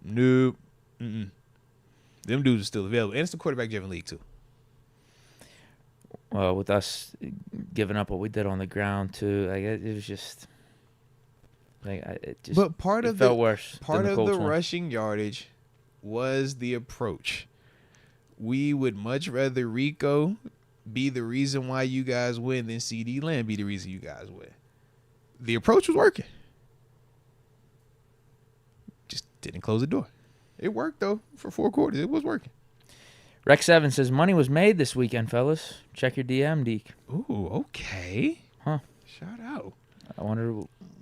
Nope. Mm-mm. Them dudes are still available. And it's the quarterback-driven league, too. Well, with us giving up what we did on the ground, too, like it was just... But part of felt worse. Part of Colts the one. rushing yardage was the approach. We would much rather Rico be the reason why you guys win than CD Lamb be the reason you guys win. The approach was working. Just didn't close the door. It worked, though, for 4 quarters. It was working. Rex 7 says, money was made this weekend, fellas. Check your DM, Deke. Ooh, okay. Huh. Shout out. I wonder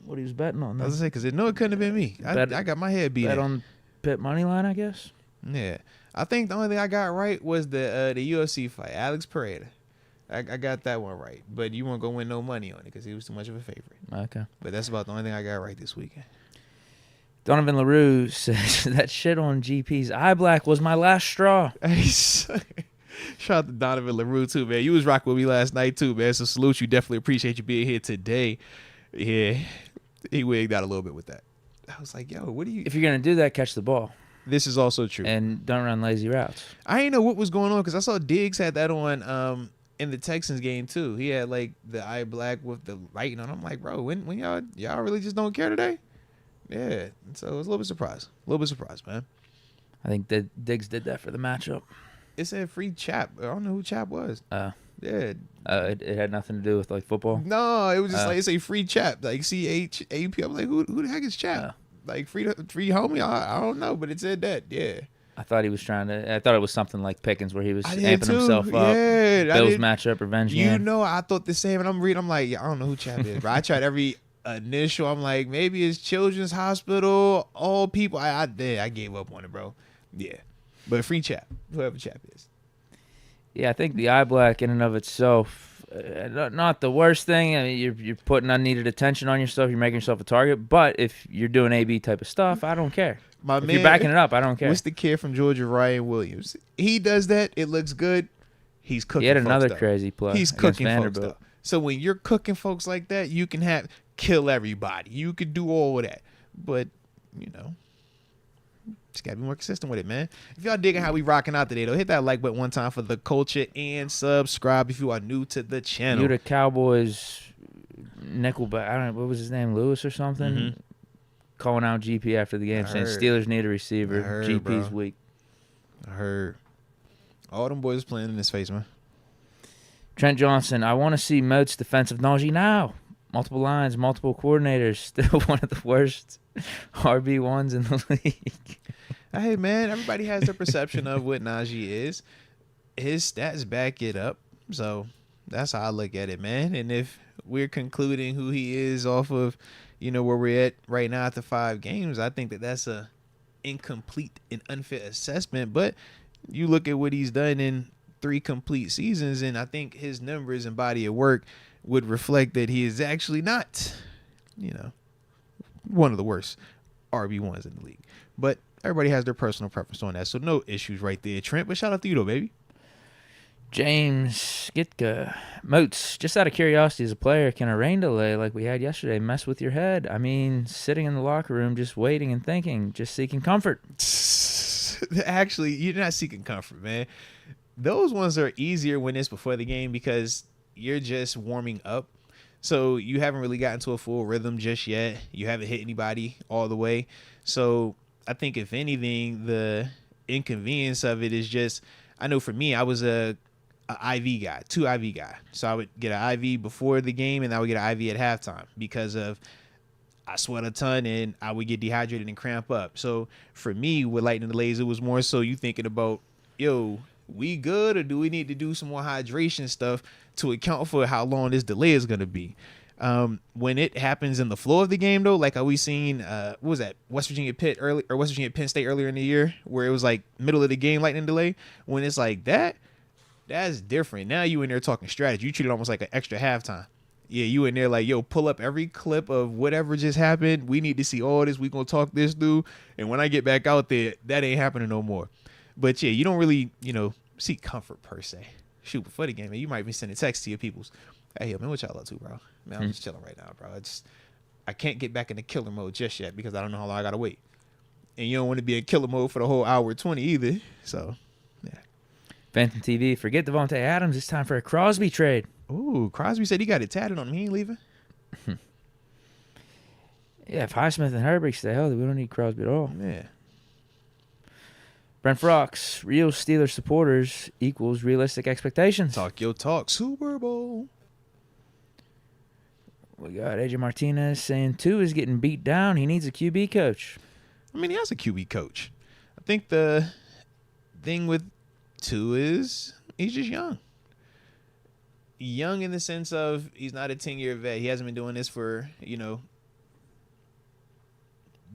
what he was betting on. I was going to say, because it couldn't have been me. I got my head beat. Bet on Pitt money line, I guess? Yeah. I think the only thing I got right was the UFC fight, Alex Pereira. I got that one right. But you won't go win no money on it because he was too much of a favorite. Okay. But that's about the only thing I got right this weekend. Donovan LaRue says, that shit on GP's eye black was my last straw. Hey, shout out to Donovan LaRue, too, man. You was rocking with me last night, too, man. So salute you. Definitely appreciate you being here today. Yeah. He wigged out a little bit with that. I was like, yo, what do you... If you're going to do that, catch the ball. This is also true. And don't run lazy routes. I didn't know what was going on because I saw Diggs had that on in the Texans game, too. He had, like, the eye black with the lighting on. I'm like, bro, when y'all really just don't care today? Yeah. So I was a little bit surprised. Man. I think that Diggs did that for the matchup. It said free Chap. I don't know who Chap was. Yeah. It had nothing to do with, like, football? No, it was just like, it say free Chap. Like, C-H-A-P. I'm like, who the heck is Chap? Like, free homie? I don't know, but it said that. Yeah. I thought he was I thought it was something like Pickens where he was amping himself up. Yeah. Bills matchup, revenge game. You know, I thought the same, and I'm reading. I'm like, yeah, I don't know who Chap is, bro. I tried every initial. I'm like, maybe it's Children's Hospital, all people. I gave up on it, bro. Yeah. But free Chap, whoever Chap is. Yeah, I think the eye black in and of itself, not the worst thing. I mean, you're putting unneeded attention on yourself. You're making yourself a target. But if you're doing AB type of stuff, I don't care. If you're backing it up, I don't care. What's the kid from Georgia, Ryan Williams? He does that. It looks good. He's cooking. He had another folks crazy play. He's cooking folks Vanderbilt. up. So when you're cooking folks like that, you can kill everybody. You could do all of that. But, just got to be more consistent with it, man. If y'all digging how we rocking out today, though, hit that like button one time for the culture and subscribe if you are new to the channel. You the Cowboys nickelback, I don't know, what was his name, Lewis or something? Mm-hmm. Calling out GP after the game, saying Steelers need a receiver. GP's weak. I heard. All them boys playing in his face, man. Trent Johnson, I want to see Moats defensive nausea now. Multiple lines, multiple coordinators. Still one of the worst RB1s in the league. Hey, man, everybody has their perception of what Najee is. His stats back it up. So that's how I look at it, man. And if we're concluding who he is off of, where we're at right now after 5 games, I think that that's a incomplete and unfair assessment. But you look at what he's done in 3 complete seasons, and I think his numbers and body of work would reflect that he is actually not, one of the worst RB1s in the league. But everybody has their personal preference on that, so no issues right there, Trent. But shout out to you, though, baby. James Gitka. Moats, just out of curiosity, as a player, can a rain delay like we had yesterday mess with your head? I mean, sitting in the locker room, just waiting and thinking, just seeking comfort. Actually, you're not seeking comfort, man. Those ones are easier when it's before the game because you're just warming up. So you haven't really gotten to a full rhythm just yet. You haven't hit anybody all the way. So I think if anything, the inconvenience of it is just, I know for me, I was a IV guy, 2 IV guy. So I would get an IV before the game and I would get an IV at halftime because of I sweat a ton and I would get dehydrated and cramp up. So for me, with lightning delays, it was more so you thinking about, we good or do we need to do some more hydration stuff to account for how long this delay is going to be? When it happens in the flow of the game, though, like we seen, what was that, West Virginia Penn State earlier in the year, where it was like middle of the game lightning delay. When it's like that, that's different. Now you in there talking strategy. You treat it almost like an extra halftime. Yeah, you in there like, pull up every clip of whatever just happened. We need to see all this. We gonna talk this through. And when I get back out there, that ain't happening no more. But yeah, you don't really, seek comfort per se. Shoot, before the game, man, you might be sending texts to your peoples. Hey, man, what y'all up to, bro? Man, I'm just chilling right now, bro. I can't get back into killer mode just yet because I don't know how long I gotta wait. And you don't want to be in killer mode for the whole hour 20 either. So, yeah. Phantom TV, forget Devante Adams. It's time for a Crosby trade. Ooh, Crosby said he got it tatted on him. He ain't leaving. Yeah, if Highsmith and Herbig stay healthy, we don't need Crosby at all. Yeah. Brent Frocks, real Steelers supporters equals realistic expectations. Talk your talk. Super Bowl. We got AJ Martinez saying Tua is getting beat down. He needs a QB coach. I mean, he has a QB coach. I think the thing with Tua is he's just young. Young in the sense of he's not a 10-year vet. He hasn't been doing this for,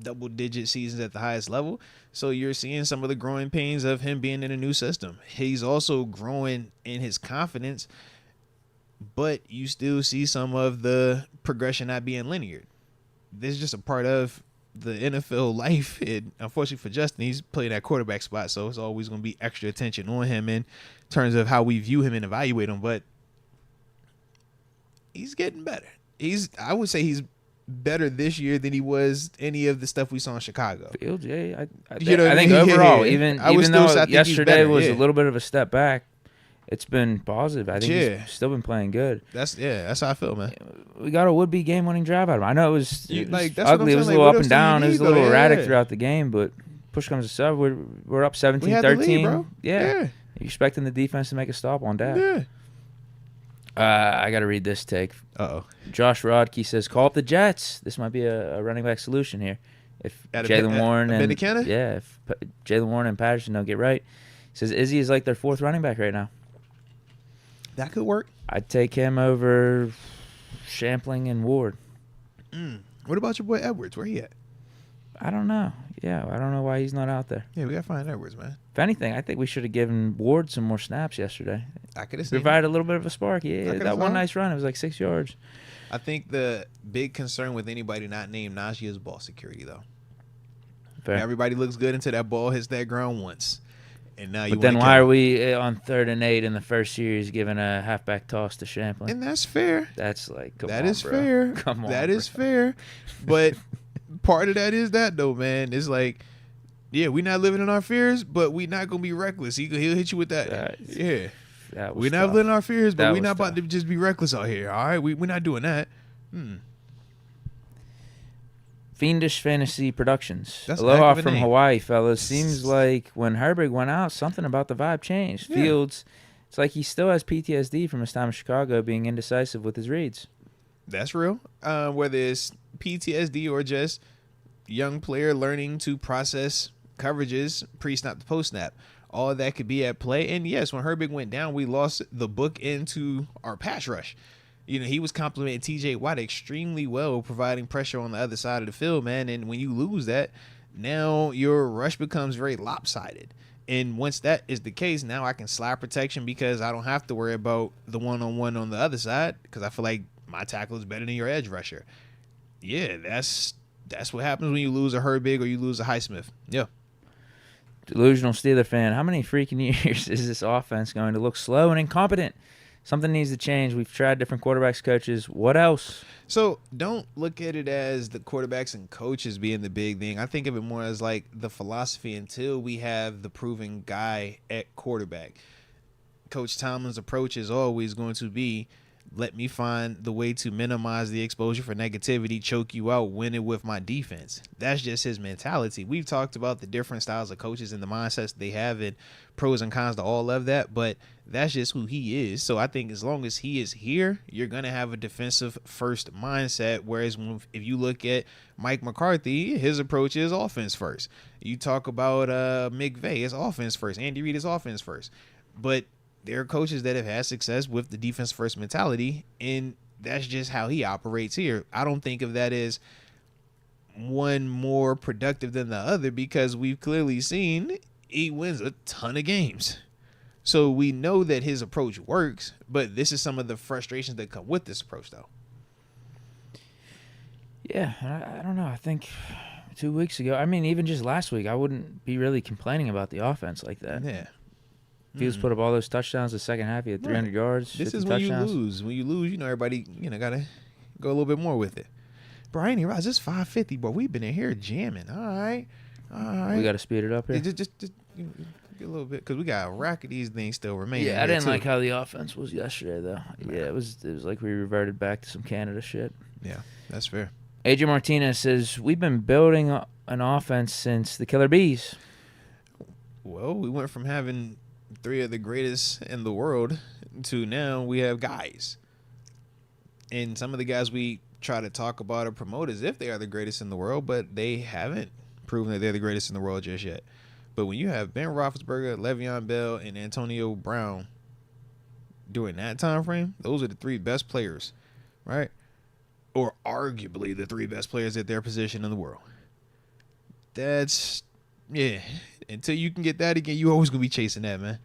double-digit seasons at the highest level. So you're seeing some of the growing pains of him being in a new system. He's also growing in his confidence, but you still see some of the progression not being linear. This is just a part of the NFL life. And unfortunately for Justin, he's playing that quarterback spot, so it's always going to be extra attention on him in terms of how we view him and evaluate him. But he's getting better. I would say he's better this year than he was any of the stuff we saw in Chicago. Fields, yeah. I think overall, even though yesterday was a little bit of a step back, it's been positive. I think he's still been playing good. That's how I feel, man. We got a would-be game-winning drive out of him. I know it was that's ugly. It was a little up and down. It was a little erratic Yeah. throughout the game, but push comes to shove. We're up 17-13. We had the lead, bro. Yeah. You're expecting the defense to make a stop on that. Yeah. I got to read this take. Uh-oh. Josh Rodkey says, call up the Jets. This might be a running back solution here. If Jalen Warren and Jalen Warren and Patterson don't get right. He says Izzy is like their fourth running back right now. That could work. I'd take him over Shampling and Ward. What about your boy Edwards? Where he at? I don't know. Yeah, I don't know why he's not out there. Yeah, we got to find Edwards, man. If anything, I think we should have given Ward some more snaps yesterday. I could have seen provided a little bit of a spark. Yeah, that one nice run. It was like 6 yards. I think the big concern with anybody not named Najee is ball security, though. Fair. Everybody looks good until that ball hits that ground once. And now but then why are we on 3rd and 8 in the first series giving a halfback toss to Shampling? And that's fair. That's like, come on, That is bro. fair. Come on, That is fair. But part of that is that, though, man. It's like, yeah, we're not living in our fears, but we're not going to be reckless. He'll hit you with that. Yeah. We're not living in our fears, but we're not about to just be reckless out here. All right? We're not doing that. Fiendish Fantasy Productions. That's Aloha from Hawaii, fellas. Seems like when Herbig went out, something about the vibe changed. Yeah. Fields, it's like he still has PTSD from his time in Chicago being indecisive with his reads. That's real. Whether it's PTSD or just young player learning to process coverages pre-snap to post-snap. All of that could be at play. And yes, when Herbig went down, we lost the book into our pass rush. He was complimenting TJ Watt extremely well, providing pressure on the other side of the field, man. And when you lose that, now your rush becomes very lopsided. And once that is the case, now I can slide protection because I don't have to worry about the one-on-one on the other side because I feel like my tackle is better than your edge rusher. Yeah, that's what happens when you lose a Herbig or you lose a Highsmith. Yeah. Delusional Steeler fan, how many freaking years is this offense going to look slow and incompetent? Something needs to change. We've tried different quarterbacks, coaches. What else? So don't look at it as the quarterbacks and coaches being the big thing. I think of it more as like the philosophy until we have the proven guy at quarterback. Coach Tomlin's approach is always going to be, let me find the way to minimize the exposure for negativity, choke you out, win it with my defense. That's just his mentality. We've talked about the different styles of coaches and the mindsets they have and pros and cons to all of that, but that's just who he is. So I think as long as he is here, you're going to have a defensive first mindset. Whereas if you look at Mike McCarthy, his approach is offense first. You talk about McVay, it's offense first. Andy Reid is offense first. But there are coaches that have had success with the defense first mentality, and that's just how he operates here. I don't think of that as one more productive than the other because we've clearly seen he wins a ton of games. So we know that his approach works, but this is some of the frustrations that come with this approach, though. Yeah, I don't know. I think 2 weeks ago, I mean, even just last week, I wouldn't be really complaining about the offense like that. Yeah. Fields put up all those touchdowns the second half. He had 300 yards. This 50 is when touchdowns. you lose. When you lose, everybody, gotta go a little bit more with it. Bro, I ain't even realize it's 5:50, bro. We've been in here jamming. All right. We got to speed it up here. Just get a little bit, because we got a rack of these things still remaining. Yeah, I didn't like how the offense was yesterday, though. Yeah, it was like we reverted back to some Canada shit. Yeah, that's fair. AJ Martinez says, we've been building an offense since the Killer Bees. Well, we went from having 3 of the greatest in the world to now we have guys. And some of the guys we try to talk about or promote as if they are the greatest in the world, but they haven't proven that they're the greatest in the world just yet. But when you have Ben Roethlisberger, Le'Veon Bell, and Antonio Brown during that time frame, those are the 3 best players, right? Or arguably the 3 best players at their position in the world. That's, yeah. Until you can get that again, you always going to be chasing that, man.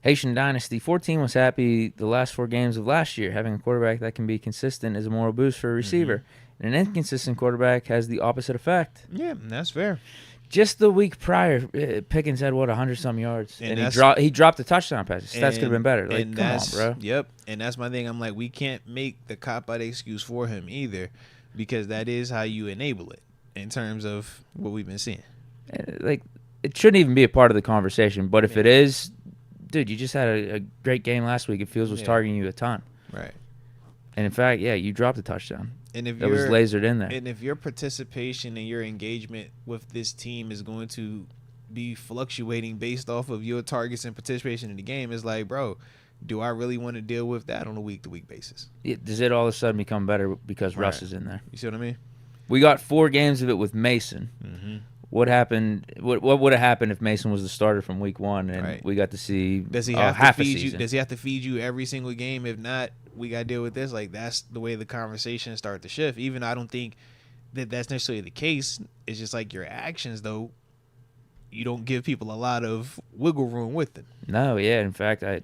Haitian Dynasty 14 was happy the last 4 games of last year. Having a quarterback that can be consistent is a moral boost for a receiver. And an inconsistent quarterback has the opposite effect. Yeah, that's fair. Just the week prior, Pickens had, 100-some yards. And he dropped a touchdown pass. His stats could have been better. Like, come on, bro. Yep. And that's my thing. I'm like, we can't make the cop-out excuse for him either, because that is how you enable it in terms of what we've been seeing. Like, it shouldn't even be a part of the conversation. But if it is, dude, you just had a great game last week. It Fields was targeting you a ton. Right. And, in fact, you dropped a touchdown. And if that was lasered in there. And if your participation and your engagement with this team is going to be fluctuating based off of your targets and participation in the game, it's like, bro, do I really want to deal with that on a week-to-week basis? Does it all of a sudden become better because Russ is in there? You see what I mean? We got 4 games of it with Mason. Mm-hmm. What happened? What would have happened if Mason was the starter from week 1 and we got to see does he have half to feed a season? Does he have to feed you every single game? If not, we got to deal with this. Like, that's the way the conversation start to shift. Even I don't think that that's necessarily the case. It's just like your actions, though. You don't give people a lot of wiggle room with it. No, yeah. In fact, I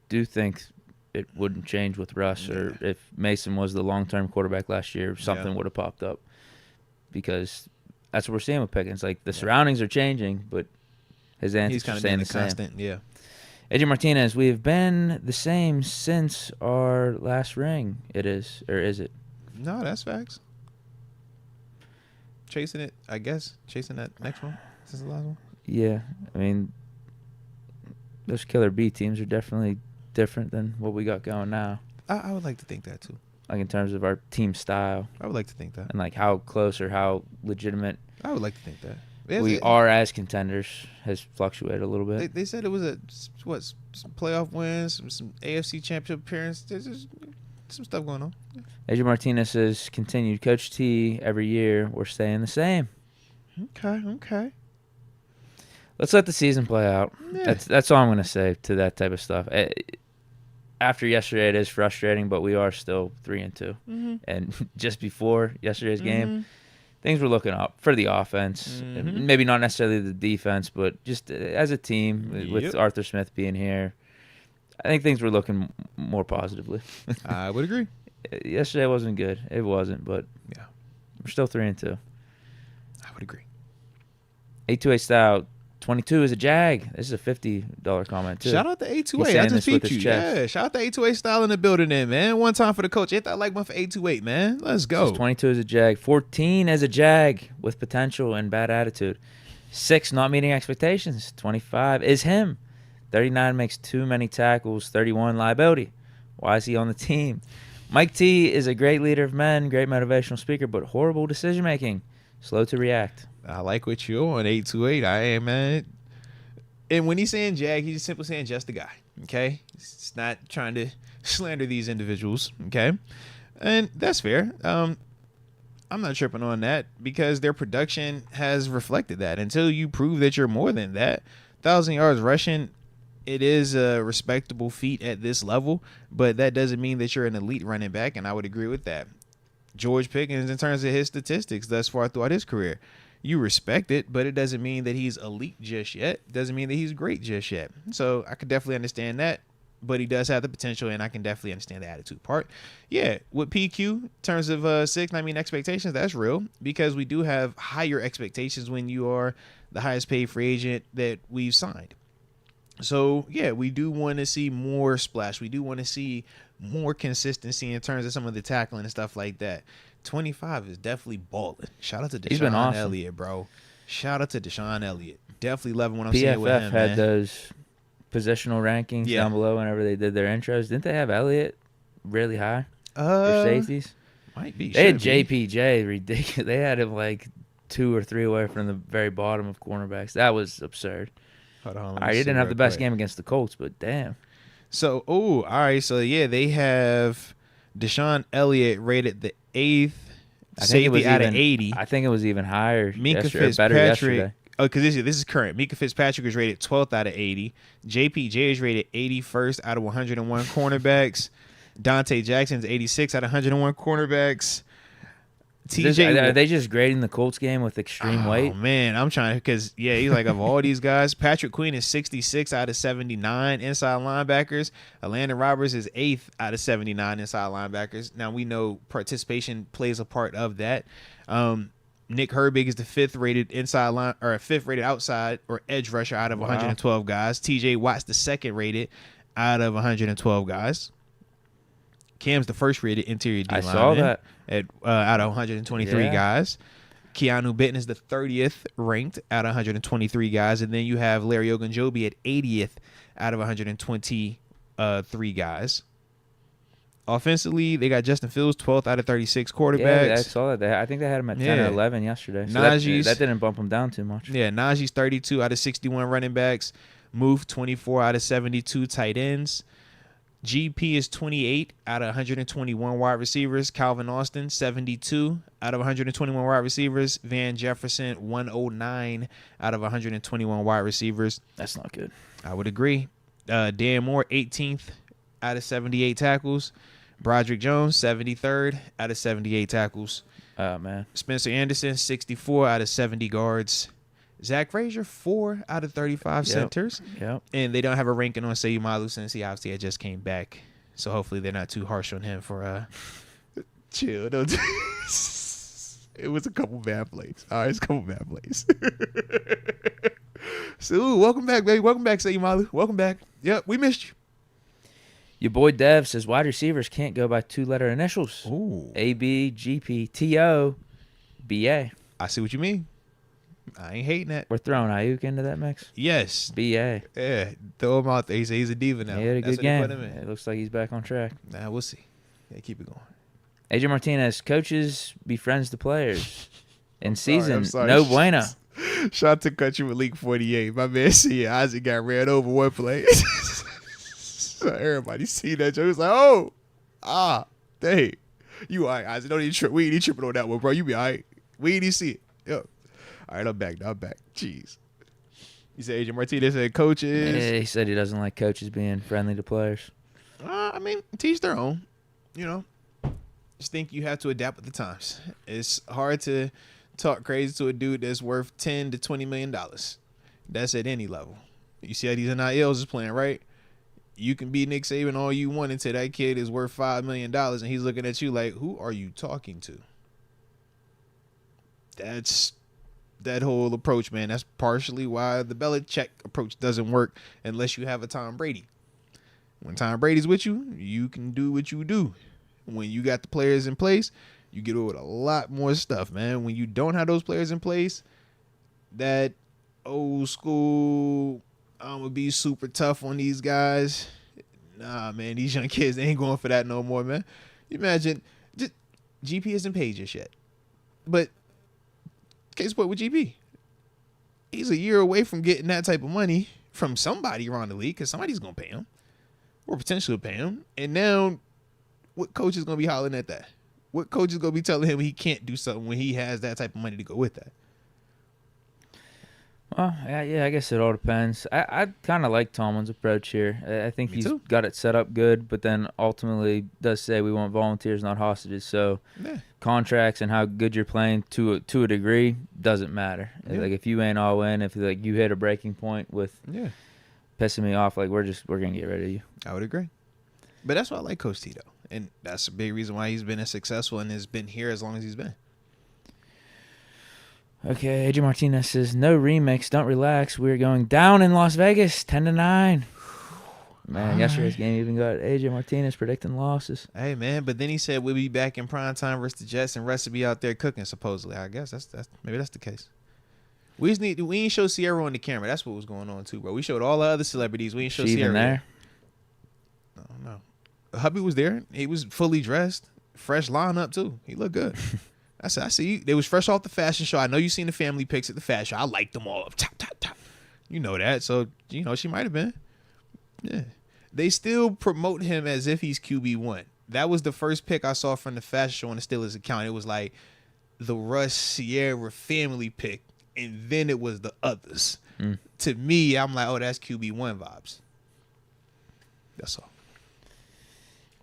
do think it wouldn't change with Russ, or if Mason was the long-term quarterback last year, something would have popped up, because that's what we're seeing with Pickens. Like, the surroundings are changing, but his antics are staying the same. Constant, yeah. AJ Martinez, we have been the same since our last ring. It is, or is it? No, that's facts. Chasing it, I guess. Chasing that next one. Is this the last one? Yeah. I mean, those Killer B teams are definitely different than what we got going now. I would like to think that, too. Like, in terms of our team style. I would like to think that. And, like, how close or how legitimate I would like to think that. We are as contenders has fluctuated a little bit. They said it was some playoff wins, some AFC championship appearance. There's just some stuff going on. AJ Martinez says, continued Coach T every year. We're staying the same. Okay. Let's let the season play out. Yeah. That's all I'm going to say to that type of stuff. After yesterday, it is frustrating, but we are still 3-2. Mm-hmm. And just before yesterday's game, things were looking up for the offense. Mm-hmm. Maybe not necessarily the defense, but just as a team, with Arthur Smith being here, I think things were looking more positively. I would agree. Yesterday wasn't good. It wasn't, but we're still 3-2. I would agree. 828 style. 22 is a jag. This is a $50 comment, too. Shout out to 828. I just beat you. Yeah, shout out to 828 style in the building there, man. One time for the coach. Hit that like one for 828, man. Let's go. 22 is a jag. 14 is a jag with potential and bad attitude. 6 not meeting expectations. 25 is him. 39 makes too many tackles. 31 liability. Why is he on the team? Mike T is a great leader of men, great motivational speaker, but horrible decision making. Slow to react. I like what you're on 828. I am, man. And when he's saying jag, he's just simply saying just a guy. Okay, he's not trying to slander these individuals. Okay, and that's fair. I'm not tripping on that because their production has reflected that. Until you prove that you're more than that, 1,000 yards rushing, it is a respectable feat at this level, but that doesn't mean that you're an elite running back, and I would agree with that. George Pickens, in terms of his statistics thus far throughout his career, you respect it, but it doesn't mean that he's elite just yet. It doesn't mean that he's great just yet. So I could definitely understand that, but he does have the potential, and I can definitely understand the attitude part. Yeah, with PQ, in terms of 6, I mean, expectations, that's real, because we do have higher expectations when you are the highest paid free agent that we've signed. So, yeah, we do want to see more splash. We do want to see more consistency in terms of some of the tackling and stuff like that. 25 is definitely balling. Shout out to He's been Deshaun awesome. Elliott, bro. Shout out to Deshaun Elliott. Definitely loving what I'm seeing with PFF him, had man. those positional rankings down below whenever they did their intros. Didn't they have Elliott really high for safeties? Might be. They had JPJ ridiculous. They had him like 2 or 3 away from the very bottom of cornerbacks. That was absurd. Hold on. All right, he didn't have the best game against the Colts, but damn. So, all right. So, yeah, they have Deshaun Elliott rated the 8th safety out of 80. I think it was even higher. Minka Fitzpatrick. Oh, because this is current. Minka Fitzpatrick is rated 12th out of 80. JPJ is rated 81st out of 101 cornerbacks. Dante Jackson's 86 out of 101 cornerbacks. Are they just grading the Colts game with extreme weight? Oh, man. I'm trying to, because, yeah, he's like, of all these guys, Patrick Queen is 66 out of 79 inside linebackers. Landon Roberts is 8th out of 79 inside linebackers. Now, we know participation plays a part of that. Nick Herbig is the 5th rated inside line, or 5th rated outside or edge rusher out of 112 guys. TJ Watt's the 2nd rated out of 112 guys. Cam's the 1st rated interior D lineman. I saw that. Out of 123 guys. Keanu Benton is the 30th ranked out of 123 guys. And then you have Larry Ogunjobi at 80th out of 123 guys. Offensively, they got Justin Fields 12th out of 36 quarterbacks. Yeah, I saw that. I think they had him at 10 or 11 yesterday. So that didn't bump him down too much. Yeah, Najee's 32 out of 61 running backs. Move 24 out of 72 tight ends. GP is 28 out of 121 wide receivers. Calvin Austin, 72 out of 121 wide receivers. Van Jefferson, 109 out of 121 wide receivers. That's not good. I would agree. Dan Moore, 18th out of 78 tackles. Broderick Jones, 73rd out of 78 tackles. Oh, man. Spencer Anderson, 64 out of 70 guards. Zach Frazier, 4 out of 35 centers. Yep. And they don't have a ranking on Seymour since he obviously had just came back. So hopefully they're not too harsh on him for chill. Don't it was a couple bad plays. All right, it's a couple bad plays. So, welcome back, baby. Welcome back, Seymour. Welcome back. Yep, we missed you. Your boy Dev says wide receivers can't go by 2-letter initials. Ooh. AB, GP, TO, BA. I see what you mean. I ain't hating that. We're throwing Ayuk into that mix? Yes. BA. Yeah. Throw him out there. He's a diva now. He had a That's good game. Put him in. It looks like he's back on track. Nah, we'll see. Yeah, keep it going. AJ Martinez, coaches befriends the players. In season, I'm sorry. no bueno. Shout to Country with League 48. My man see Isaac got ran over one play. So everybody see that joke. It was like, dang. You all right, Isaac. Don't even trip. We ain't even tripping on that one, bro. You be all right. We ain't even see it. Yo. All right, I'm back. Jeez. You said Agent Martinez said coaches. Yeah, he said he doesn't like coaches being friendly to players. I mean, teach their own. You know, just think you have to adapt with the times. It's hard to talk crazy to a dude that's worth $10 to $20 million. That's at any level. You see how these NILs is playing, right? You can be Nick Saban all you want until that kid is worth $5 million and he's looking at you like, who are you talking to? That's that whole approach, man. That's partially why the Belichick approach doesn't work unless you have a Tom Brady. When Tom Brady's with you, you can do what you do. When you got the players in place, you get away with a lot more stuff, man. When you don't have those players in place, that old school, I'm going to be super tough on these guys. Nah, man, these young kids ain't going for that no more, man. You imagine, just GP isn't paid just yet. But case point with GP. He's a year away from getting that type of money from somebody around the league because somebody's going to pay him or potentially pay him. And now what coach is going to be hollering at that? What coach is going to be telling him he can't do something when he has that type of money to go with that? Well, yeah, I guess it all depends. I kind of like Tomlin's approach here. I think he's got it set up good, but then ultimately does say we want volunteers, not hostages. So contracts and how good you're playing to a degree doesn't matter. Yeah. Like if you ain't all in, if like you hit a breaking point with pissing me off, like we're gonna get rid of you. I would agree. But that's why I like Coach Tito, and that's a big reason why he's been as successful and has been here as long as he's been. Okay, AJ Martinez says, no remix, don't relax. We're going down in Las Vegas, 10-9. Man, yesterday's game even got AJ Martinez predicting losses. Hey, man, but then he said we'll be back in prime time versus the Jets and Russ will be out there cooking, supposedly. I guess that's maybe that's the case. We ain't show Sierra on the camera. That's what was going on, too, bro. We showed all the other celebrities. We ain't show Sierra. There? I don't know. Hubby was there. He was fully dressed. Fresh lineup, too. He looked good. I see you. They was fresh off the fashion show. I know you seen the family pics at the fashion show. I liked them all up top. You know that. So, she might have been. Yeah. They still promote him as if he's QB1. That was the first pick I saw from the fashion show on the Steelers account. It was like the Russ Sierra family pick, and then it was the others. To me, I'm like, oh, that's QB1 vibes. That's all.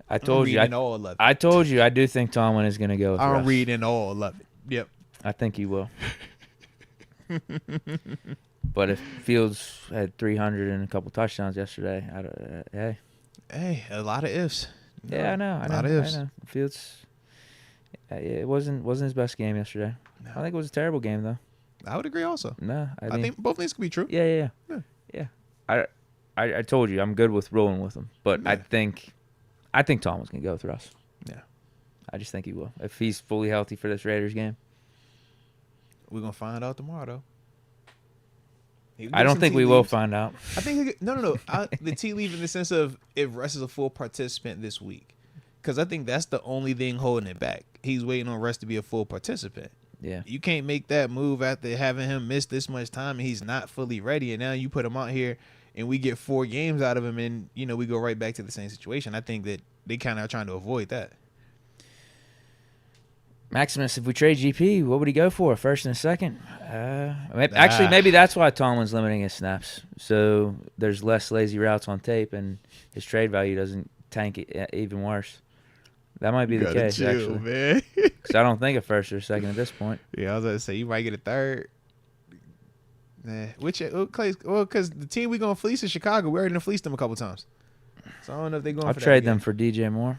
I told you. I told you I do think Tomlin is going to go with Russ. I'm reading all of it. Yep. I think he will. But if Fields had 300 and a couple touchdowns yesterday, hey, a lot of ifs. Yeah, I know. A lot of ifs. I know. Fields, it wasn't his best game yesterday. No. I don't think it was a terrible game though. I would agree also. No, I think both things could be true. Yeah. I told you I'm good with rolling with him, but yeah. I think Tomlin's gonna go with Russ. Yeah, I just think he will if he's fully healthy for this Raiders game. We're gonna find out tomorrow though. I don't think we will find out. I think no. The tea leaf in the sense of if Russ is a full participant this week, because I think that's the only thing holding it back. He's waiting on Russ to be a full participant. Yeah, you can't make that move after having him miss this much time and he's not fully ready. And now you put him out here and we get 4 games out of him, and we go right back to the same situation. I think that they kind of are trying to avoid that. Maximus, if we trade GP, what would he go for? First and a second? Actually, maybe that's why Tomlin's limiting his snaps. So there's less lazy routes on tape, and his trade value doesn't tank it even worse. That might be the case, actually. Man. Because I don't think a first or a second at this point. Yeah, I was going to say, you might get a third. Because the team we're going to fleece is Chicago. We already done fleeced them a couple times. So I don't know if they're going I'll for that. I'll trade them for DJ Moore.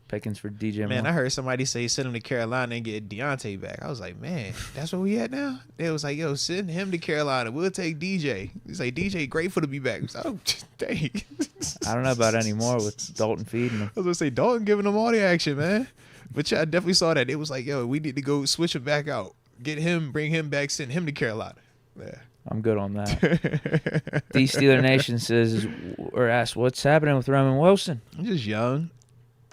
Pickens for DJ Moore. Man, I heard somebody say send him to Carolina and get Deontay back. I was like, man, that's where we at now? They was like, yo, send him to Carolina. We'll take DJ. He's like, DJ, grateful to be back. Was like, oh, dang. I don't know about anymore with Dalton feeding him. I was going to say, Dalton giving them all the action, man. But yeah, I definitely saw that. It was like, yo, we need to go switch him back out. Get him, bring him back, send him to Carolina. Yeah. I'm good on that. The Steeler Nation says, or asks, what's happening with Roman Wilson? I'm just young.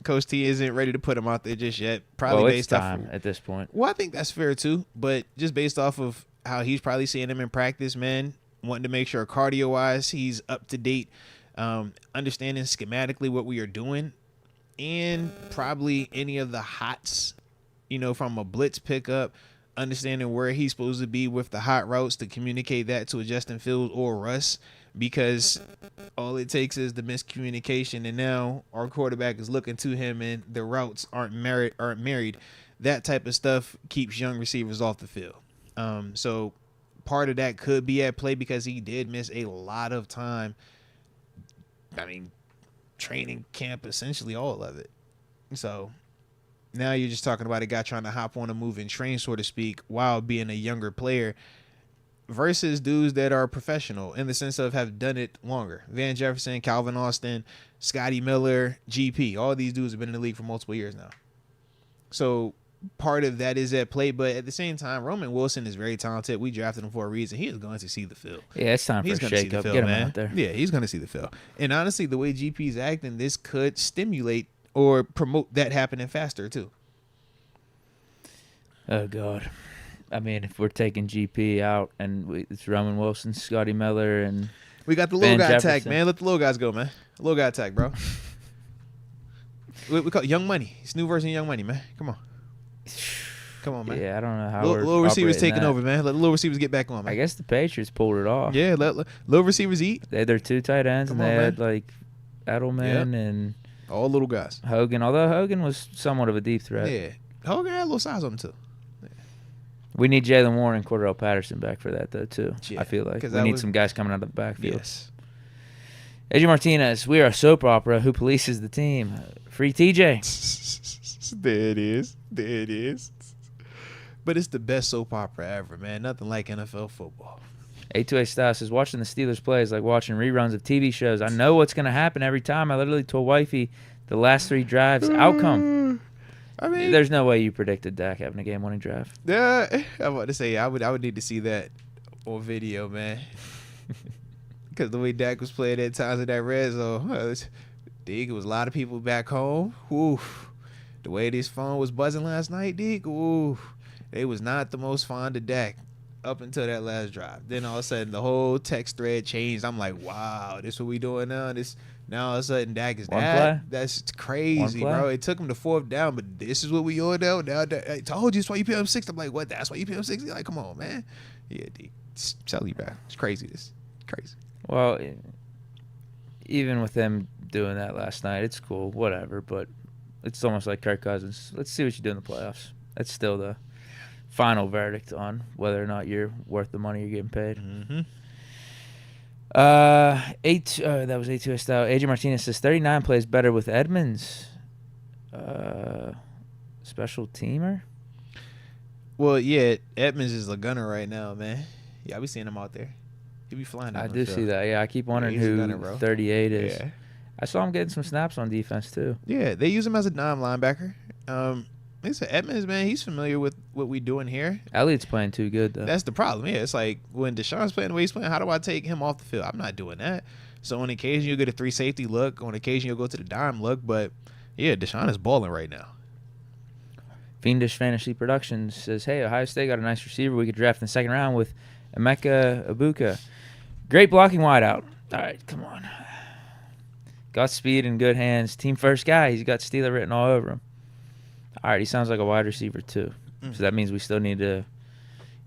Coach T isn't ready to put him out there just yet. Probably based off at this point. Well, I think that's fair too, but just based off of how he's probably seeing him in practice, man, wanting to make sure cardio-wise he's up to date, understanding schematically what we are doing, and probably any of the hots, from a blitz pickup, understanding where he's supposed to be with the hot routes to communicate that to a Justin Fields or Russ. Because all it takes is the miscommunication, and now our quarterback is looking to him, and the routes aren't married. That type of stuff keeps young receivers off the field. So part of that could be at play because he did miss a lot of time. I mean, training camp, essentially all of it. So now you're just talking about a guy trying to hop on a move and train, so to speak, while being a younger player. Versus dudes that are professional in the sense of have done it longer. Van Jefferson, Calvin Austin, Scotty Miller, GP. All these dudes have been in the league for multiple years now. So part of that is at play. But at the same time, Roman Wilson is very talented. We drafted him for a reason. He is going to see the field. Yeah, it's time for a shake-up. Get him out there. Yeah, he's going to see the field. And honestly, the way GP's acting, this could stimulate or promote that happening faster too. Oh, God. I mean, if we're taking GP out and it's Roman Wilson, Scotty Miller, and we got the little guy tag, man. Let the little guys go, man. Little guy tag, bro. we call it Young Money. It's new version of Young Money, man. Come on, man. Yeah, I don't know how little receivers taking over, man. Let the little receivers get back on, man. I guess the Patriots pulled it off. Yeah, let little receivers eat. They had their 2 tight ends, and they had like Edelman and all little guys. Hogan, although Hogan was somewhat of a deep threat. Yeah, Hogan had a little size on him too. We need Jalen Warren and Cordell Patterson back for that, though, too. Yeah, I feel like we need some guys coming out of the backfield. Yes. AJ Martinez, we are a soap opera. Who polices the team? Free TJ. There it is. But it's the best soap opera ever, man. Nothing like NFL football. A2A Style says, watching the Steelers play is like watching reruns of TV shows. I know what's going to happen every time. I literally told wifey the last 3 drives outcome. I mean, there's no way you predicted Dak having a game-winning drive. Yeah, I'm about to say I would need to see that on video, man. Because the way Dak was playing at times in that red zone, Deke, it was a lot of people back home. Ooh, the way this phone was buzzing last night, Deke, ooh, they was not the most fond of Dak up until that last drive. Then all of a sudden, the whole text thread changed. I'm like, wow, this what we doing now? Now all of a sudden, Dak is that. That's crazy, bro. It took him to 4th down, but this is what we on now. Now I told you that's why you pay him 6. I'm like, what? That's why you pay him 6? Like, come on, man. Yeah, Deke, tell you, bro. It's crazy. This crazy. Well, even with them doing that last night, it's cool, whatever. But it's almost like Kirk Cousins. Let's see what you do in the playoffs. That's still the final verdict on whether or not you're worth the money you're getting paid. Mm-hmm. That was A2S Style. AJ Martinez says 39 plays better with Edmonds. Special teamer? Well, yeah, Edmonds is a gunner right now, man. Yeah, I be seeing him out there. He be flying out. I do see that. Yeah, I keep wondering who gunner, 38 is. Yeah. I saw him getting some snaps on defense, too. Yeah, they use him as a dime linebacker. Like I said, Edmonds, man, he's familiar with what we doing here. Elliott's playing too good, though. That's the problem. Yeah, it's like when Deshaun's playing the way he's playing, how do I take him off the field? I'm not doing that. So on occasion, you'll get a 3 safety look. On occasion, you'll go to the dime look. But, yeah, Deshaun is balling right now. Fiendish Fantasy Productions says, hey, Ohio State got a nice receiver we could draft in the 2nd round with Emeka Ibuka. Great blocking wideout. All right, come on. Got speed and good hands. Team first guy. He's got Steeler written all over him. All right, he sounds like a wide receiver, too. So that means we still need to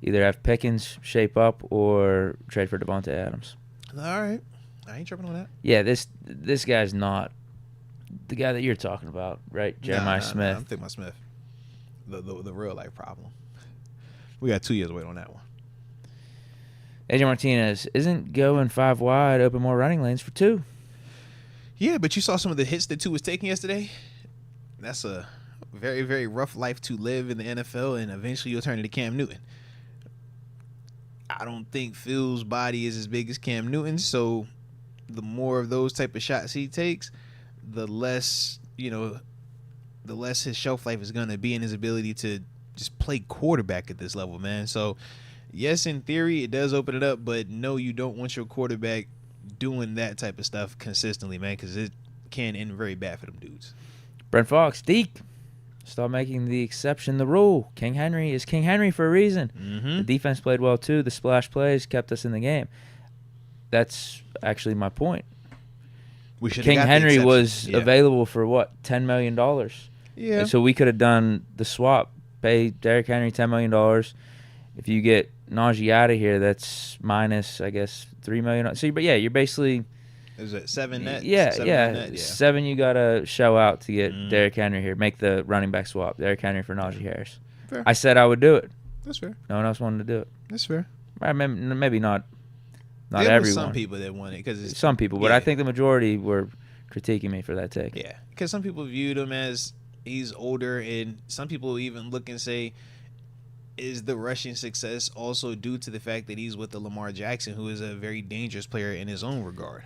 either have Pickens shape up or trade for Devante Adams. All right. I ain't tripping on that. Yeah, this guy's not the guy that you're talking about, right? Jeremiah Smith. I'm thinking about Smith. The real-life problem. We got 2 years to wait on that one. AJ Martinez, isn't going 5 wide open more running lanes for 2? Yeah, but you saw some of the hits that 2 was taking yesterday. That's a very, very rough life to live in the NFL, and eventually you'll turn into Cam Newton. I don't think Phil's body is as big as Cam Newton's, so the more of those type of shots he takes, the less his shelf life is going to be in his ability to just play quarterback at this level, man. So, yes, in theory, it does open it up, but no, you don't want your quarterback doing that type of stuff consistently, man, because it can end very bad for them dudes. Brent Fox, Deke, start making the exception the rule. King Henry is King Henry for a reason. Mm-hmm. The defense played well, too. The splash plays kept us in the game. That's actually my point. King Henry was available for, what, $10 million? Yeah. And so we could have done the swap, pay Derrick Henry $10 million. If you get Najee out of here, that's minus, I guess, $3 million. So, but yeah, you're basically... Is it 7 net? Yeah, 7 yeah. net? Yeah. 7 you got to show out to get Derrick Henry here. Make the running back swap. Derrick Henry for Najee Harris. Fair. I said I would do it. That's fair. No one else wanted to do it. That's fair. Maybe not there everyone. Was some people that wanted because some people, but I think the majority were critiquing me for that take. Yeah, because some people viewed him as he's older, and some people even look and say, is the rushing success also due to the fact that he's with the Lamar Jackson, who is a very dangerous player in his own regard?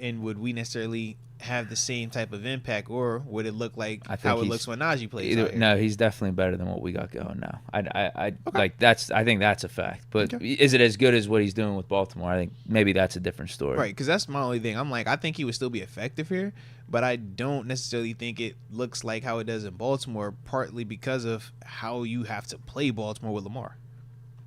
And would we necessarily have the same type of impact, or would it look like how it looks when Najee plays? No, he's definitely better than what we got going now. Okay. Like I think that's a fact. But is it as good as what he's doing with Baltimore? I think maybe that's a different story. Right, because that's my only thing. I'm like, I think he would still be effective here, but I don't necessarily think it looks like how it does in Baltimore, partly because of how you have to play Baltimore with Lamar.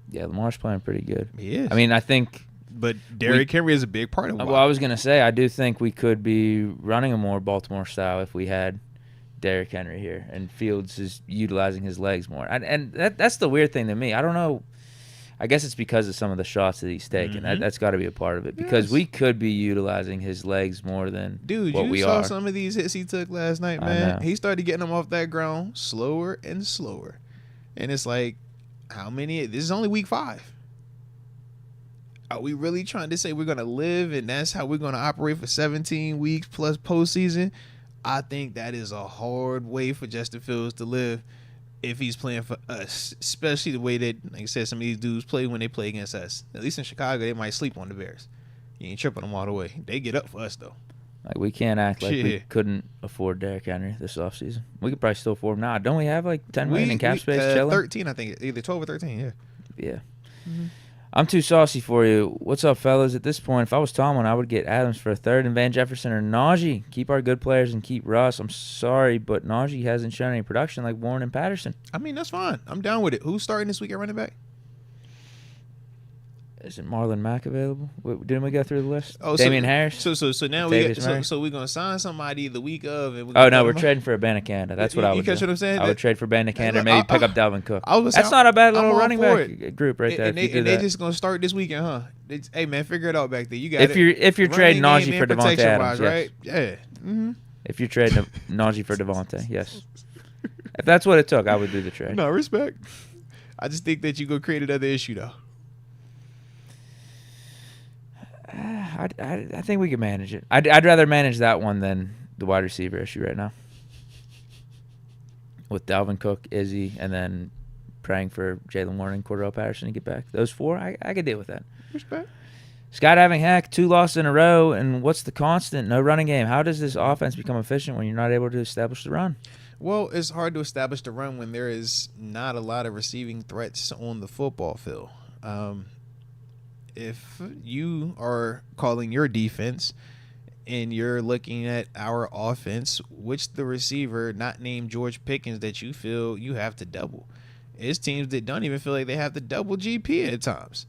Yeah, Lamar's playing pretty good. He is. I mean, I think... But Derrick Henry is a big part of it. Well, I was going to say, I do think we could be running a more Baltimore style if we had Derrick Henry here and Fields is utilizing his legs more. And that's the weird thing to me. I don't know. I guess it's because of some of the shots that he's taken. Mm-hmm. That's got to be a part of it because we could be utilizing his legs more than what we are. You saw some of these hits he took last night, man. He started getting them off that ground slower and slower. And it's like, how many? This is only week 5. Are we really trying to say we're going to live and that's how we're going to operate for 17 weeks plus postseason? I think that is a hard way for Justin Fields to live if he's playing for us, especially the way that, like I said, some of these dudes play when they play against us. At least in Chicago, they might sleep on the Bears. You ain't tripping them all the way. They get up for us, though. Like, we can't act like we couldn't afford Derrick Henry this offseason. We could probably still afford him now. Don't we have like $10 million in cap space chilling? 13, I think. Either 12 or 13, yeah. Yeah. Mm-hmm. I'm too saucy for you. What's up, fellas? At this point, if I was Tomlin, I would get Adams for a third and Van Jefferson or Najee. Keep our good players and keep Russ. I'm sorry, but Najee hasn't shown any production like Warren and Patterson. I mean, that's fine. I'm down with it. Who's starting this week at running back? Isn't Marlon Mack available? Didn't we go through the list? Oh, Damian Harris. So now we're gonna sign somebody the week of. And we're trading for a Abanikanda. That's what I would do. You catch what I'm saying? I would trade for Abanikanda, maybe pick up Dalvin Cook. That's not a bad little running back group right there. And they just gonna start this weekend, huh? Hey man, figure it out back there. You got if you're trading Najee for Devante Adams, right? Yes. Yeah. Mm-hmm. If you're trading Najee for Devante, yes. If that's what it took, I would do the trade. No, respect. I just think that you go create another issue though. I think we can manage it. I'd rather manage that one than the wide receiver issue right now. With Dalvin Cook, Izzy, and then praying for Jalen Warren and Cordell Patterson to get back. Those four, I could deal with that. Respect. Skydiving Hack, 2 losses in a row, and what's the constant? No running game. How does this offense become efficient when you're not able to establish the run? Well, it's hard to establish the run when there is not a lot of receiving threats on the football field. If you are calling your defense and you're looking at our offense, which the receiver not named George Pickens that you feel you have to double? It's teams that don't even feel like they have to double GP at times.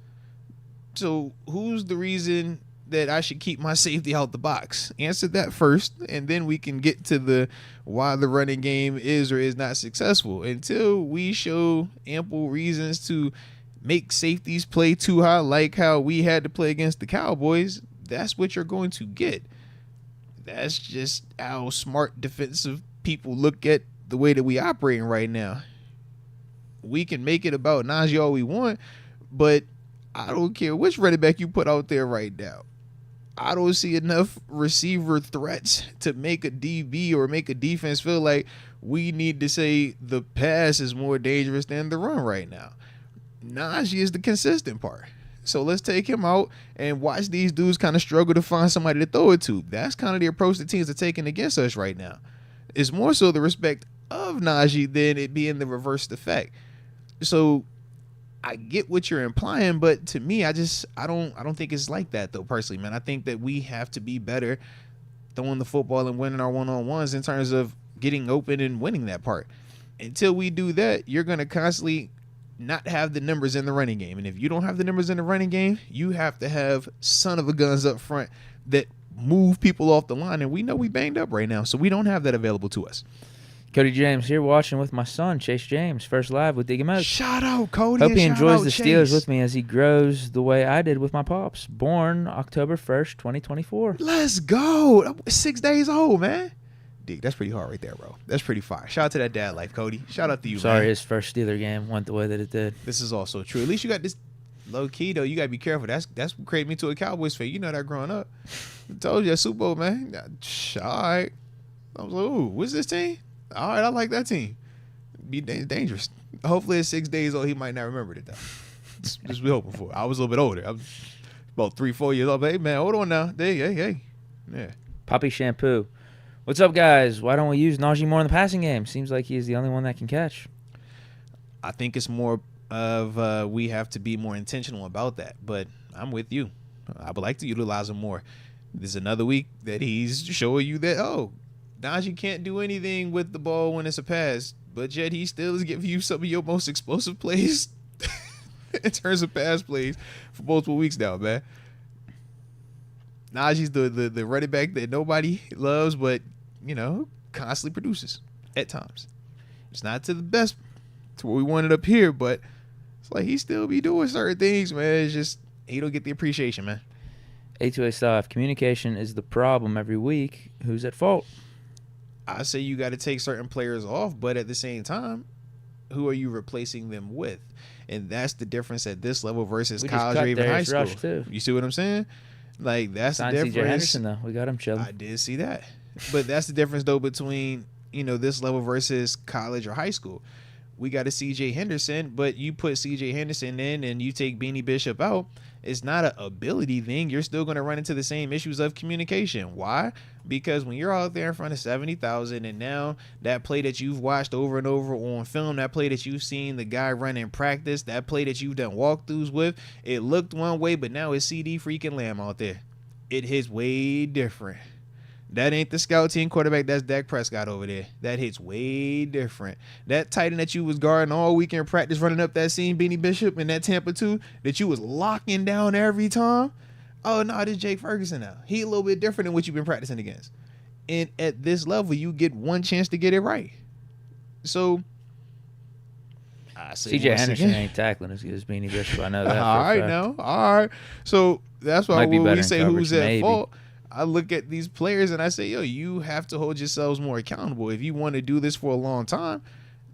So who's the reason that I should keep my safety out the box? Answer that first, and then we can get to the why the running game is or is not successful. Until we show ample reasons to make safeties play too high, like how we had to play against the Cowboys, that's what you're going to get. That's just how smart defensive people look at the way that we operating right now. We can make it about Najee all we want, but I don't care which running back you put out there right now. I don't see enough receiver threats to make a DB or make a defense feel like we need to say the pass is more dangerous than the run right now. Najee is the consistent part. So let's take him out and watch these dudes kind of struggle to find somebody to throw it to. That's kind of the approach that teams are taking against us right now. It's more so the respect of Najee than it being the reversed effect. So I get what you're implying, but to me, I don't think it's like that though, personally, man. I think that we have to be better throwing the football and winning our one-on-ones in terms of getting open and winning that part. Until we do that, you're going to constantly not have the numbers in the running game. And if you don't have the numbers in the running game, you have to have son of a guns up front that move people off the line. And we know we banged up right now, so we don't have that available to us. Cody James here watching with my son, Chase James, first live with Deke Moats. Shout out, Cody. Hope he enjoys the Steelers with me as he grows the way I did with my pops. Born October 1st, 2024. Let's go. 6 days old, man. Deke, that's pretty hard right there, bro. That's pretty fire. Shout out to that dad life, Cody. Shout out to you, Sorry, man. his first Steeler game went the way that it did. This is also true. At least you got this low key, though. You got to be careful. That's what created me to a Cowboys fan. You know that growing up. I told you, that Super Bowl, man. All right. I was like, ooh, what's this team? All right, I like that team. Be dangerous. Hopefully at 6 days old, he might not remember it, though. Just be hoping for. I was a little bit older. I was about 3-4 years old. But, hey, man, hold on now. Hey. Yeah. Poppy Shampoo. What's up, guys? Why don't we use Najee more in the passing game? Seems like he's the only one that can catch. I think it's more of we have to be more intentional about that. But I'm with you. I would like to utilize him more. This is another week that he's showing you that, Najee can't do anything with the ball when it's a pass, but yet he still is giving you some of your most explosive plays in terms of pass plays for multiple weeks now, man. Najee's the running back that nobody loves, but, constantly produces at times. It's not to the best, to what we wanted up here, but it's like he still be doing certain things, man. It's just he don't get the appreciation, man. A2A style. If communication is the problem every week, who's at fault? I say you got to take certain players off, but at the same time, who are you replacing them with? And that's the difference at this level versus college or even high school. You see what I'm saying? Like, that's the difference. C.J. Henderson, though. We got him chilling. I did see that. But that's the difference, though, between, this level versus college or high school. we got a C.J. Henderson, but you put C.J. Henderson in and you take Beanie Bishop out. It's not an ability thing. You're still going to run into the same issues of communication. Why? Because when you're out there in front of 70,000 and now that play that you've watched over and over on film, that play that you've seen the guy run in practice, that play that you've done walkthroughs with, it looked one way, but now it's CD freaking Lamb out there. It hits way different. That ain't the scout team quarterback. That's Dak Prescott over there. That hits way different. That tight end that you was guarding all weekend practice running up that seam, Beanie Bishop, and that Tampa 2 that you was locking down every time. Oh, no, this Jake Ferguson now. He a little bit different than what you've been practicing against. And at this level, you get one chance to get it right. So, I say CJ Henderson ain't tackling as good as Beanie Bishop. I know that. All right, now. All right. So, that's why when we say who's at fault, I look at these players and I say, yo, you have to hold yourselves more accountable. If you want to do this for a long time,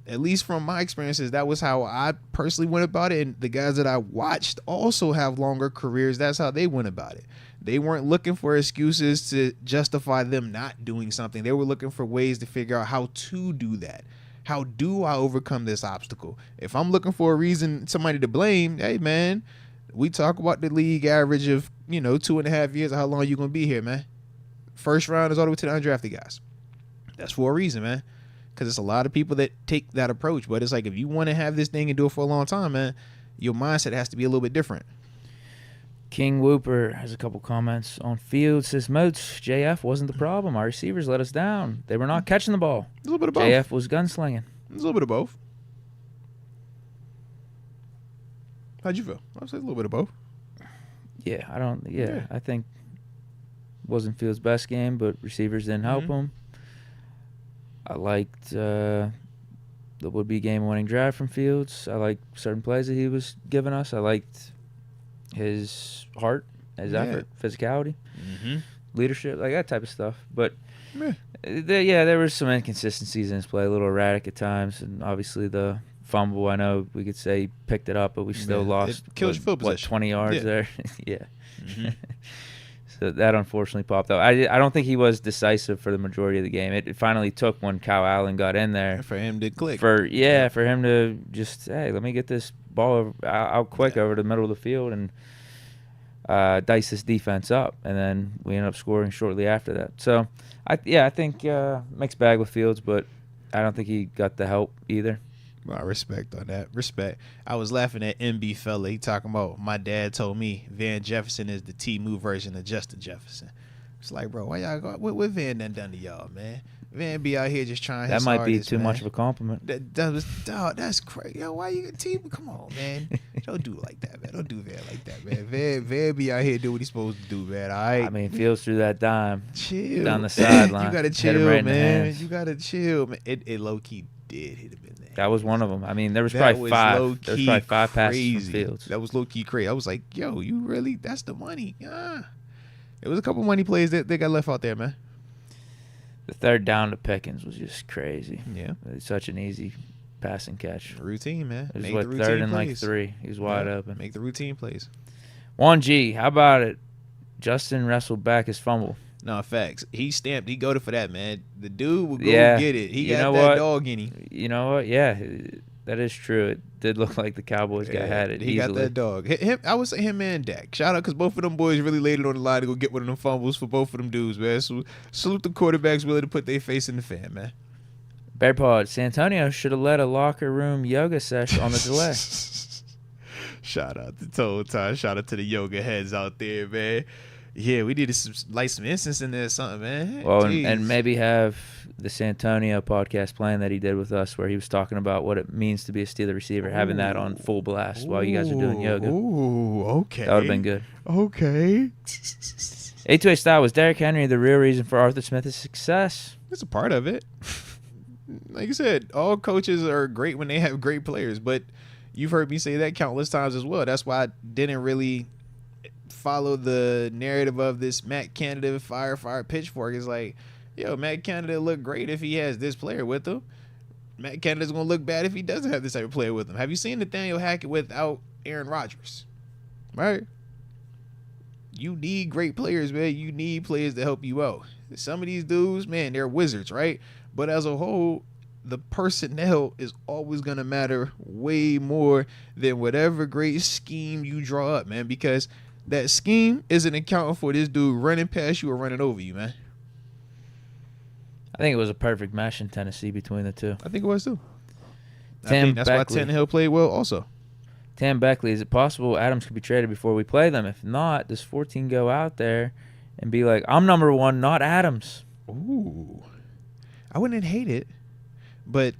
at least from my experiences, that was how I personally went about it. And the guys that I watched also have longer careers. That's how they went about it. They weren't looking for excuses to justify them not doing something. They were looking for ways to figure out how to do that. How do I overcome this obstacle? If I'm looking for a reason, somebody to blame, hey, man, we talk about the league average of, 2.5 years of how long you going to be here, man. First round is all the way to the undrafted guys. That's for a reason, man. Because it's a lot of people that take that approach. But it's like, if you want to have this thing and do it for a long time, man, your mindset has to be a little bit different. King Whooper has a couple comments on field. Says, Moats, JF wasn't the problem. Our receivers let us down. They were not catching the ball. A little bit of both. JF was gunslinging. There's a little bit of both. How'd you feel? I would say a little bit of both. Yeah, I think wasn't Fields' best game, but receivers didn't help him. I liked the would-be game-winning drive from Fields. I liked certain plays that he was giving us. I liked his heart, his effort, physicality, leadership, like that type of stuff. But, there were some inconsistencies in his play, a little erratic at times, and obviously the fumble, I know we could say he picked it up, but we still lost. It kills your field position. 20 yards there? Yeah. So that unfortunately popped up. I don't think he was decisive for the majority of the game. It finally took when Kyle Allen got in there. For him to click. For him to just, hey, let me get this ball out quick over the middle of the field and dice this defense up. And then we ended up scoring shortly after that. So, I think mixed bag with Fields, but I don't think he got the help either. Well, respect on that. Respect. I was laughing at MB fella. He talking about, my dad told me Van Jefferson is the T-Moo version of Justin Jefferson. It's like, bro, why y'all go? What Van done to y'all, man? Van be out here just trying. That might be too much of a compliment. That's crazy. Yo, why you team? Come on, man. Don't do it like that, man. Don't do Van like that, man. Van be out here doing what he's supposed to do, man. All right. I mean, Fields threw that dime. Chill Down the sideline. You gotta chill, right, man. You gotta chill, man. It low key did hit him in there. That was one of them. I mean, there was probably five. There was probably five passes from Fields. That was low key crazy. I was like, yo, you really? That's the money. Yeah. It was a couple money plays that they got left out there, man. The third down to Pickens was just crazy. Yeah. It's such an easy passing catch. Routine, man. It was third and like 3. He was wide open. Make the routine plays. 1G, how about it? Justin wrestled back his fumble. No, facts. He goaded for that, man. The dude will go get it. He got that dog in him. You know what? Yeah, that is true. It did look like the Cowboys had it He easily. got that dog. I would say him and Dak. Shout out, because both of them boys really laid it on the line to go get one of them fumbles for both of them dudes, man. So salute the quarterbacks willing to put their face in the fan, man. Bear Pod, Santonio should have led a locker room yoga session on the delay. Shout out to Toe Time. Shout out to the yoga heads out there, man. Yeah, we needed some incense in there or something, man. Well, and maybe have the Santonio podcast playing that he did with us where he was talking about what it means to be a Steeler receiver, having that on full blast while you guys are doing yoga. Ooh, okay. That would have been good. Okay. A2A style, was Derrick Henry the real reason for Arthur Smith's success? It's a part of it. Like you said, all coaches are great when they have great players, but you've heard me say that countless times as well. That's why I didn't really follow the narrative of this Matt Canada fire pitchfork. Is like, yo, Matt Canada look great if he has this player with him. Matt Canada's gonna look bad if he doesn't have this type of player with him. Have you seen Nathaniel Hackett without Aaron Rodgers? Right? You need great players, man. You need players to help you out. Some of these dudes, man, they're wizards, right? But as a whole, the personnel is always going to matter way more than whatever great scheme you draw up, man, because that scheme isn't accounting for this dude running past you or running over you, man. I think it was a perfect match in Tennessee between the two. I think it was too. I think that's why Tannehill played well also. Tam Beckley, is it possible Adams could be traded before we play them? If not, does 14 go out there and be like, I'm number one, not Adams? Ooh. I wouldn't hate it, but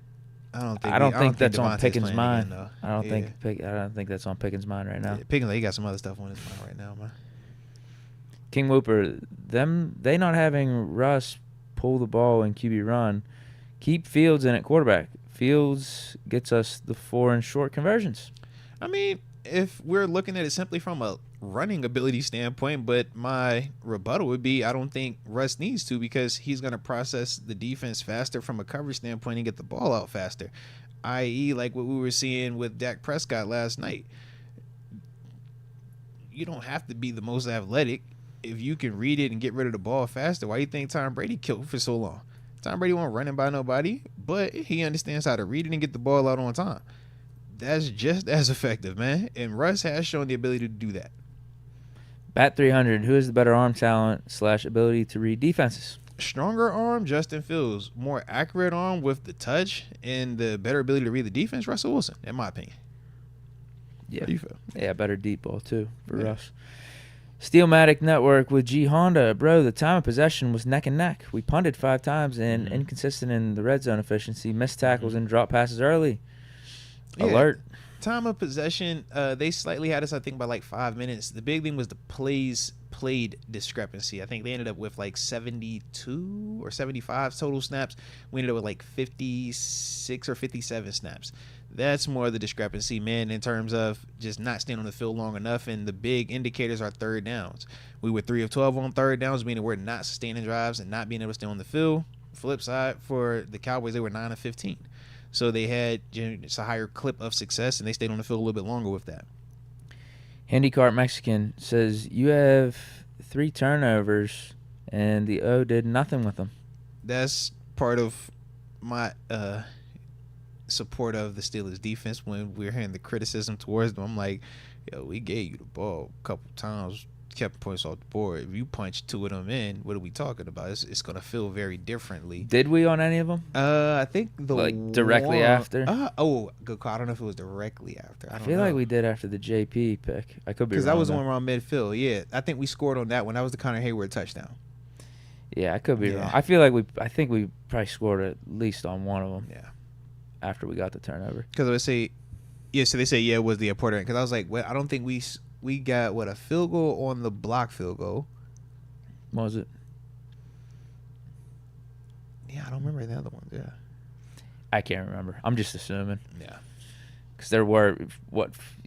I don't think that's on Devontae's Pickens' mind. again, I don't think that's on Pickens' mind right now. Yeah, Pickens, he got some other stuff on his mind right now, man. King Whooper, they not having Russ pull the ball and QB run, keep Fields in at quarterback. Fields gets us the 4 and short conversions. I mean, if we're looking at it simply from a running ability standpoint, but my rebuttal would be I don't think Russ needs to, because he's going to process the defense faster from a coverage standpoint and get the ball out faster, i.e. like what we were seeing with Dak Prescott last night. You don't have to be the most athletic. If you can read it and get rid of the ball faster, why do you think Tom Brady killed for so long? Tom Brady won't running by nobody, but he understands how to read it and get the ball out on time. That's just as effective, man. And Russ has shown the ability to do that. Bat 300, who is the better arm talent / ability to read defenses? Stronger arm, Justin Fields. More accurate arm with the touch and the better ability to read the defense, Russell Wilson, in my opinion. Yeah. How do you feel? Yeah, better deep ball, too, for Russ. Steelmatic Network with G Honda. Bro, the time of possession was neck and neck. We punted 5 times and inconsistent in the red zone efficiency. Missed tackles and drop passes early. Yeah. Alert. Time of possession, they slightly had us, I think, by like 5 minutes. The big thing was the played discrepancy. I think they ended up with like 72 or 75 total snaps. We ended up with like 56 or 57 snaps. That's more of the discrepancy, man, in terms of just not staying on the field long enough. And the big indicators are third downs. We were 3 of 12 on third downs, meaning we're not sustaining drives and not being able to stay on the field. Flip side, for the Cowboys, they were 9 of 15. So they had just a higher clip of success, and they stayed on the field a little bit longer with that. Handycart Mexican says, you have 3 turnovers, and the O did nothing with them. That's part of my support of the Steelers defense when we're hearing the criticism towards them. I'm like, yo, we gave you the ball a couple times, kept points off the board. If you punch 2 of them in, what are we talking about? It's going to feel very differently. Did we on any of them? I think directly after? Good call. I don't know if it was directly after. I feel like we did after the JP pick. I could be wrong. Because that was the one around midfield. Yeah, I think we scored on that one. That was the Connor Hayward touchdown. Yeah, I could be wrong. I think we probably scored at least on one of them. Yeah. After we got the turnover. Because I would say, so they say, it was the Porter. Because I was like, well, I don't think we got, a field goal on the block field goal. What was it? Yeah, I don't remember the other one. Yeah. I can't remember. I'm just assuming. Yeah. Because there were,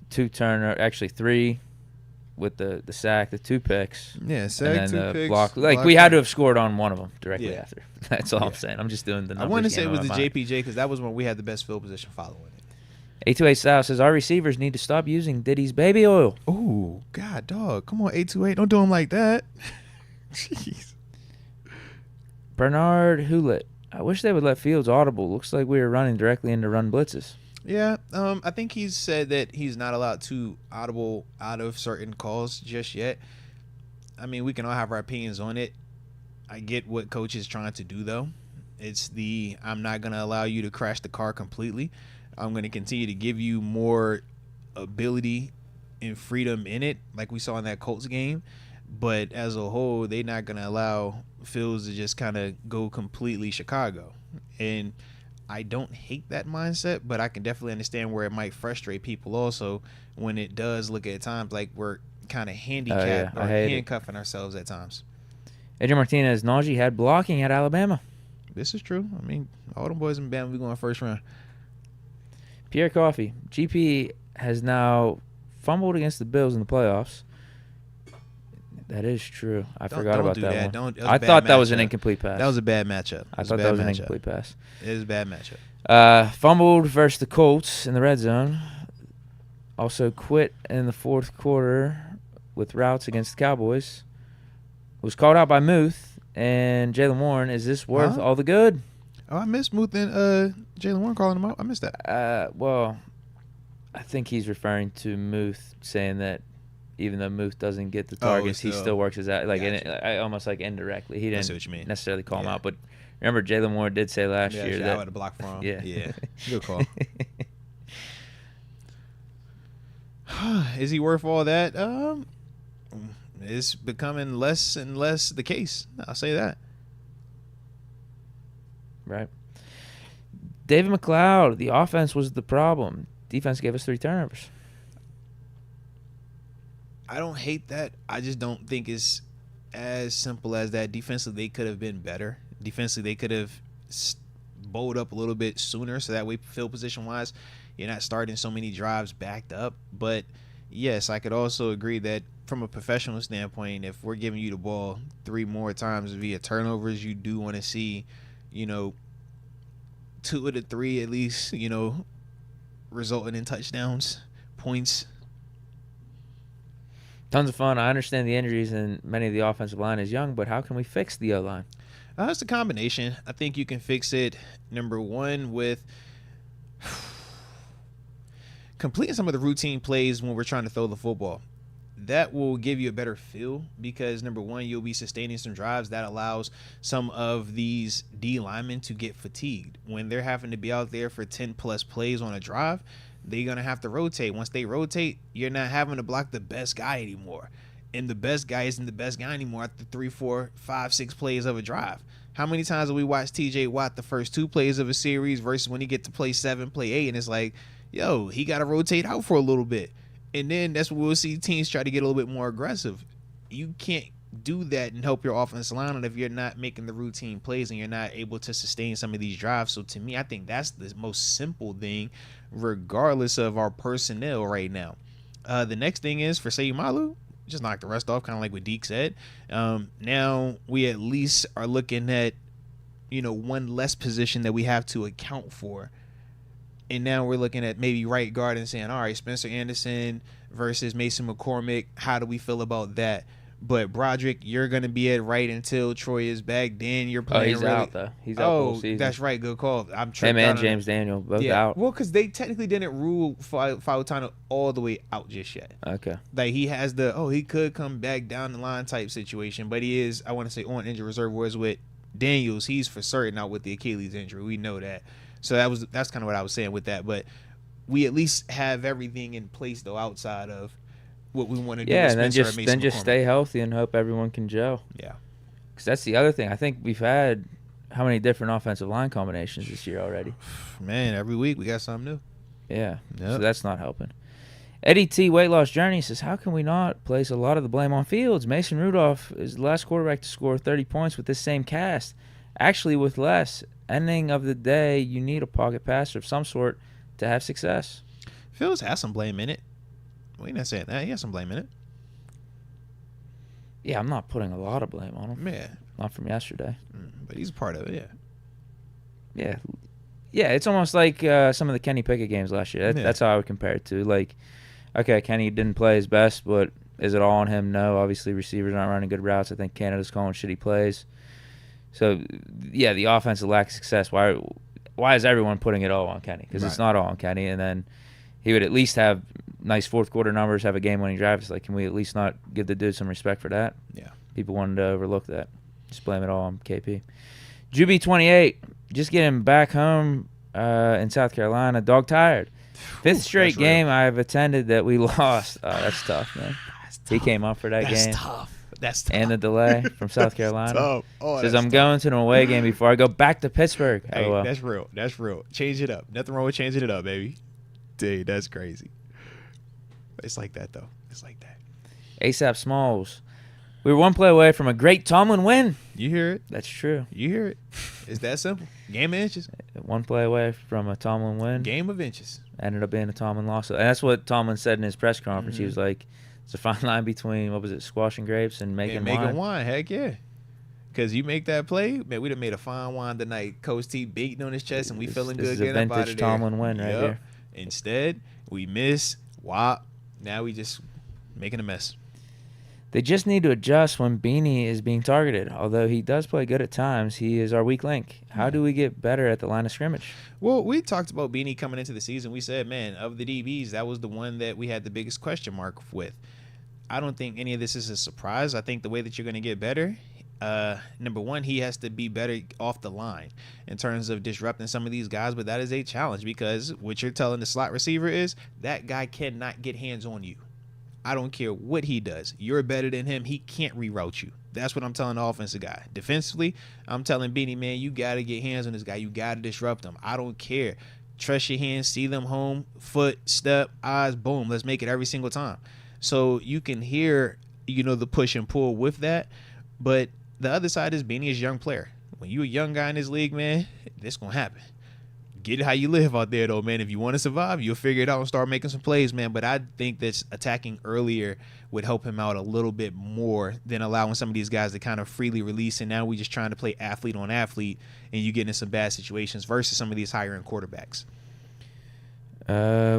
3 with the sack, the 2 picks. Yeah, sack, and then 2 picks. Block. We had to have scored on one of them directly after. That's all I'm saying. I'm just doing the numbers. I want to say it was the JPJ because that was when we had the best field position following it. 828 South says, our receivers need to stop using Diddy's baby oil. Oh, God, dog. Come on, 828. Don't do him like that. Jeez. Bernard Hewlett. I wish they would let Fields audible. Looks like we were running directly into run blitzes. Yeah, I think he's said that he's not allowed to audible out of certain calls just yet. I mean, we can all have our opinions on it. I get what coach is trying to do, though. It's I'm not going to allow you to crash the car completely. I'm going to continue to give you more ability and freedom in it, like we saw in that Colts game. But as a whole, they're not going to allow Fields to just kind of go completely Chicago. And I don't hate that mindset, but I can definitely understand where it might frustrate people also when it does look at times like we're kind of handicapped or handcuffing ourselves at times. Adrian Martinez, Najee had blocking at Alabama. This is true. I mean, all them boys in Bama, we going first round. Pierre Coffey, GP has now fumbled against the Bills in the playoffs. That is true. I forgot about that one. I thought that was an incomplete pass. That was a bad matchup. I thought that was an incomplete pass. It is a bad matchup. Fumbled versus the Colts in the red zone. Also quit in the fourth quarter with routes against the Cowboys. Was called out by Muth and Jalen Warren. Is this worth all the good? Oh, I missed Muth and Jalen Warren calling him out. I missed that. Well, I think he's referring to Muth saying that even though Muth doesn't get the targets, he still works his out, like almost like indirectly. He didn't what you mean. necessarily call him out, but remember Jalen Warren did say last year that I had a block for him. Yeah. Good call. Is he worth all that? It's becoming less and less the case. I'll say that. Right. David McLeod, the offense was the problem. Defense gave us 3 turnovers. I don't hate that. I just don't think it's as simple as that. Defensively, they could have been better. Defensively, they could have bowled up a little bit sooner, so that way, field position-wise, you're not starting so many drives backed up. But, yes, I could also agree that from a professional standpoint, if we're giving you the ball 3 more times via turnovers, you do want to see, 2 of the 3 at least, resulting in touchdowns, points. Tons of fun. I understand the injuries and many of the offensive line is young, but how can we fix the O-line? It's a combination. I think you can fix it, number one, with completing some of the routine plays when we're trying to throw the football. That will give you a better feel because, number one, you'll be sustaining some drives. That allows some of these D linemen to get fatigued. When they're having to be out there for 10-plus plays on a drive, they're going to have to rotate. Once they rotate, you're not having to block the best guy anymore. And the best guy isn't the best guy anymore after 3, 4, 5, 6 plays of a drive. How many times have we watched TJ Watt the first 2 plays of a series versus when he get to play 7, play 8, and it's like, yo, he got to rotate out for a little bit. And then that's when we'll see teams try to get a little bit more aggressive. You can't do that and help your offensive line if you're not making the routine plays and you're not able to sustain some of these drives. So to me, I think that's the most simple thing, regardless of our personnel right now. The next thing is for Seimalu, just knock the rest off, kind of like what Deke said. Now we at least are looking at, one less position that we have to account for. And now we're looking at maybe right guard and saying, all right, Spencer Anderson versus Mason McCormick. How do we feel about that? But Broderick, you're going to be at right until Troy is back. Then you're playing. He's out, though. He's out full season. That's right. Good call. I'm Him and James Daniel both out. Well, because they technically didn't rule Fautano all the way out just yet. Okay. Like he has he could come back down the line type situation, but he is, I want to say, on injured reserve. Whereas with Daniels, he's for certain out with the Achilles injury. We know that. So that's kind of what I was saying with that. But we at least have everything in place, though, outside of what we want to do. Yeah, and then just stay healthy and hope everyone can gel. Yeah. Because that's the other thing. I think we've had how many different offensive line combinations this year already? Man, every week we got something new. Yeah, so that's not helping. Eddie T. Weight Loss Journey says, how can we not place a lot of the blame on Fields? Mason Rudolph is the last quarterback to score 30 points with this same cast. Actually, with less. Ending of the day, you need a pocket passer of some sort to have success. Fields has some blame in it. We not saying that. He has some blame in it. Yeah, I'm not putting a lot of blame on him. Yeah. Not from yesterday. But he's a part of it, yeah. Yeah, it's almost like some of the Kenny Pickett games last year. That's how I would compare it to. Like, okay, Kenny didn't play his best, but is it all on him? No. Obviously, receivers aren't running good routes. I think Canada's calling shitty plays. So, yeah, the offensive lack of success. Why is everyone putting it all on Kenny? Because it's not all on Kenny. And then he would at least have nice fourth-quarter numbers, have a game-winning drive. It's like, can we at least not give the dude some respect for that? Yeah. People wanted to overlook that. Just blame it all on KP. Juby28, just getting back home in South Carolina, dog tired. Fifth straight game I've attended that we lost. Oh, that's tough, man. He came up for that game. That's tough. And the delay from South Carolina. Tough. Oh, says I'm going to an away game before I go back to Pittsburgh. Hey, that's real. That's real. Change it up. Nothing wrong with changing it up, baby. Dude, that's crazy. It's like that, though. It's like that. ASAP Smalls. We were one play away from a great Tomlin win. You hear it. That's true. You hear it. It's that simple. Game of inches. One play away from a Tomlin win. Game of inches. Ended up being a Tomlin loss. And that's what Tomlin said in his press conference. He was like, it's a fine line between, squashing grapes and making wine. Making wine, heck yeah. Because you make that play, man, we'd have made a fine wine tonight. Coach T beating on his chest, and we feeling good getting up out of there. This is a vintage Tomlin win right here. Instead, we miss, whop. Now we just making a mess. They just need to adjust when Beanie is being targeted. Although he does play good at times, he is our weak link. How do we get better at the line of scrimmage? Well, we talked about Beanie coming into the season. We said, man, of the DBs, that was the one that we had the biggest question mark with. I don't think any of this is a surprise. I think the way that you're going to get better, number one, he has to be better off the line in terms of disrupting some of these guys. But that is a challenge because what you're telling the slot receiver is that guy cannot get hands on you. I don't care what he does. You're better than him. He can't reroute you. That's what I'm telling the offensive guy. Defensively, I'm telling Beanie, man, you got to get hands on this guy. You got to disrupt him. I don't care. Trust your hands, see them home, foot, step, eyes, boom. Let's make it every single time. So you can hear, the push and pull with that. But the other side is Beanie is a young player. When you're a young guy in this league, man, this going to happen. Get it how you live out there, though, man. If you want to survive, you'll figure it out and start making some plays, man. But I think that attacking earlier would help him out a little bit more than allowing some of these guys to kind of freely release. And now we're just trying to play athlete on athlete, and you get in some bad situations versus some of these higher-end quarterbacks.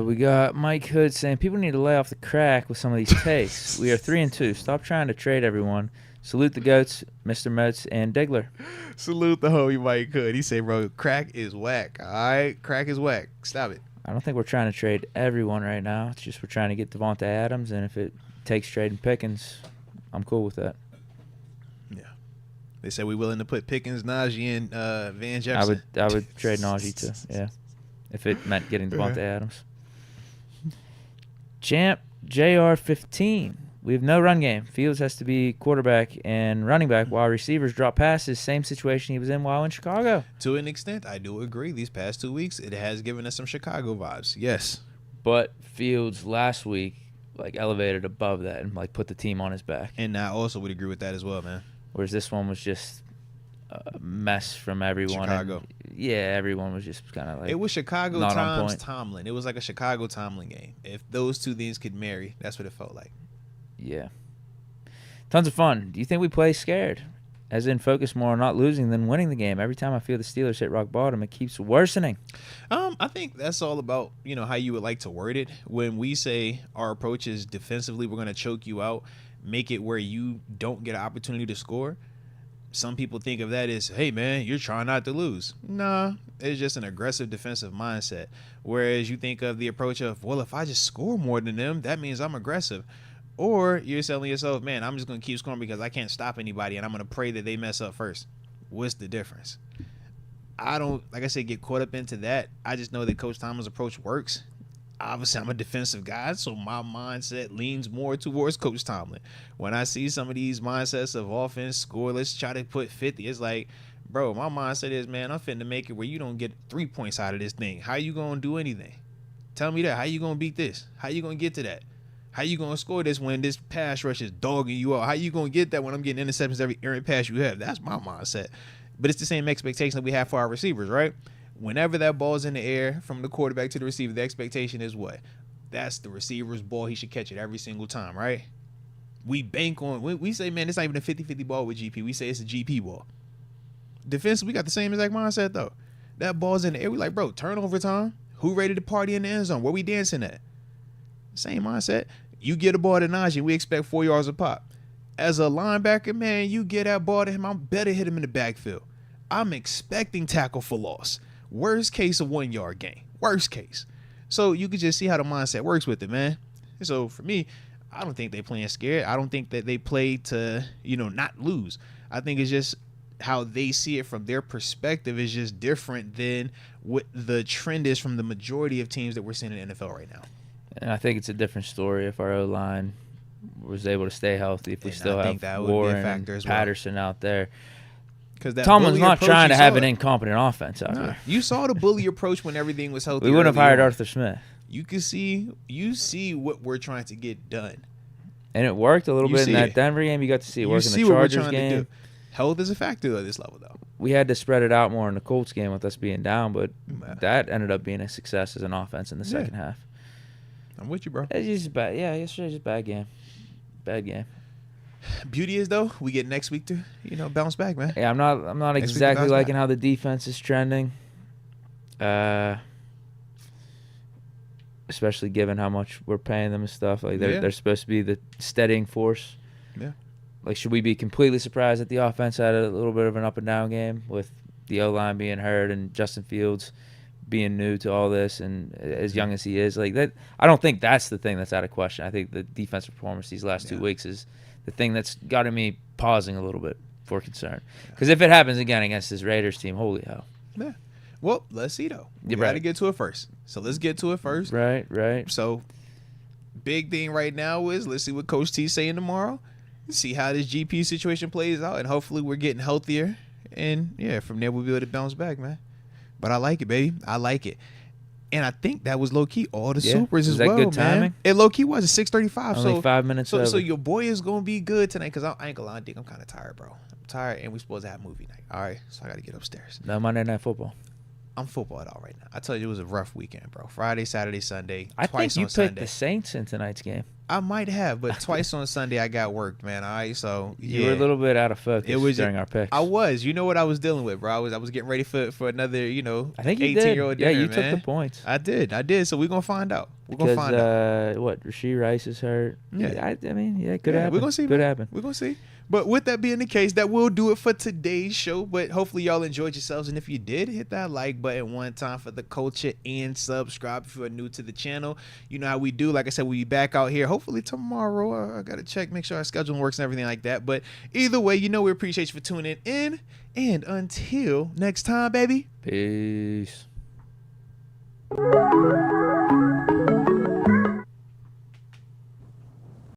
We got Mike Hood saying people need to lay off the crack with some of these takes. We are 3-2. Stop trying to trade everyone. Salute the GOATs, Mr. Moats, and Diggler. Salute the homie Mike Hood. He said, bro, crack is whack. All right? Crack is whack. Stop it. I don't think we're trying to trade everyone right now. It's just we're trying to get Devante Adams, and if it takes trading Pickens, I'm cool with that. Yeah. They said we're willing to put Pickens, Najee, and Van Jefferson. I would trade Najee too, yeah, if it meant getting Devante Adams. Champ JR15. We have no run game. Fields has to be quarterback and running back while receivers drop passes. Same situation he was in while in Chicago. To an extent, I do agree. These past 2 weeks, it has given us some Chicago vibes. Yes. But Fields last week, elevated above that and, put the team on his back. And I also would agree with that as well, man. Whereas this one was just a mess from everyone. Chicago. Everyone was just kind of it was Chicago not times Tomlin. It was like a Chicago Tomlin game. If those two things could marry, that's what it felt like. Yeah. Tons of fun. Do you think we play scared? As in focus more on not losing than winning the game? Every time I feel the Steelers hit rock bottom, it keeps worsening. I think that's all about, how you would like to word it. When we say our approach is defensively, we're going to choke you out, make it where you don't get an opportunity to score. Some people think of that as, hey, man, you're trying not to lose. Nah, it's just an aggressive defensive mindset. Whereas you think of the approach of, well, if I just score more than them, that means I'm aggressive. Or you're telling yourself, man, I'm just going to keep scoring because I can't stop anybody, and I'm going to pray that they mess up first. What's the difference? I don't, like I said, get caught up into that. I just know that Coach Tomlin's approach works. Obviously, I'm a defensive guy, so my mindset leans more towards Coach Tomlin. When I see some of these mindsets of offense, score, let's try to put 50, it's like, bro, my mindset is, man, I'm finna make it where you don't get 3 points out of this thing. How you going to do anything? Tell me that. How you going to beat this? How you going to get to that? How you going to score this when this pass rush is dogging you out? How you going to get that when I'm getting interceptions every errant pass you have? That's my mindset. But it's the same expectation that we have for our receivers, right? Whenever that ball's in the air from the quarterback to the receiver, the expectation is what? That's the receiver's ball. He should catch it every single time, right? We bank on, we say, man, it's not even a 50-50 ball with GP. We say it's a GP ball. Defense, we got the same exact mindset, though. That ball's in the air. We like, bro, turnover time. Who ready to party in the end zone? Where we dancing at? Same mindset. You get a ball to Najee, we expect 4 yards a pop. As a linebacker, man, you get that ball to him, I'm better hit him in the backfield. I'm expecting tackle for loss. Worst case, a 1 yard gain. Worst case. So you can just see how the mindset works with it, man. So for me, I don't think they playing scared. I don't think that they play to, not lose. I think it's just how they see it from their perspective is just different than what the trend is from the majority of teams that we're seeing in the NFL right now. And I think it's a different story if our O-line was able to stay healthy, if we still have Warren and Patterson out there. Tomlin's not trying to have an incompetent offense out there. You saw the bully approach when everything was healthy. We wouldn't have hired Arthur Smith. You see what we're trying to get done. And it worked a little bit in that Denver game. You got to see it work in the Chargers game. Health is a factor at this level, though. We had to spread it out more in the Colts game with us being down, but that ended up being a success as an offense in the second half. I'm with you, bro. It's just bad. Yeah, yesterday's just bad game. Bad game. Beauty is, though, we get next week to, bounce back, man. Yeah, I'm not exactly liking how the defense is trending. Especially given how much we're paying them and stuff. Like they're supposed to be the steadying force. Yeah. Like, should we be completely surprised that the offense had a little bit of an up and down game with the O-line being hurt and Justin Fields being new to all this and as young as he is? Like that, I don't think that's the thing that's out of question. I think the defensive performance these last 2 weeks is the thing that's gotten me pausing a little bit for concern. Because if it happens again against this Raiders team, holy hell. Yeah. Well, let's see, though. We got to get to it first. So let's get to it first. Right. So big thing right now is let's see what Coach T's saying tomorrow. See how this GP situation plays out, and hopefully we're getting healthier. And, yeah, from there we'll be able to bounce back, man. But I like it, baby. I like it. And I think that was low-key all the supers as well, good timing? man. It low-key was at 6:35. Only 5 minutes So over. your boy is going to be good tonight because I ain't going to lie, Deke, I'm kind of tired, bro. I'm tired, and we supposed to have movie night. All right, so I got to get upstairs. No Monday Night Football. I'm football out right now. I tell you, it was a rough weekend, bro. Friday, Saturday, Sunday, I twice think you on Sunday. picked the Saints in tonight's game. I might have, but twice on Sunday I got worked, man. All right, so yeah. You were a little bit out of focus during our picks. I was. You know what I was dealing with, bro. I was getting ready for another, I think you 18-year-old did. dinner, you man. took the points. I did. So we're gonna find out. We're gonna find out. What? Rasheed Rice is hurt. Yeah. I mean, it could happen. We're gonna see. Could happen. We're gonna see. But with that being the case, that will do it for today's show. But hopefully y'all enjoyed yourselves. And if you did, hit that like button one time for the culture and subscribe if you are new to the channel. You know how we do. Like I said, we'll be back out here hopefully tomorrow. I got to check, make sure our schedule works and everything like that. But either way, we appreciate you for tuning in. And until next time, baby. Peace.